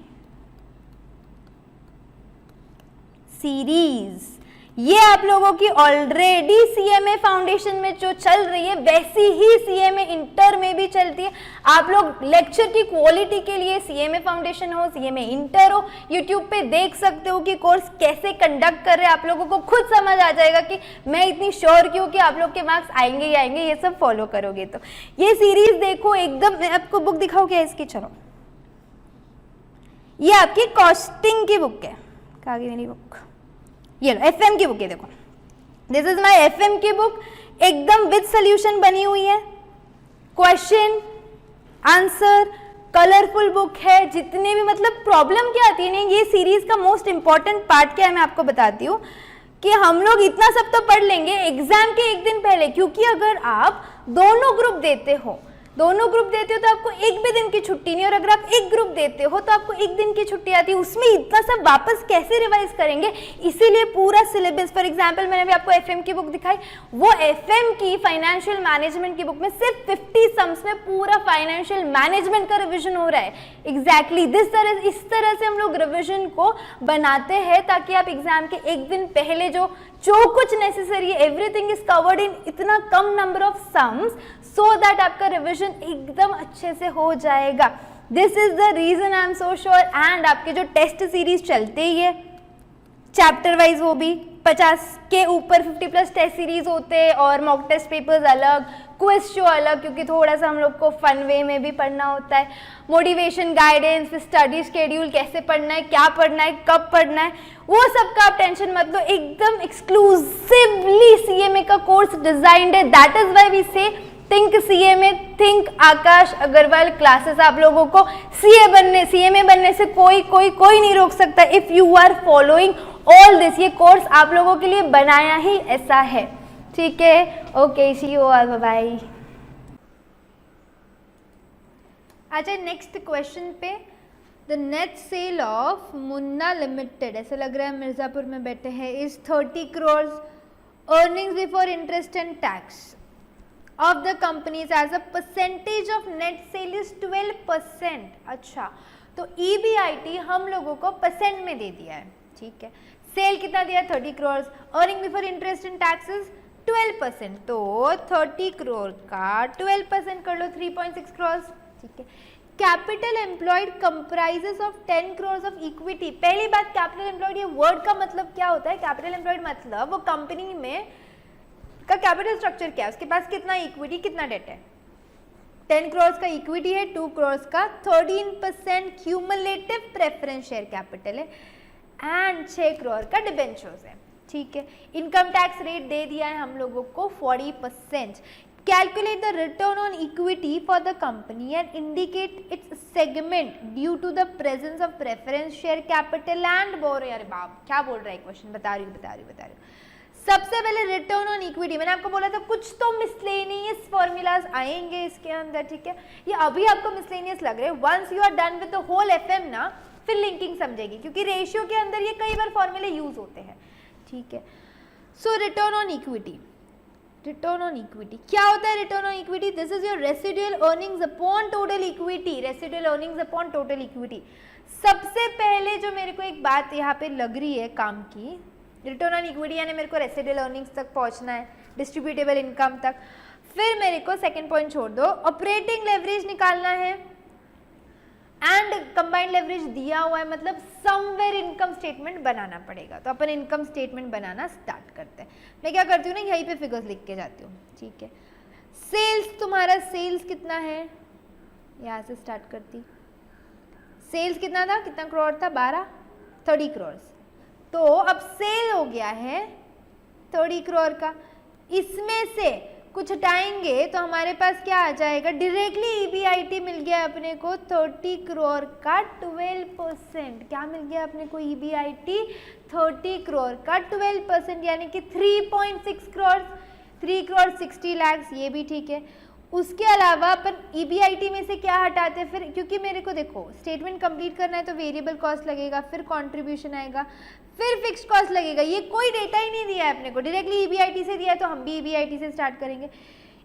सीरीज, ये आप लोगों की ऑलरेडी CMA फाउंडेशन में जो चल रही है, वैसी ही CMA इंटर में भी चलती है। आप लोग लेक्चर की क्वालिटी के लिए CMA फाउंडेशन हो, CMA इंटर हो, यूट्यूब पे देख सकते हो कि कोर्स कैसे कंडक्ट कर रहे हैं। आप लोगों को खुद समझ आ जाएगा कि मैं इतनी श्योर क्यों कि आप लोग के मार्क्स आएंगे ही आएंगे, ये सब फॉलो करोगे तो। ये सीरीज देखो एकदम, मैं आपको बुक दिखाऊं क्या इसकी, चलो ये आपकी कॉस्टिंग की बुक है, कहाँ गई मेरी बुक, ये लो FM की बुक है, देखो दिस इज माय FM की बुक, एकदम विद सोल्यूशन बनी हुई है, क्वेश्चन आंसर, कलरफुल बुक है। जितने भी मतलब प्रॉब्लम क्या आती है ना, ये सीरीज का मोस्ट इंपॉर्टेंट पार्ट क्या है मैं आपको बताती हूँ कि हम लोग इतना सब तो पढ़ लेंगे एग्जाम के एक दिन पहले, क्योंकि अगर आप दोनों ग्रुप देते हो तो आपको एक भी दिन की छुट्टी नहीं, और अगर आप एक ग्रुप देते हो तो आपको एक दिन की छुट्टी आती है। उसमें इतना सब वापस कैसे रिवाइज करेंगे, इसीलिए पूरा सिलेबस, फॉर एग्जांपल मैंने भी आपको FM की बुक दिखाई, वो FM की फाइनेंशियल मैनेजमेंट की बुक में सिर्फ 50 सम्स में पूरा फाइनेंशियल मैनेजमेंट का रिविजन हो रहा है। एग्जैक्टली इस तरह से हम लोग रिविजन को बनाते हैं, ताकि आप एग्जाम के एक दिन पहले जो कुछ नेसेसरी है, एवरीथिंग इज कवर्ड इन इतना कम number of sums, so that आपका रिविजन एकदम अच्छे से हो जाएगा। This is the reason I am so sure. And आपके जो टेस्ट सीरीज चलते ही है चैप्टर वाइज, वो भी 50 के ऊपर 50+ टेस्ट सीरीज होते हैं और मॉक टेस्ट पेपर्स अलग, क्विज शो अलग, क्योंकि थोड़ा सा हम लोग को फन वे में भी पढ़ना होता है, मोटिवेशन गाइडेंस, फिर स्टडी शेड्यूल, कैसे पढ़ना है, क्या पढ़ना है, कब पढ़ना है, वो सब का आप टेंशन मत लो। एकदम एक्सक्लूसिवली सीएमए का कोर्स डिजाइंड है। दैट इज व्हाई वी से थिंक सीएमए, थिंक आकाश अग्रवाल क्लासेस। आप लोगों को सीएमए बनने से कोई नहीं रोक सकता if you are following all this. ये कोर्स आप लोगों के लिए बनाया ही ऐसा है, ठीक है। Okay, see you all, bye bye. अच्छा, नेक्स्ट क्वेश्चन पे, the net sale of Munna limited, ऐसा लग रहा है मिर्जापुर में बैठे हैं, is 30 crores, earnings before interest and tax of the companies as a percentage of net sale is 12%। अच्छा, तो EBIT हम लोगों को परसेंट में दे दिया है, ठीक है। सेल कितना दिया, 30 crores, earning before interest and taxes 12%, तो 30 crore का 12% कर लो, 3.6 crores, ठीक है। Capital employed comprises of 10 crores of equity. पहली बात, कैपिटल एम्प्लॉयड, ये वर्ड का मतलब क्या होता है? कैपिटल एम्प्लॉयड मतलब वो कंपनी में का कैपिटल स्ट्रक्चर क्या है, उसके पास कितना इक्विटी, कितना डेट है। 10 crores का इक्विटी है, 2 crores का 13% क्यूमुलेटिव प्रेफरेंस शेयर कैपिटल है एंड 6 crore का डिबेंचर्स है, ठीक है। इनकम टैक्स रेट दे दिया है हम लोगों को 40%। Calculate the return on equity for the company and indicate its segment due to the presence of preference share capital and borrow. अरे बाप, क्या बोल रहा है क्वेश्चन, बता रही हूँ। सबसे पहले रिटर्न ऑन इक्विटी, मैंने आपको बोला था कुछ तो मिसलेनियस फॉर्मूलाज आएंगे इसके अंदर, ठीक है। ये अभी आपको मिसलेनियस लग रहे हैं, once you are done with the whole FM ना, फिर लिंकिंग समझेगी, क्योंकि रेशियो के अंदर ये कई बार फॉर्मूले यूज होते हैं, ठीक है। So return on equity, return on equity क्या होता है? Return on equity, this is your residual earnings upon total equity, residual earnings upon total equity. सबसे पहले जो मेरे को एक बात यहाँ पे लग रही है काम की, रिटर्न ऑन इक्विटी यानी मेरे को रेसिडुअल अर्निंग्स तक पहुंचना है, डिस्ट्रीब्यूटेबल इनकम तक। फिर मेरे को सेकंड पॉइंट छोड़ दो, ऑपरेटिंग लेवरेज निकालना है एंड कंबाइंड लेवरेज दिया हुआ है, मतलब समवेयर इनकम स्टेटमेंट बनाना पड़ेगा। तो अपन इनकम स्टेटमेंट बनाना स्टार्ट करते हैं। मैं क्या करती हूँ ना, यहीं पे फिगर्स लिख के जाती हूँ, ठीक है। सेल्स, तुम्हारा सेल्स कितना है, यहाँ से स्टार्ट करती। सेल्स कितना था, कितना करोड़ था, 30 crores। तो अब सेल हो गया है 30 crore का, इसमें से कुछ हटाएंगे तो हमारे पास क्या आ जाएगा, डायरेक्टली EBIT मिल गया अपने को 30 crore का 12%। क्या मिल गया अपने को EBIT? 30 crore का 12%, यानी कि 3.6 crores, 3 crore 60 lakhs, ये भी ठीक है। उसके अलावा अपन EBIT में से क्या हटाते हैं फिर, क्योंकि मेरे को देखो स्टेटमेंट कंप्लीट करना है तो वेरिएबल कॉस्ट लगेगा, फिर कंट्रीब्यूशन आएगा, फिर फिक्स्ड कॉस्ट लगेगा। ये कोई डेटा ही नहीं दिया है अपने को, डायरेक्टली EBIT से दिया है तो हम भी EBIT से स्टार्ट करेंगे।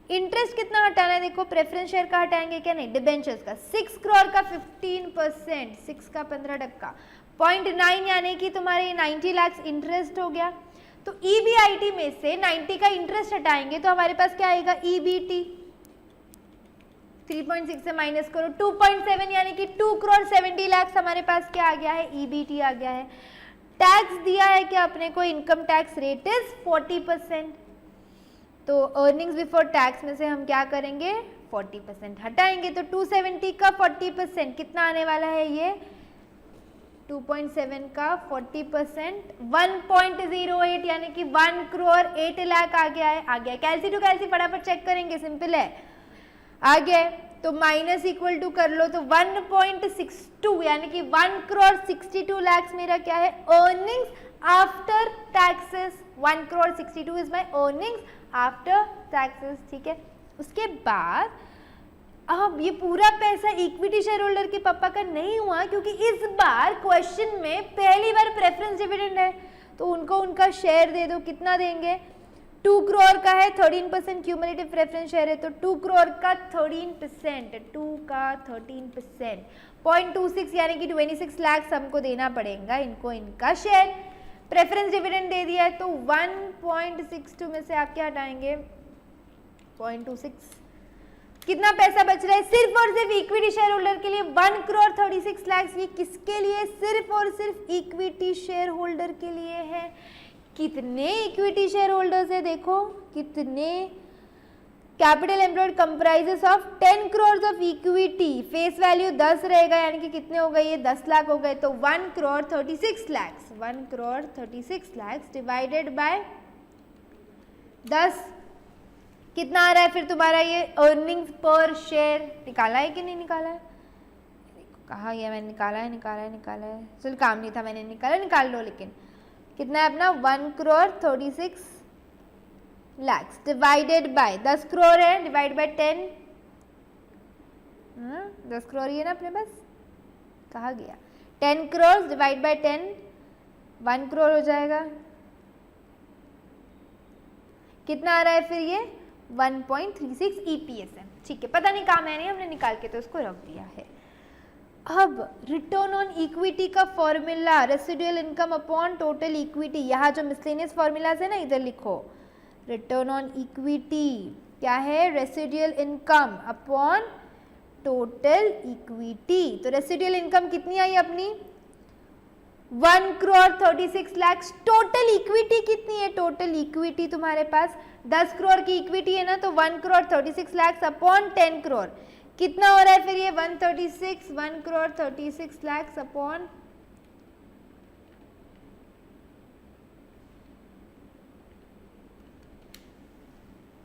इंटरेस्ट कितना हटाना है, देखो प्रेफरेंस शेयर का हटाएंगे क्या, नहीं, डिबेंचर्स का। 6 crore का 15%, 6 का 15%, 0.9 यानी कि तुम्हारे 90 lakhs इंटरेस्ट हो गया। तो EBIT में से 90 का इंटरेस्ट हटाएंगे तो हमारे पास क्या आएगा, EBT 3.6 से माइनस करो, 2.7 यानी कि 2 crore 70 lakhs हमारे पास क्या आ गया है, EBT आ गया है। टैक्स दिया है कि अपने को इनकम टैक्स रेट इज 40%, तो अर्निंग्स बिफोर टैक्स में से हम क्या करेंगे, 40% हटाएंगे, तो 270 का 40% कितना आने वाला है, ये 2.7 का 40% 1.08 यानी कि 1 crore 8 lakh आ गया है। कैलसी टू कैलसी फटाफट चेक करेंगे, सिंपल है, आ गया। तो माइनस इक्वल टू कर लो, तो 1.62 यानी कि 1 crore 62 lakhs मेरा क्या है, earnings after taxes. 1 crore 62 is my earnings after taxes, ठीक है। उसके बाद अब ये पूरा पैसा इक्विटी शेयर होल्डर के पापा का नहीं हुआ, क्योंकि इस बार क्वेश्चन में पहली बार प्रेफरेंस डिविडेंड है, तो उनको उनका शेयर दे दो। कितना देंगे, 2 crore का है, 13% क्यूमुलेटिव प्रेफरेंस शेयर है, तो 2 crore का 13%, 2 का 13%, 0.26 यानी कि 26 lakhs हमको देना पड़ेगा इनको, इनका शेयर। प्रेफरेंस डिविडेंड दे दिया है, तो 1.62 में से आप क्या हटाएंगे, 0.26, कितना पैसा बच रहा है सिर्फ और सिर्फ इक्विटी शेयर होल्डर के लिए 1 करोड़ 36 लाख। ये किसके लिए? सिर्फ और सिर्फ इक्विटी शेयर होल्डर के लिए है। कितने इक्विटी शेयर होल्डर्स है देखो, कितने? Capital employed comprises of 10 crore of equity, face value 10 रहेगा, यानी कि कितने हो गए? ये 10 लाख हो गए। तो 1 करोड़ 36 लाख, 1 करोड़ 36 लाख डिवाइडेड बाय 10 कितना आ रहा है फिर तुम्हारा? ये अर्निंग्स पर शेयर निकाला है कि नहीं निकाला है? कहा गया मैंने, निकाला है। चल काम नहीं था, मैंने निकाल लो। लेकिन कितना है अपना? 1 करोड़ 36 लाख डिवाइडेड बाय 10 करोड़ है, डिवाइड बाय 10। 10 करोड़ ही है ना अपने पास, कहा गया? 10 करोड़ डिवाइड बाय 10 1 करोड़ हो जाएगा। कितना आ रहा है फिर? ये 1.36 EPS है। ठीक है, पता नहीं काम है नहीं, हमने निकाल के तो उसको रख दिया है। अब रिटर्न ऑन इक्विटी का formula, residual income upon total equity. यहाँ जो मिसलेनियस फॉर्मूलाज है ना, इधर लिखो। रिटर्न ऑन इक्विटी क्या है? Residual income upon total equity. तो रेसिडुअल इनकम कितनी आई अपनी? 1 करोड़ 36 लाख। टोटल इक्विटी कितनी है? टोटल इक्विटी तुम्हारे पास 10 करोड़ की इक्विटी है ना, तो 1 करोड़ 36 लाख अपॉन 10 करोड़ कितना हो रहा है फिर? ये 136, 1 करोड़ 36 लाख अपॉन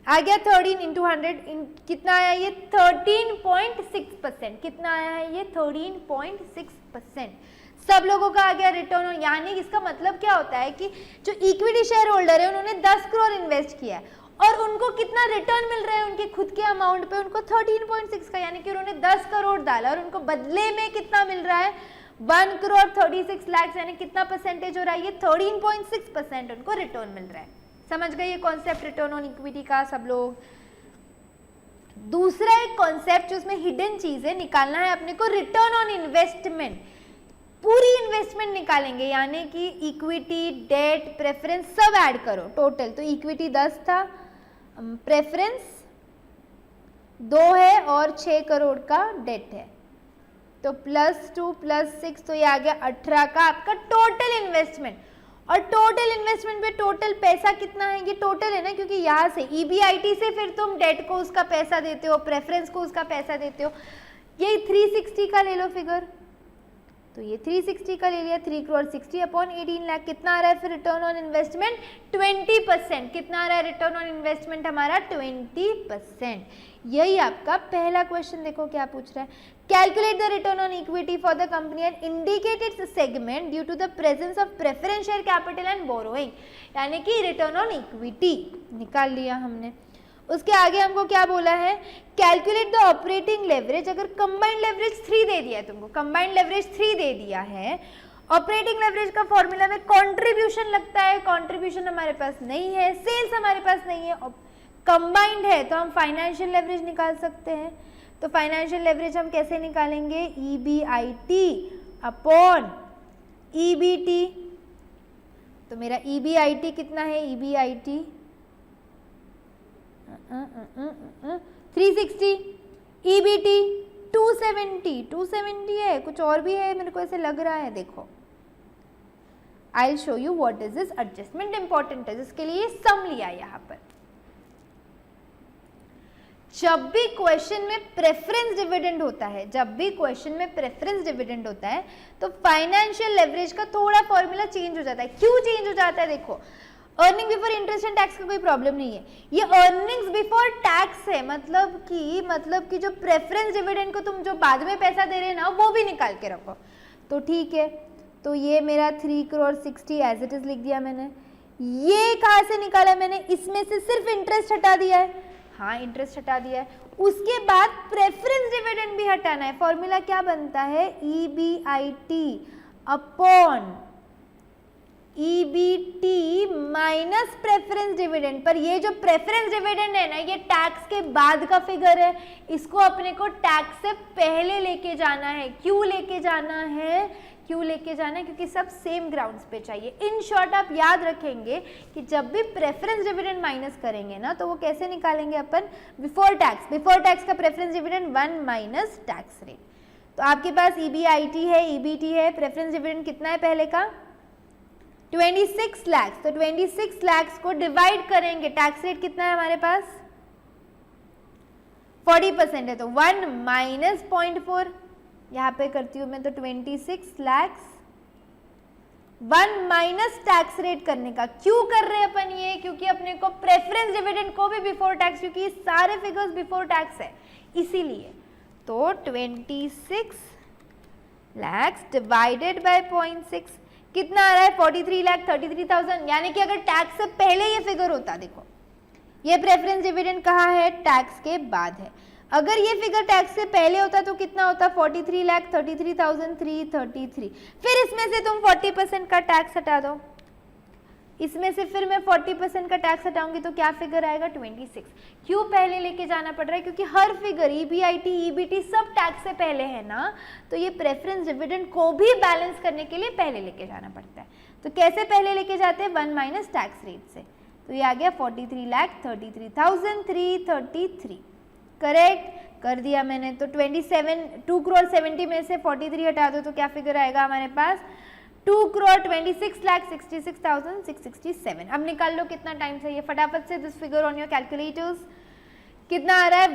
आ गया 13 इंटू 100 कितना आया? ये 13.6%। कितना आया है? ये 13.6%। सब लोगों का आ गया रिटर्न ऑन। यानी इसका मतलब क्या होता है कि जो इक्विटी शेयर होल्डर है उन्होंने 10 करोड़ इन्वेस्ट किया है और उनको कितना रिटर्न मिल रहा है उनके खुद के अमाउंट पे? उनको 13.6 का, यानी कि उन्होंने 10 करोड़ डाला और उनको बदले में कितना मिल रहा है? 1 करोड़ 36 लाख, यानी कितना परसेंटेज हो रहा है? ये 13.6% उनको रिटर्न मिल रहा है। समझ गए ये कॉन्सेप्ट रिटर्न ऑन इक्विटी का सब लोग? दूसरा एक कॉन्सेप्ट जो उसमें हिडन चीज है, निकालना है अपने को रिटर्न ऑन इन्वेस्टमेंट। पूरी इन्वेस्टमेंट निकालेंगे, यानी कि इक्विटी, डेट, प्रेफरेंस सब ऐड करो टोटल। तो इक्विटी 10 था, प्रेफरेंस 2 है और 6 करोड़ का डेट है, तो +2 + 6, तो ये आ गया 18 का आपका टोटल इन्वेस्टमेंट। और टोटल इन्वेस्टमेंट पे टोटल पैसा कितना है? ये टोटल है ना, क्योंकि यहाँ से EBIT से फिर तुम डेट को उसका पैसा देते हो, प्रेफरेंस को उसका पैसा देते हो। ये 360 का ले लो फिगर, तो ये 360 का ले लिया। 3 करोड़ 60 अपॉन 18 लाख कितना आ रहा है फिर रिटर्न ऑन इन्वेस्टमेंट? 20%। कितना आ रहा है रिटर्न ऑन इन्वेस्टमेंट हमारा? 20%। यही आपका पहला क्वेश्चन। देखो क्या पूछ रहा है, calculate the return on equity for the company and indicate its segment due to the presence of preference share capital and borrowing, यानी कि रिटर्न ऑन इक्विटी निकाल लिया हमने। उसके आगे हमको क्या बोला है? Calculate the operating leverage. अगर कंबाइंड लेवरेज 3 दे दिया है तुमको, कंबाइंड लेवरेज 3 दे दिया है, ऑपरेटिंग लेवरेज का फॉर्मूला में कंट्रीब्यूशन लगता है, कंट्रीब्यूशन हमारे पास नहीं है, सेल्स हमारे पास नहीं है, कंबाइंड है, तो हम फाइनेंशियल लेवरेज निकाल सकते हैं। तो फाइनेंशियल लेवरेज हम कैसे निकालेंगे? EBIT upon EBT। तो मेरा EBIT कितना है? EBIT 360, EBT 270 है, कुछ और भी है मेरे को ऐसे लग रहा है। देखो आई will show you what is this adjustment, important है जिसके लिए सम लिया यहाँ पर। जब भी क्वेश्चन में प्रेफरेंस डिविडेंड होता है, तो फाइनेंशियल लेवरेज का थोड़ा फॉर्मूला चेंज हो जाता है। क्यों चेंज हो जाता है? देखो, earning before interest and tax का कोई प्रॉब्लम नहीं है, ये अर्निंग्स बिफोर टैक्स है। मतलब कि जो प्रेफरेंस डिविडेंड को तुम जो बाद में पैसा दे रहे हैं ना, वो भी निकाल के रखो। तो ठीक है, तो ये मेरा 3 करोड़ 60 एज इट इज लिख दिया मैंने। ये कहाँ से निकाला मैंने? इसमें से सिर्फ इंटरेस्ट हटा दिया है। हाँ, इंटरेस्ट हटा दिया है। उसके बाद प्रेफरेंस डिविडेंड भी हटाना है। फॉर्मूला क्या बनता है? EBIT upon EBT minus preference dividend. पर ये जो प्रेफरेंस डिविडेंड है ना, ये टैक्स के बाद का फिगर है, इसको अपने को टैक्स से पहले लेके जाना है। क्यों लेके जाना है? क्यों लेके जाना है? क्योंकि सब सेम ग्राउंड्स पे चाहिए। इन शॉर्ट आप याद रखेंगे कि जब भी प्रेफरेंस डिविडेंड माइनस करेंगे ना तो वो कैसे निकालेंगे अपन? Before tax. बिफोर टैक्स का preference dividend 1 minus tax rate. तो आपके पास EBIT है, EBT है, प्रेफरेंस डिविडेंड कितना है पहले का? 26 लाख। तो 26 लाख को डिवाइड करेंगे, टैक्स रेट कितना है हमारे पास? 40% है, तो 1 माइनस 0.4 यहाँ पे करती हूँ मैं, तो 26 लाख 1 माइनस टैक्स रेट करने का। क्यों कर रहे हैं अपन ये? क्योंकि अपने को प्रेफरेंस डिविडेंड को भी बिफोर टैक्स, क्योंकि ये सारे फिगर्स बिफोर टैक्स है इसीलिए। तो 26 लाख डिवाइडेड बाय 0.6 कितना आ रहा है? 43,33,000। यानी कि अगर टैक्स से पहले ये फिगर होता, देखो ये प्रेफरेंस डिविडेंड कहाँ है? टैक्स के बाद है। अगर ये फिगर टैक्स से पहले होता तो कितना होता? 43,33,333। फिर इसमें से तुम 40% का टैक्स हटा दो, इसमें से फिर मैं 40% का टैक्स हटाऊंगी तो क्या फिगर आएगा? 26। क्यों पहले लेके जाना पड़ रहा है? क्योंकि हर फिगर EBIT EBT सब टैक्स से पहले है ना, तो ये प्रेफरेंस डिविडेंड को भी बैलेंस करने के लिए पहले लेके जाना पड़ता है। तो कैसे पहले लेके जाते हैं? 1 माइनस टैक्स रेट से। तो ये आ गया 43,33,333। करेक्ट कर दिया मैंने। तो 2 करोड़ 70 में से 43 हटा दो तो क्या फिगर आएगा हमारे पास? 2 करोड़ 26,66,667। अब निकाल लो कितना टाइम चाहिए फटाफट से। This figure on your calculators कितना आ रहा है?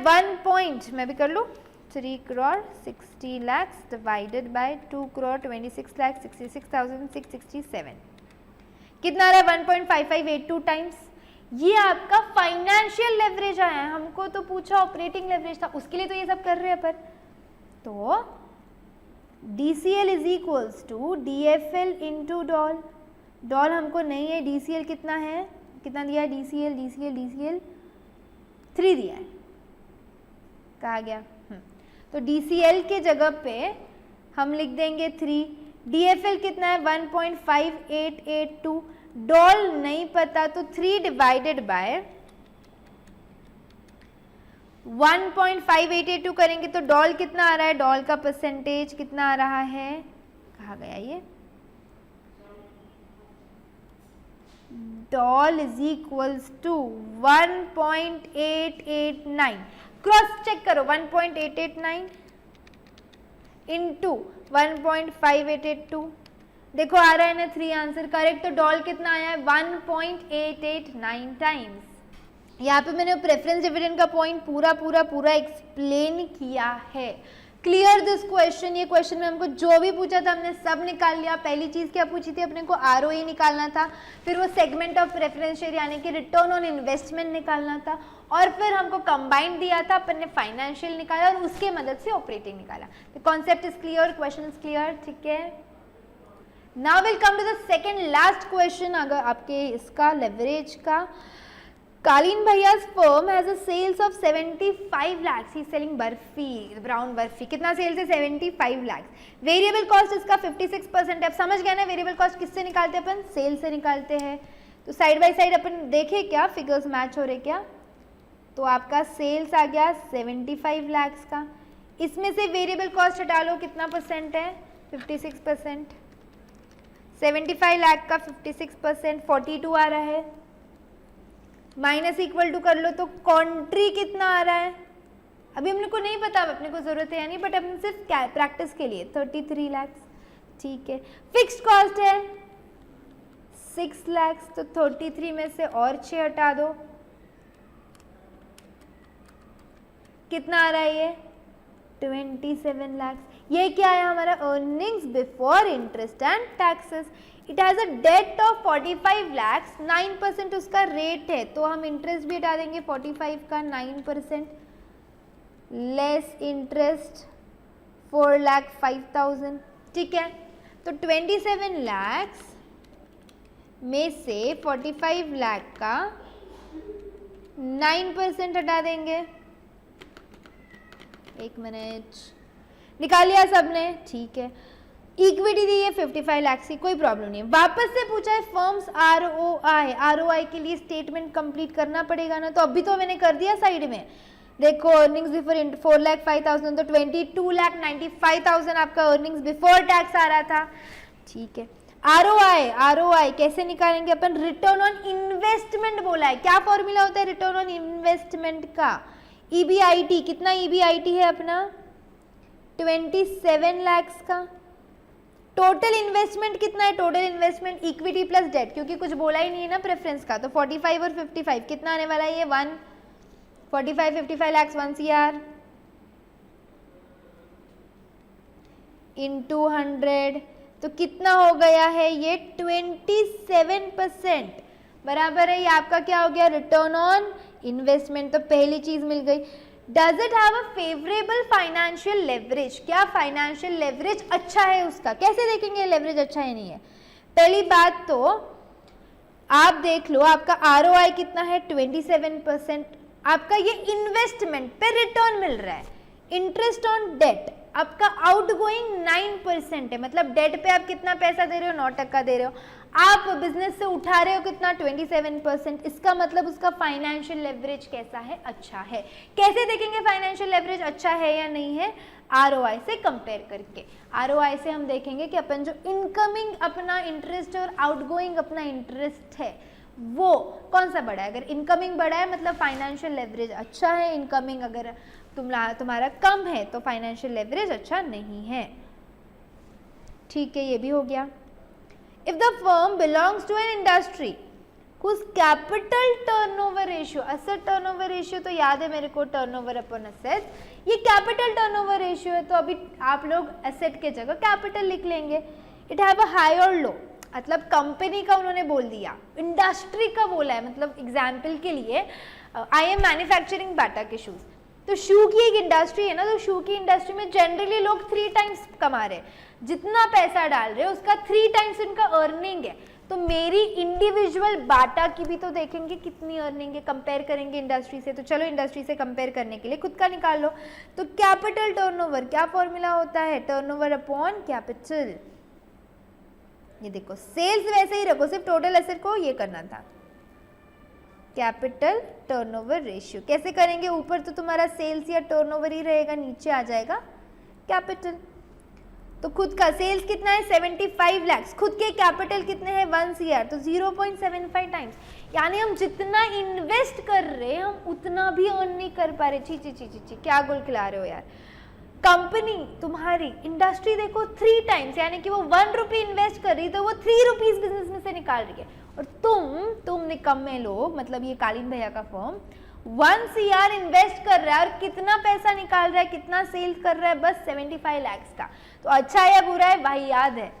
मैं भी कर लूँ। 3 करोड़ 60 लाख डिवाइडेड बाय 2 करोड़ 26,66,667 कितना आ रहा है? 1.5582 टाइम्स। ये आपका फाइनेंशियल लेवरेज आया है। हमको तो पूछा ऑपरेटिंग लेवरेज था, उसके लिए तो ये सब कर रहे हैं पर। तो DCL is equals to DFL into DOL. DOL हमको नहीं है, DCL कितना है? कितना दिया है? DCL 3 दिया है। कहा गया? तो DCL के जगह पे हम लिख देंगे 3। DFL कितना है? 1.5882। डॉल नहीं पता तो 3 डिवाइडेड बाय 1.5882 करेंगे तो डॉल कितना आ रहा है? डॉल का परसेंटेज कितना आ रहा है? कहा गया ये? DOL is equals to 1.889। Cross check करो। 1.889 इंटू 1.5882 देखो आ रहा है ना 3 आंसर करेक्ट। तो डॉल कितना आया है? 1.889 टाइम्स। यहाँ पे मैंने प्रेफरेंस डिविडेंड का पॉइंट पूरा एक्सप्लेन किया है। Clear this question. ये क्वेश्चन में हमको जो भी पूछा था हमने सब निकाल लिया। पहली चीज क्या पूछी थी? अपने को ROE निकालना था, फिर वो सेगमेंट ऑफ प्रेफरेंस शेयर यानी कि रिटर्न ऑन इन्वेस्टमेंट निकालना था, और फिर हमको कंबाइंड दिया था, अपन ने फाइनेंशियल निकाला और उसके मदद से ऑपरेटिंग निकाला। The concept is clear, question is clear, ठीक है। Now will come to the second last question. अगर आपके इसका लेवरेज का, कालीन भैया's firm has a sales of 75 lakhs. He is selling barfi, brown barfi. कितना सेल्स है? 75 lakhs। वेरिएबल कॉस्ट इसका 56% है। अब समझ गए ना वेरिएबल कॉस्ट किससे निकालते हैं अपन? सेल से निकालते हैं। तो साइड बाय साइड अपन देखें क्या फिगर्स मैच हो रहे क्या? तो आपका सेल्स आ गया 75 lakhs का। इसमें से वेरिएबल कॉस्ट हटा लो, कितना परसेंट है? 56%। 75 लाख का 56% 42 आ रहा है। माइनस इक्वल टू कर लो तो कॉन्ट्री कितना आ रहा है? अभी हमने को नहीं पता, अपने को जरूरत है या नहीं, बट अपन सिर्फ प्रैक्टिस के लिए 33 लाख। ठीक है। फिक्स्ड कॉस्ट है 6 लाख, तो 33 में से और 6 हटा दो, कितना आ रहा है ये? 27 लाख। ये क्या है हमारा? Earnings before interest and taxes. It has a debt of 45 lakh, 9% उसका रेट है, तो हम इंटरेस्ट भी हटा देंगे 45 का 9%, लेस इंटरेस्ट 4,05,000। ठीक है। तो 27 लाख में से 45 लाख का 9% हटा देंगे। एक मिनट, निकाल लिया सबने? ठीक है। इक्विटी दी है 55 लाख की, कोई प्रॉब्लम नहीं है। वापस से पूछा है फर्म्स ROI के लिए स्टेटमेंट कंप्लीट करना पड़ेगा ना, तो अभी तो मैंने कर दिया साइड में। देखो अर्निंग्स बिफोर 4,05,000 तो 22,95,000 आपका अर्निंग्स बिफोर टैक्स आ रहा था, ठीक है। आरओआई कैसे निकालेंगे अपन, रिटर्न ऑन इन्वेस्टमेंट बोला है, क्या फॉर्मूला होता है रिटर्न ऑन इन्वेस्टमेंट का, ईबीआईटी, कितना ईबीआईटी है अपना 27 लाख का। टोटल इन्वेस्टमेंट कितना है, total investment equity plus debt, क्योंकि कुछ बोला ही नहीं है ना प्रेफरेंस का, तो 45 और 55 कितना आने वाला है, ये 55 लाख 1 CR इंटू 100, तो कितना हो गया है ये 27%, बराबर है। ये आपका क्या हो गया, रिटर्न ऑन इन्वेस्टमेंट। तो पहली चीज मिल गई। Does it have a favourable financial leverage, क्या फाइनेंशियल लेवरेज अच्छा है उसका, कैसे देखेंगे लेवरेज अच्छा है नहीं है। पहली बात तो आप देख लो आपका आरओआई कितना है 27%, आपका ये इन्वेस्टमेंट पे रिटर्न मिल रहा है। इंटरेस्ट ऑन डेट आपका आउटगोइंग 9% है, मतलब डेट पे आप कितना पैसा दे रहे हो, 9% दे रहे हो। आप बिजनेस से उठा रहे हो कितना 27%, इसका मतलब उसका फाइनेंशियल लेवरेज कैसा है, अच्छा है। कैसे देखेंगे फाइनेंशियल लेवरेज अच्छा है या नहीं है, आरओआई से कंपेयर करके। आरओआई से हम देखेंगे कि अपन जो इनकमिंग अपना इंटरेस्ट और आउटगोइंग अपना इंटरेस्ट है वो कौन सा बड़ा है। अगर इनकमिंग बड़ा है मतलब फाइनेंशियल लेवरेज अच्छा है, इनकमिंग अगर तुम्हारा कम है तो फाइनेंशियल लेवरेज अच्छा नहीं है, ठीक है। ये भी हो गया। If the firm belongs to an industry whose capital turnover ratio, asset turnover ratio तो याद है मेरे को turnover upon assets, ये capital turnover ratio है, तो अभी आप लोग asset के जगह capital लिख लेंगे। It have a high or low, मतलब कंपनी का उन्होंने बोल दिया, इंडस्ट्री का बोला है। मतलब एग्जाम्पल के लिए आई एम मैन्युफैक्चरिंग बाटा के शूज, तो शू की एक इंडस्ट्री है ना, तो शू की इंडस्ट्री में जनरली लोग 3 टाइम्स कमा रहे हैं, जितना पैसा डाल रहे हैं उसका 3 टाइम्स उनका अर्निंग है। तो मेरी इंडिविजुअल बाटा की भी तो देखेंगे कितनी अर्निंग है, कंपेयर करेंगे इंडस्ट्री से। तो चलो इंडस्ट्री से कंपेयर करने के लिए खुद का निकाल लो। तो कैपिटल टर्नओवर क्या फॉर्मूला होता है, टर्नओवर अपॉन कैपिटल। ये देखो सेल्स वैसे ही रखो, सिर्फ टोटल एसेट को ये करना था, कैपिटल टर्नओवर रेशियो। कैसे करेंगे, ऊपर तो तुम्हारा सेल्स या टर्नओवर ही रहेगा, नीचे आ जाएगा कैपिटल। तो खुद का सेल्स कितना है 75 लाख, खुद के कैपिटल कितने हैं 1 CR, तो 0.75 टाइम्स, यानी हम जितना इन्वेस्ट कर रहे हैं हम उतना भी अर्न नहीं कर पा रहे। ची क्या गोल खिला रहे हो यार। कंपनी तुम्हारी इंडस्ट्री देखो 3 टाइम्स, यानी कि वो 1 रुपी इन्वेस्ट कर रही तो वो 3 रुपीज बिजनेस में से निकाल रही है, और तुम निकम्मे लोग, मतलब ये कालीन भैया का फर्म 1 CR इन्वेस्ट कर रहा है और कितना पैसा निकाल रहा है, कितना सेल्स कर रहा है, बस 75 लाख का। तो अच्छा है या बुरा है भाई, याद है।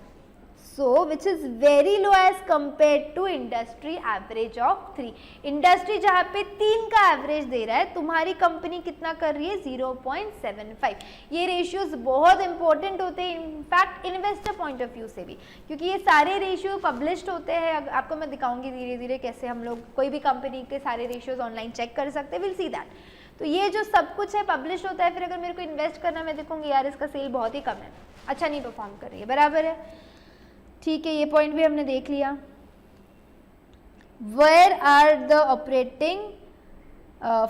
So which is very low as compare to industry average of 3। Industry जहाँ पे 3 का एवरेज दे रहा है, तुम्हारी कंपनी कितना कर रही है 0.75। ये रेशियोज बहुत इंपॉर्टेंट होते हैं in fact investor point of view से भी, क्योंकि ये सारे रेशियो पब्लिश्ड होते हैं। आपको मैं दिखाऊंगी धीरे धीरे कैसे हम लोग कोई भी कंपनी के सारे रेशियोज ऑनलाइन चेक कर सकते हैं, विल सी दैट। तो ये जो सब कुछ है पब्लिश होता है, फिर अगर मेरे को इन्वेस्ट करना, मैं देखूंगी यार इसका सेल बहुत ही कम है, अच्छा नहीं परफॉर्म कर रही है, बराबर है, ठीक है। ये पॉइंट भी हमने देख लिया। Where are the operating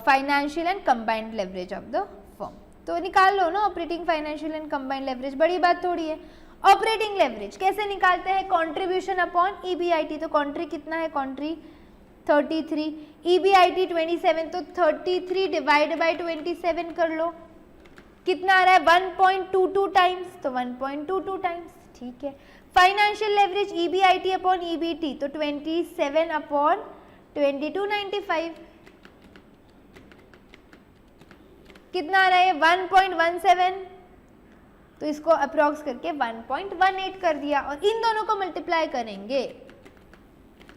financial and combined leverage of the firm, तो निकाल लो ना operating financial and combined leverage, बड़ी बात थोड़ी है। ऑपरेटिंग लेवरेज कैसे निकालते हैं, कॉन्ट्रीब्यूशन अपॉन ईबीआईटी। तो कॉन्ट्री कितना है, कॉन्ट्री 33, ईबीआईटी 27, तो 33 डिवाइड बाई 27 कर लो, कितना आ रहा है 1.22 टाइम्स, तो 1.22 टाइम्स, ठीक है। Financial leverage EBIT upon EBT, तो 27 अपॉन 2295, कितना आ रहा है 1.17, तो इसको अप्रॉक्स करके 1.18 कर दिया, और इन दोनों को मल्टीप्लाई करेंगे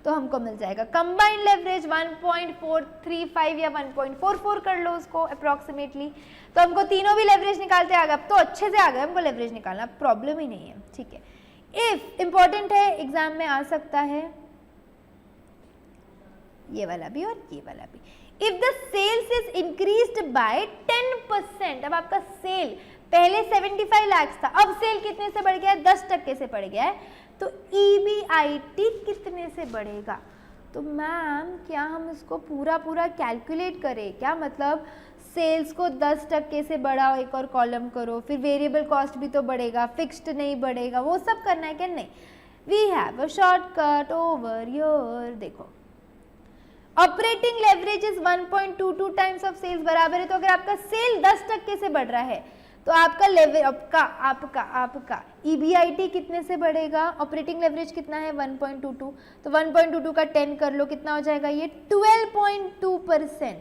तो हमको मिल जाएगा कंबाइंड लेवरेज 1.435 या 1.44 कर लो उसको अप्रॉक्सीमेटली। तो हमको तीनों भी लेवरेज निकालते आ गए, अब तो अच्छे से आ गए हमको लेवरेज निकालना, प्रॉब्लम ही नहीं है, ठीक है। इफ इंपॉर्टेंट है, एग्जाम में आ सकता है ये वाला भी और ये वाला भी। If the sales is increased by 10%, अब आपका सेल पहले 75 लाख था, अब सेल कितने से बढ़ गया है 10% से बढ़ गया है, तो ईबीआईटी कितने से बढ़ेगा। तो मैम क्या हम इसको पूरा कैलकुलेट करें क्या, मतलब सेल्स को 10% से बढ़ाओ, एक और कॉलम करो, फिर वेरिएबल कॉस्ट भी तो बढ़ेगा, फिक्स्ड नहीं बढ़ेगा, वो सब करना है क्या? नहीं, we have a shortcut over your. देखो operating leverage is 1.22 times of sales बराबर है, तो अगर आपका सेल 10% से बढ़ रहा है तो आपका लेवरेज आपका EBIT कितने से बढ़ेगा? ऑपरेटिंग लेवरेज कितना है? 1.22, तो 1.22 का 10 कर लो, कितना हो जाएगा ये? 12.2%।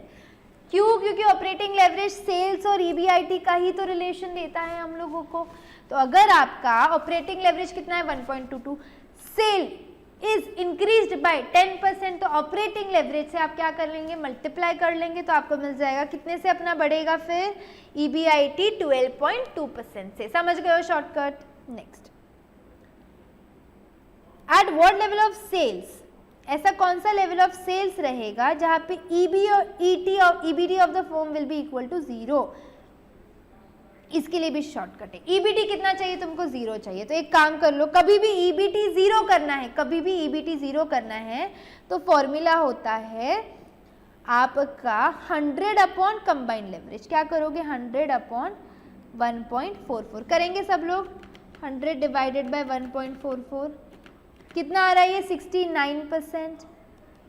क्यों? क्योंकि ऑपरेटिंग लेवरेज सेल्स और EBIT का ही तो रिलेशन देता है हम लोगों को। तो अगर आपका ऑपरेटिंग लेवरेज कितना है? 1.22, सेल इज इंक्रीज्ड बाय 10%, तो ऑपरेटिंग लेवरेज से आप क्या कर लेंगे? मल्टीप्लाई कर लेंगे, तो आपको मिल जाएगा कितने से अपना बढ़ेगा फिर? EBIT 12.2% से। समझ गए हो shortcut? Next, at what level of sales, ऐसा कौन सा लेवल ऑफ सेल्स रहेगा जहां पे EBIT of the firm will be equal to 0? इसके लिए भी शॉर्टकट है। EBT कितना चाहिए तुमको? 0 चाहिए। तो एक काम कर लो, कभी भी EBT 0 करना है, कभी भी EBT 0 करना है तो फॉर्मूला होता है आपका 100 अपॉन कंबाइंड लेवरेज। क्या करोगे? 100 अपॉन 1.44 करेंगे सब लोग। 100 डिवाइडेड बाय 1.44 कितना आ रहा है? ये 69%।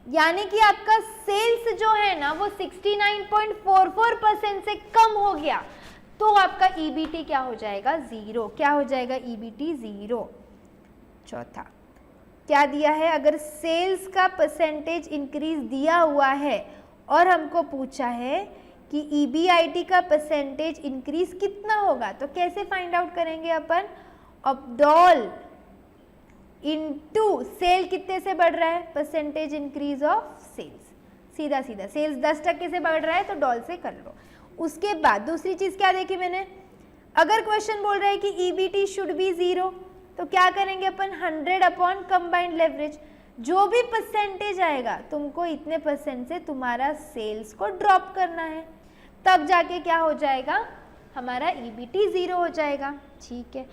यानी कि आपका सेल्स जो है ना वो 69.44% से कम हो गया, तो आपका EBT क्या हो जाएगा? 0। क्या हो जाएगा? EBT 0। चौथा क्या दिया है? अगर सेल्स का परसेंटेज इंक्रीज दिया हुआ है और हमको पूछा है कि EBIT का परसेंटेज इंक्रीज कितना होगा, तो कैसे फाइंड आउट करेंगे अपन? अपडॉल इनटू सेल कितने से बढ़ रहा है? Percentage increase of sales. सीधा सीधा सेल्स 10% से बढ़ रहा है तो डॉल से कर लो। उसके बाद दूसरी चीज क्या देखी मैंने? अगर क्वेश्चन बोल रहा है कि EBT शुड बी 0, तो क्या करेंगे अपन? 100 अपॉन कंबाइंड लेवरेज। जो भी परसेंटेज आएगा तुमको इतने % से तुम्हारा सेल्स को ड्रॉप करना है, तब जाके क्या हो जाएगा? हमारा EBT 0 हो जाएगा। ठीक है,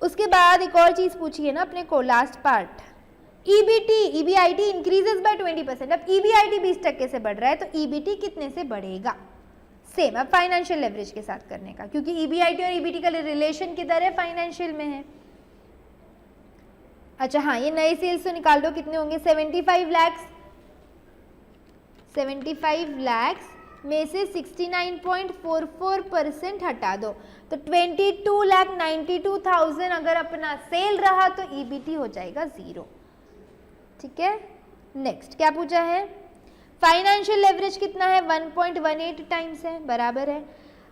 उसके बाद एक और चीज पूछी है ना अपने को, last part, EBIT increases by 20%। अब EBIT 20% से बढ़ रहा है तो EBT कितने से बढ़ेगा? सेम। अब फाइनेंशियल लेवरेज के साथ करने का, क्योंकि EBIT और EBT का रिलेशन किधर है? फाइनेंशियल में है। अच्छा हाँ, ये नए सेल्स तो निकाल दो, कितने होंगे? 75 लाख। 75 लाख में से 69.44% हटा दो तो 22,92,000 अगर अपना सेल रहा तो EBT हो जाएगा 0। ठीक है, नेक्स्ट क्या पूछा है? फाइनेंशियल लेवरेज कितना है? 1.18 टाइम्स है, बराबर है।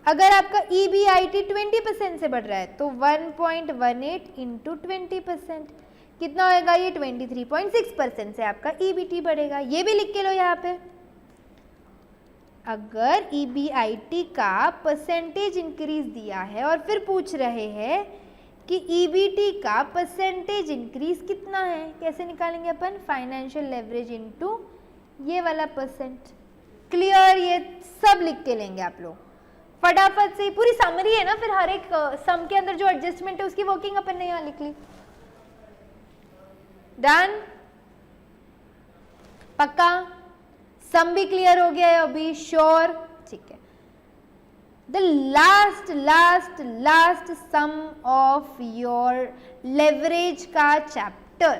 अगर आपका EBIT 20% से बढ़ रहा है तो 1.18 इंटू 20% कितना होएगा? ये 23.6% से आपका EBT बढ़ेगा। ये भी लिख के लो यहाँ पे। अगर EBIT का परसेंटेज इंक्रीज दिया है और फिर पूछ रहे हैं कि EBT का परसेंटेज इंक्रीज कितना है, कैसे निकालेंगे अपन? फाइनेंशियल लेवरेज इनटू ये वाला %। क्लियर? ये सब लिख के लेंगे आप लोग फटाफट से। पूरी समरी है ना, फिर हर एक सम के अंदर जो एडजस्टमेंट है उसकी वर्किंग अपन ने यहाँ लिख ली। डन? पक्का? सम भी क्लियर हो गया है अभी? श्योर? ठीक है। The last sum of your leverage का chapter.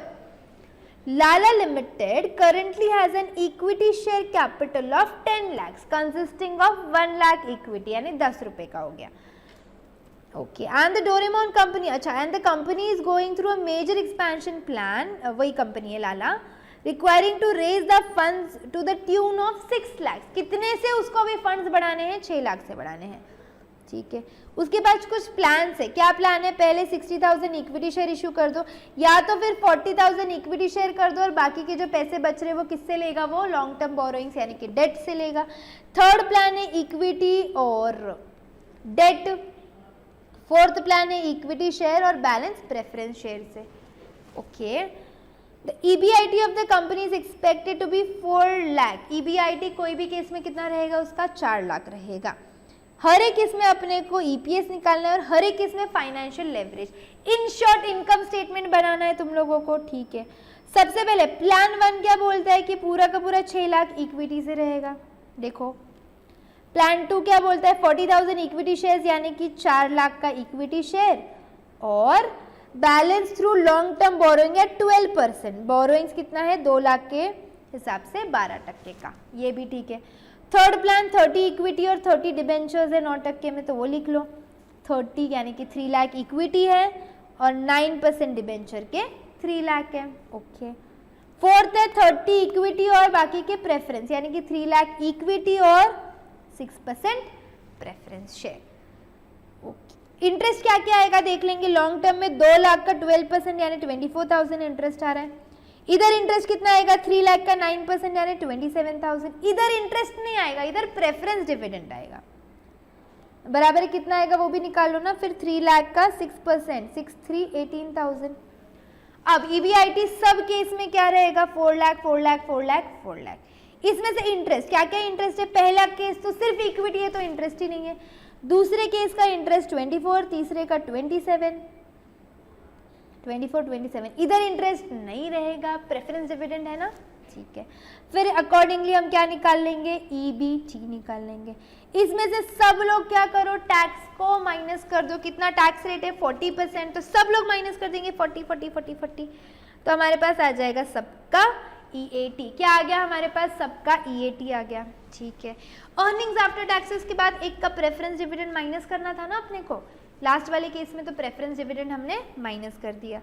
Lala Limited currently has an equity share capital of 10 lakhs consisting of 1 lakh equity, यानी 10 रुपए का हो गया। Okay, and the Doraemon company, अच्छा, and the company is going through a major expansion plan, वही company है लाला, requiring to raise the funds to the tune of 6 lakhs। कितने से उसको भी फंड्स बढ़ाने हैं? 6 लाख से बढ़ाने हैं। ठीक है, उसके बाद कुछ प्लान है। क्या प्लान है? पहले 60,000 इक्विटी शेयर इशू कर दो, या तो फिर 40,000 इक्विटी शेयर कर दो और बाकी के जो पैसे बच रहे वो किससे लेगा? वो लॉन्ग टर्म बोरोइंग्स यानी कि डेट से लेगा। थर्ड प्लान है इक्विटी और डेट। फोर्थ प्लान है इक्विटी शेयर और बैलेंस प्रेफरेंस शेयर से। Okay, the EBIT of the company is expected to be 4 lakh. EBIT कोई भी केस में कितना रहेगा? उसका 4 लाख रहेगा। हर एक केस में अपने को EPS निकालना है और हर एक केस में financial leverage. In short income statement बनाना है तुम लोगों को। ठीक है, सबसे पहले प्लान 1 क्या बोलता है कि पूरा का पूरा 6 लाख इक्विटी से रहेगा। देखो प्लान 2 क्या बोलता है 40,000 इक्विटी शेयर्स यानी कि 4 लाख का इक्विटी शेयर और balance through long term borrowing है 12%, बोरोइंग्स कितना है 2 लाख के हिसाब से 12% का, ये भी ठीक है। थर्ड प्लान 30 इक्विटी और 30 डिबेंचर्स है 9% में, तो वो लिख लो 30 यानी कि 3 लाख इक्विटी है और 9% डिबेंचर के 3 लाख है। ओके। फोर्थ है 30 इक्विटी और बाकी के प्रेफरेंस यानी कि 3 लाख इक्विटी और 6% प्रेफरेंस शेयर। ओके। इंटरेस्ट क्या क्या आएगा देख लेंगे। लॉन्ग टर्म में 2 लाख का 12% यानी 24,000 इंटरेस्ट आ रहा है। इधर इंटरेस्ट कितना आएगा 3 लाख का 9% यानी 27,000। इधर इंटरेस्ट नहीं आएगा, इधर प्रेफरेंस डिविडेंड आएगा। बराबर कितना आएगा वो भी निकाल लो ना फिर। 3 लाख का 6% 6 3 18,000। अब EBIT सब केस में क्या रहेगा 4 लाख 4 लाख 4 लाख 4 लाख। इसमें से इंटरेस्ट क्या क्या इंटरेस्ट है। पहला केस तो सिर्फ इक्विटी है तो इंटरेस्ट ही नहीं है। दूसरे केस का इंटरेस्ट 24, तीसरे का 27 24 27। इधर इंटरेस्ट नहीं रहेगा, प्रेफरेंस डिविडेंड है ना, ठीक है। फिर अकॉर्डिंगली हम क्या निकाल लेंगे EBT निकाल लेंगे। इसमें से सब लोग क्या करो टैक्स को माइनस कर दो। कितना टैक्स रेट है 40%, तो सब लोग माइनस कर देंगे 40 40 40 40, तो हमारे पास आ जाएगा सबका EAT। क्या आ गया हमारे पास सबका EAT आ गया, ठीक है। अर्निंग्स आफ्टर टैक्सेस के बाद एक का प्रेफरेंस डिविडेंड माइनस करना था ना अपने को। लास्ट वाले केस में तो प्रेफरेंस डिविडेंड हमने माइनस कर दिया।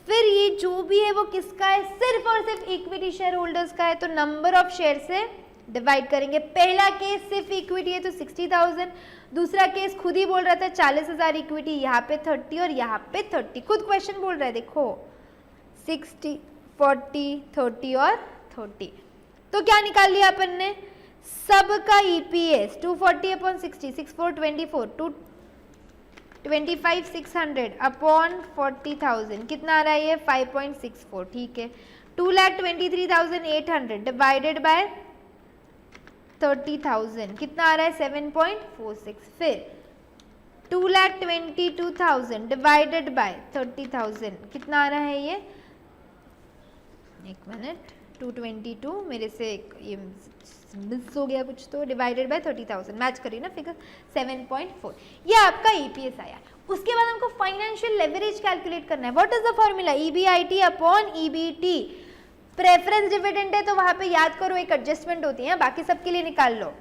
फिर ये जो भी है वो किसका है सिर्फ और सिर्फ इक्विटी शेयर होल्डर्स का है, तो नंबर ऑफ शेयर से डिवाइड करेंगे। पहला केस सिर्फ इक्विटी है तो 60,000, दूसरा केस खुद ही बोल रहा था 40,000 इक्विटी, यहाँ पे 30 और यहाँ पे 30। खुद क्वेश्चन बोल रहा है देखो 60 40 30 और 30। तो क्या निकाल लिया अपन ने सबका EPS 240/60 6424 225 600 अपॉन 40,000 कितना आ रहा है ये 5.64, ठीक है। 2,23,800 डिवाइडेड बाय 30,000 कितना आ रहा है 7.46। फिर 2,22,000 डिवाइडेड बाय 30,000 कितना आ रहा है ये, एक मिनट 222 मेरे से ये मिस हो गया कुछ, तो डिवाइडेड बाय 30,000 मैच करिए ना फिगर 7.4, ये आपका EPS आया। उसके बाद हमको फाइनेंशियल लेवरेज कैलकुलेट करना है। What is the formula EBIT upon EBT। Preference dividend है तो वहां पे याद करो एक एडजस्टमेंट होती है, बाकी सबके लिए निकाल लो।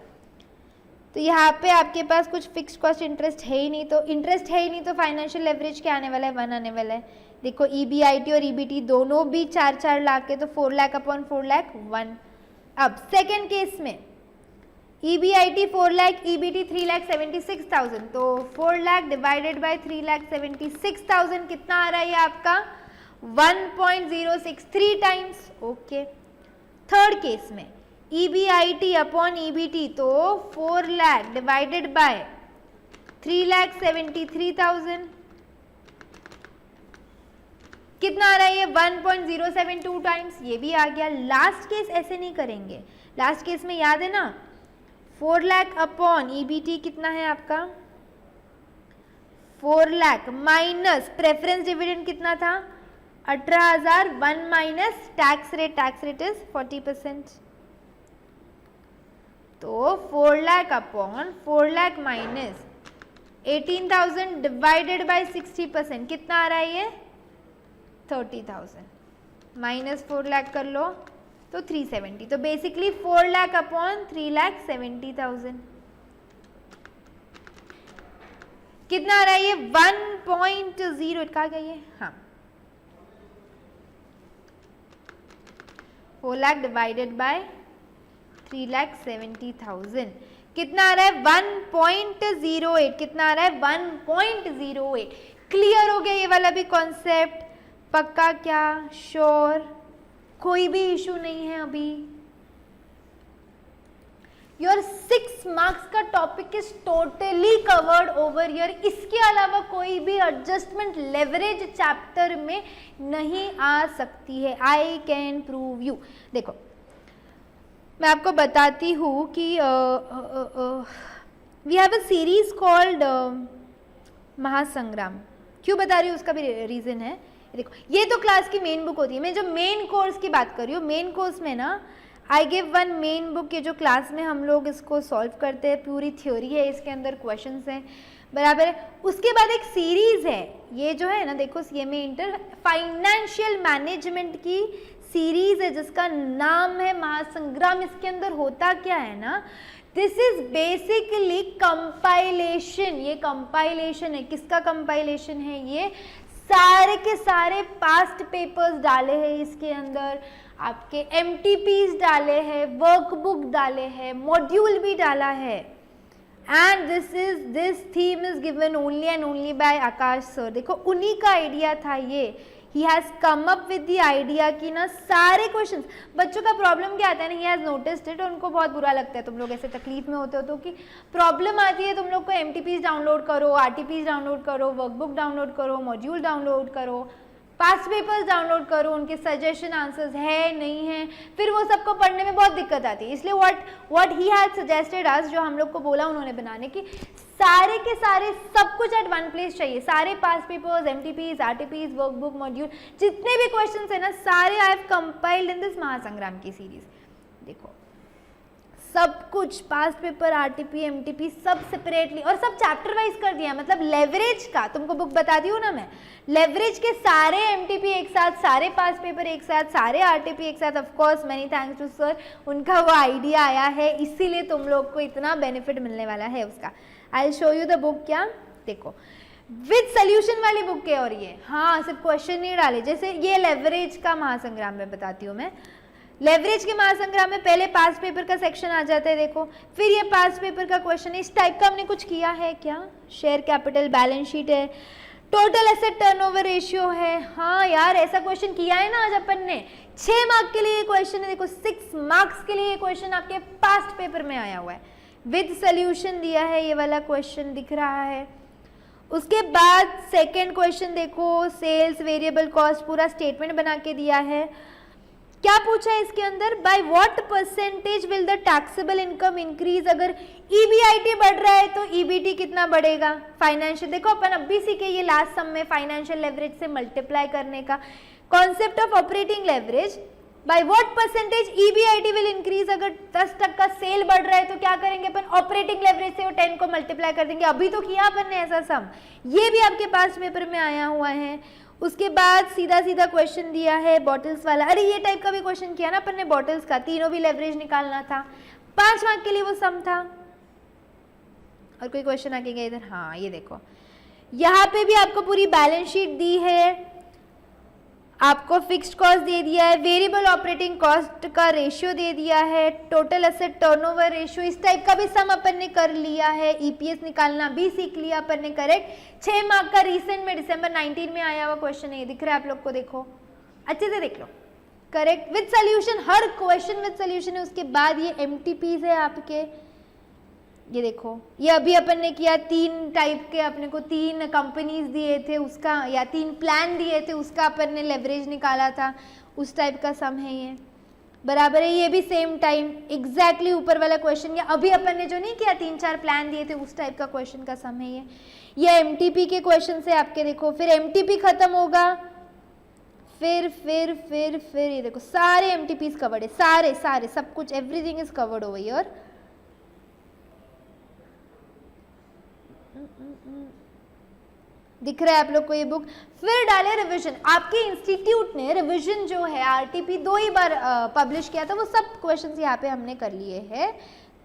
तो यहाँ पे आपके पास कुछ फिक्स्ड कॉस्ट इंटरेस्ट है ही नहीं, तो इंटरेस्ट है ही नहीं तो फाइनेंशियल लेवरेज क्या आने वाला है 1 आने वाला है। देखो EBIT और EBT दोनों भी 4 लाख के, तो 4 लाख अपॉन 4 लाख 1। अब सेकेंड केस में EBIT 4 लाख EBT 3,76,000, तो 4 लाख डिवाइडेड बाय 3,76,000 कितना आ रहा है ये आपका 1.063 टाइम्स। ओके। थर्ड केस में EBIT अपॉन EBT तो 4 लाख डिवाइडेड बाय 3,73,000 कितना आ रहा है ये 1.072 टाइम्स, ये भी आ गया। लास्ट केस ऐसे नहीं करेंगे, लास्ट केस में याद है ना 4 लाख अपॉन EBT कितना है आपका 4 लाख माइनस प्रेफरेंस डिविडेंड कितना था 18,000 1 माइनस टैक्स रेट इज 40%, तो 4 lakh upon 4 lakh minus 18,000 divided by 60% कितना आ रहा है ये 30,000 माइनस 4 लाख कर लो तो 370, तो बेसिकली 4 लाख अपॉन 3,70,000 कितना आ रहा है ये 1.08 कहा गया ये, हाँ 4 लाख डिवाइडेड बाय 3,70,000 कितना आ रहा है 1.08, कितना आ रहा है 1.08। क्लियर हो गया ये वाला भी कॉन्सेप्ट, पक्का क्या, श्योर, कोई भी इशू नहीं है अभी। योर 6 मार्क्स का topic is totally covered over here. इसके अलावा कोई भी एडजस्टमेंट लेवरेज चैप्टर में नहीं आ सकती है, आई कैन प्रूव यू। देखो मैं आपको बताती हूँ कि we have a series called Mahasangram. क्यों बता रही हूँ उसका भी रीज़न है। देखो ये तो क्लास की मेन बुक होती है, मैं जो मेन कोर्स की बात कर रही हूँ, मेन कोर्स में ना I give one main book, ये जो क्लास में हम लोग इसको सॉल्व करते हैं, पूरी थ्योरी है, इसके अंदर क्वेश्चंस हैं, बराबर है। उसके बाद एक सीरीज है, ये जो है ना देखो CMA इंटर फाइनेंशियल मैनेजमेंट की सीरीज है जिसका नाम है महासंग्राम। इसके अंदर होता क्या है ना, दिस इज बेसिकली कंपाइलेशन, ये कंपाइलेशन है, किसका कंपाइलेशन है, ये सारे के सारे पास्ट पेपर्स डाले हैं इसके अंदर, आपके MTPs डाले हैं, वर्कबुक डाले हैं, मॉड्यूल भी डाला है, and this theme is given only and only by Akash sir. देखो उन्हीं का आइडिया था ये, he has come up with the idea कि ना सारे क्वेश्चंस, बच्चों का प्रॉब्लम क्या आता है ना, he has noticed it, उनको बहुत बुरा लगता है, तुम लोग ऐसे तकलीफ में होते हो तो कि प्रॉब्लम आती है, तुम लोग को MTPs डाउनलोड करो, RTPs डाउनलोड करो, वर्कबुक डाउनलोड करो, मॉड्यूल डाउनलोड करो, पास्ट पेपर्स डाउनलोड करो, उनके सजेशन आंसर्स है नहीं है, फिर वो सबको पढ़ने में बहुत दिक्कत आती है। इसलिए व्हाट ही हैड सजेस्टेड अस, जो हम लोग को बोला उन्होंने बनाने की, सारे के सारे सब कुछ एट वन प्लेस चाहिए, सारे past papers, MTPs, RTPs, workbook, module, जितने भी क्वेश्चंस है ना सारे I have compiled in this Mahasangram की सीरीज। देखो सब कुछ पास्ट पेपर, RTP, MTP सब सेपरेटली और सब चैप्टर वाइज कर दिया, मतलब लेवरेज का तुमको बुक बता दी हूँ ना मैं, लेवरेज के सारे MTP एक साथ, सारे पास्ट पेपर एक साथ, सारे RTP एक साथ। Of course many thanks to sir, उनका वो आइडिया आया है, इसीलिए तुम लोग को इतना बेनिफिट मिलने वाला है उसका। I show you the book, क्या देखो विद सोल्यूशन वाली बुक है, और ये हाँ सिर्फ क्वेश्चन नहीं डाले, जैसे ये लेवरेज का महासंग्राम में बताती हूँ मैं। लेवरेज के महासंग्राम में पहले पास्ट पेपर का सेक्शन आ जाता है, देखो फिर ये पास्ट पेपर का क्वेश्चन है, इस टाइप का हमने कुछ किया है क्या, शेयर कैपिटल, बैलेंस शीट है, टोटल एसेट टर्नओवर रेशियो है, हाँ यार ऐसा क्वेश्चन किया है ना आज अपन ने, 6 मार्क के लिए क्वेश्चन है, देखो 6 मार्क्स के लिए क्वेश्चन आपके पास्ट पेपर में आया हुआ है, विद सोल्यूशन दिया है, ये वाला क्वेश्चन दिख रहा है। उसके बाद सेकेंड क्वेश्चन देखो, सेल्स वेरिएबल कॉस्ट, पूरा स्टेटमेंट बना के दिया है। क्या पूछा है इसके अंदर, by what percentage will the taxable income increase, अगर EBIT बढ़ रहा है तो EBT कितना बढ़ेगा, फाइनेंशियल, देखो अपन अब भी सीखे ये लास्ट सम में फाइनेंशियल लेवरेज से मल्टीप्लाई करने का concept of operating leverage, by what percentage EBIT will increase, अगर 10% सेल बढ़ रहा है तो क्या करेंगे अपन, ऑपरेटिंग लेवरेज से वो 10 को मल्टीप्लाई कर देंगे, अभी तो किया अपन ने ऐसा सम, ये भी आपके पास पेपर में आया हुआ है। उसके बाद सीधा सीधा क्वेश्चन दिया है बॉटल्स वाला, अरे ये टाइप का भी क्वेश्चन किया ना अपन ने बॉटल्स का, तीनों भी लेवरेज निकालना था, 5 मार्क के लिए वो सम था। और कोई क्वेश्चन आके गया इधर, हाँ ये देखो यहाँ पे भी आपको पूरी बैलेंस शीट दी है, आपको फिक्स्ड कॉस्ट दे दिया है, वेरिएबल ऑपरेटिंग कॉस्ट का रेशियो दे दिया है, टोटल एसेट टर्नओवर रेशियो, इस टाइप का भी सम अपन ने कर लिया है, EPS निकालना भी सीख लिया अपन ने, करेक्ट। 6 मार्क का रिसेंट में December 19 में आया हुआ क्वेश्चन है, ये दिख रहा है आप लोग को, देखो अच्छे से देख लो, करेक्ट, विद सोल्यूशन, हर क्वेश्चन विद सोल्यूशन है। उसके बाद ये MTPs है आपके, ये देखो ये अभी अपन ने किया, 3 टाइप के अपने को 3 कंपनीज दिए थे उसका, या 3 प्लान दिए थे उसका अपन ने लेवरेज निकाला था, उस टाइप का सम है ये, बराबर है। ये भी सेम टाइम एग्जैक्टली ऊपर वाला क्वेश्चन, या अभी अपन ने जो नहीं किया 3-4 प्लान दिए थे उस टाइप का क्वेश्चन का सम है ये MTP के क्वेश्चन से आपके, देखो फिर MTP खत्म होगा, फिर ये देखो सारे MTPs कवर्ड है, सारे सब कुछ, everything is covered over here. दिख रहा है आप लोग को ये बुक। फिर डाले रिवीजन, आपके इंस्टीट्यूट ने रिवीजन जो है RTP 2 ही बार पब्लिश किया था, वो सब क्वेश्चंस यहाँ पे हमने कर लिए हैं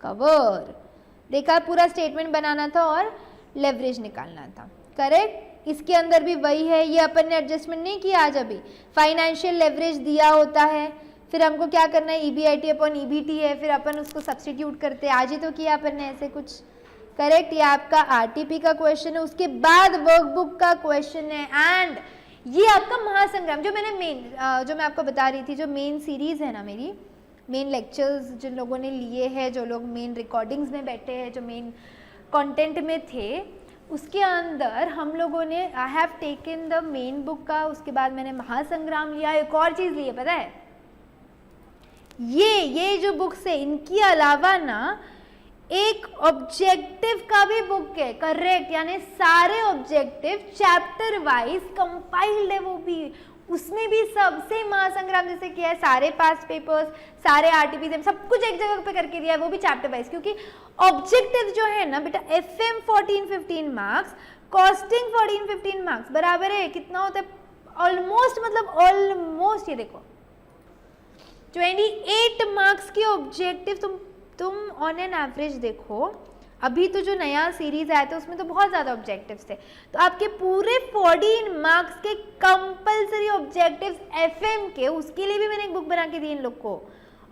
कवर, देखा पूरा स्टेटमेंट बनाना था और लेवरेज निकालना था, करेक्ट। इसके अंदर भी वही है, ये अपन ने एडजस्टमेंट नहीं किया आज, अभी फाइनेंशियल लेवरेज दिया होता है, फिर हमको क्या करना है EBIT अपॉन EBT है, फिर अपन उसको सब्सटीट्यूट करते हैं, आज ही तो किया अपन ने ऐसे कुछ, करेक्ट। ये आपका RTP का क्वेश्चन है, उसके बाद वर्कबुक का क्वेश्चन है, एंड ये आपका महासंग्राम, जो मैंने जो मैं आपको बता रही थी, जो मेन सीरीज है ना मेरी, मेन लेक्चर्स जिन लोगों ने लिए हैं, जो लोग मेन रिकॉर्डिंग्स में बैठे हैं, जो मेन कंटेंट में थे, उसके अंदर हम लोगों ने I have taken the main book का, उसके बाद मैंने महासंग्राम लिया, एक और चीज़ ली है पता है, ये जो बुक्स है इनके अलावा ना एक ऑब्जेक्टिव का भी बुक है, करेक्ट, यानी सारे ऑब्जेक्टिव चैप्टर वाइज कंपाइल्ड है, वो भी उसमें भी सबसे महासंग्राम जैसे किया है, सारे पास्ट पेपर्स, सारे आरटीपीसीएम, सब कुछ एक जगह पे करके दिया है, वो भी चैप्टर वाइज, क्योंकि ऑब्जेक्टिव जो है ना बेटा FM 14-15 मार्क्स, कॉस्टिंग 14-15 मार्क्स, बराबर है कितना होता है ऑलमोस्ट, मतलब ऑलमोस्ट ये देखो 28 मार्क्स के ऑब्जेक्टिव तुम ऑन एन एवरेज देखो। अभी तो जो नया सीरीज आया था उसमें तो बहुत ज़्यादा ऑब्जेक्टिव्स थे, तो आपके पूरे 14 मार्क्स के कंपलसरी ऑब्जेक्टिव्स FM के, उसके लिए भी मैंने एक बुक बना के दी इन लोग को,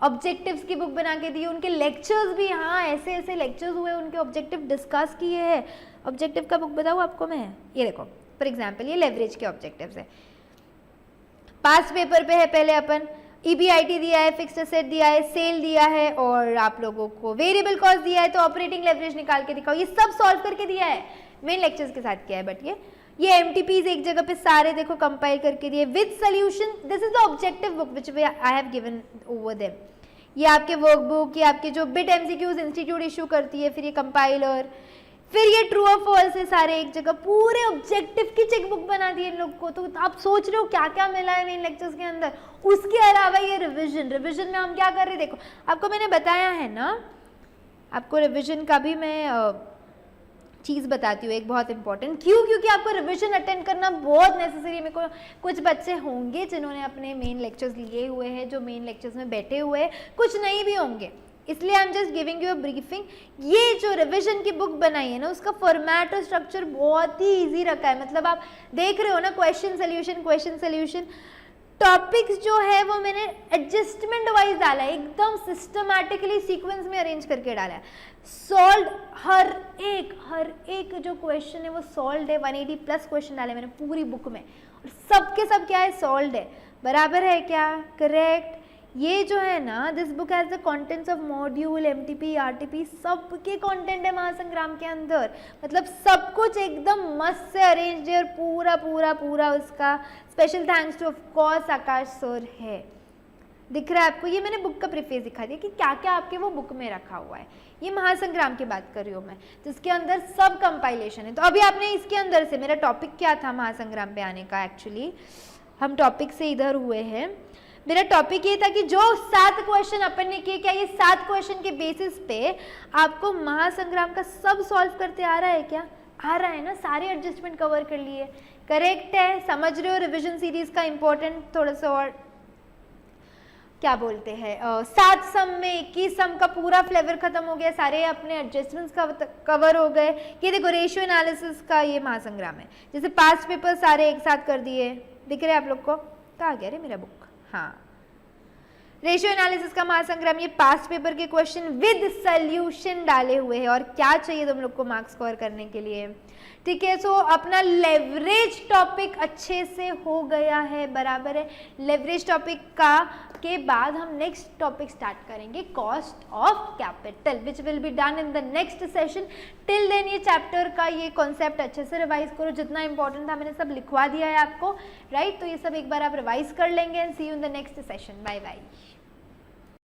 ऑब्जेक्टिव्स की बुक बना के दी, उनके लेक्चर्स भी, हाँ ऐसे ऐसे लेक्चर्स हुए, उनके ऑब्जेक्टिव डिस्कस किए हैं। ऑब्जेक्टिव का बुक बताऊँ आपको मैं, ये देखो फॉर एग्जाम्पल ये लेवरेज के ऑब्जेक्टिव्स है, पास्ट पेपर पे है पहले अपन EBIT दिया है, फिक्स्ड एसेट दिया है, सेल दिया है, और आप लोगों को वेरिएबल कॉस्ट दिया है, तो ऑपरेटिंग लेवरेज निकाल के दिखाओ, ये सब सॉल्व करके दिया है, मेन लेक्चर्स के साथ किया है। बट ये MTPs एक जगह पे सारे देखो कंपाइल करके दिए with solution, this is the objective book which I have given over them. ये आपके वर्कबुक, ये आपके जो बिट MCQs इंस्टीट्यूट इशू करती है, फिर ये कंपाइलर, फिर ये ट्रू और फॉल्स है, सारे एक जगह, पूरे ऑब्जेक्टिव की चेकबुक बना दी इन लोग को। तो आप सोच रहे हो क्या क्या मिला है मेन लेक्चर्स के अंदर। उसके अलावा ये रिवीजन में हम क्या कर रहे हैं, देखो आपको मैंने बताया है ना, आपको रिवीजन का भी मैं चीज़ बताती हूँ एक बहुत इंपॉर्टेंट, क्यों, क्योंकि आपको रिवीजन अटेंड करना बहुत नेसेसरी है। मेरे को कुछ बच्चे होंगे जिन्होंने अपने मेन लेक्चर्स लिए हुए हैं, जो मेन लेक्चर्स में बैठे हुए हैं, कुछ नहीं भी होंगे, इसलिए I am just giving you a briefing. ये जो रिवीजन की बुक बनाई है ना, उसका फॉर्मेट और स्ट्रक्चर बहुत ही इजी रखा है, मतलब आप देख रहे हो ना, क्वेश्चन सोल्यूशन, टॉपिक्स जो है वो मैंने एडजस्टमेंट वाइज डाला है, एकदम सिस्टमैटिकली सीक्वेंस में अरेंज करके डाला है। सॉल्व हर एक जो क्वेश्चन है वो सॉल्व है, 180 प्लस क्वेश्चन डाले मैंने पूरी बुक में, और सबके सब क्या है, सॉल्व है, बराबर है क्या, करेक्ट। ये जो है ना, this book has the contents of module, MTP, RTP, सबके कंटेंट है महासंग्राम के अंदर, मतलब सब कुछ एकदम मस्त से अरेंज है, और पूरा उसका special thanks two of course Akash sir है। दिख रहा है आपको, ये मैंने बुक का प्रीफेस दिखा दिया कि क्या क्या आपके वो बुक में रखा हुआ है। ये महासंग्राम की बात कर रही हूँ मैं, जिसके अंदर सब कंपाइलेशन है। तो अभी आपने इसके अंदर से, मेरा टॉपिक क्या था महासंग्राम पे आने का, एक्चुअली हम टॉपिक से इधर हुए हैं, मेरा टॉपिक ये था कि जो 7 क्वेश्चन अपन ने किए, क्या ये 7 क्वेश्चन के बेसिस पे आपको महासंग्राम का सब सॉल्व करते आ रहा है क्या, आ रहा है ना, सारे एडजस्टमेंट कवर कर लिए, करेक्ट है, समझ रहे हो रिवीजन सीरीज का इंपॉर्टेंट थोड़ा सा, और क्या बोलते हैं 7 सम में 21 सम का पूरा फ्लेवर खत्म हो गया, सारे अपने एडजस्टमेंट्स कवर हो गए। ये देखो रेशियो एनालिसिस का ये महासंग्राम है, जैसे पास्ट पेपर सारे एक साथ कर दिए, दिख रहे हैं आप लोग को, कहाँ गया रे मेरा बुक, हाँ, रेशियो एनालिसिस का महासंग्राम, ये पास्ट पेपर के क्वेश्चन विद सॉल्यूशन डाले हुए हैं, और क्या चाहिए तुम लोग को मार्क्स स्कोर करने के लिए, ठीक है। सो अपना लेवरेज टॉपिक अच्छे से हो गया है, बराबर है। लेवरेज टॉपिक का के बाद हम नेक्स्ट टॉपिक स्टार्ट करेंगे, cost of capital, which will be done in the next session. Till then ये चैप्टर का ये कॉन्सेप्ट अच्छे से रिवाइज करो, जितना इंपॉर्टेंट था मैंने सब लिखवा दिया है आपको, राइट। तो ये सब एक बार आप रिवाइज कर लेंगे, and see you in the next session, bye bye.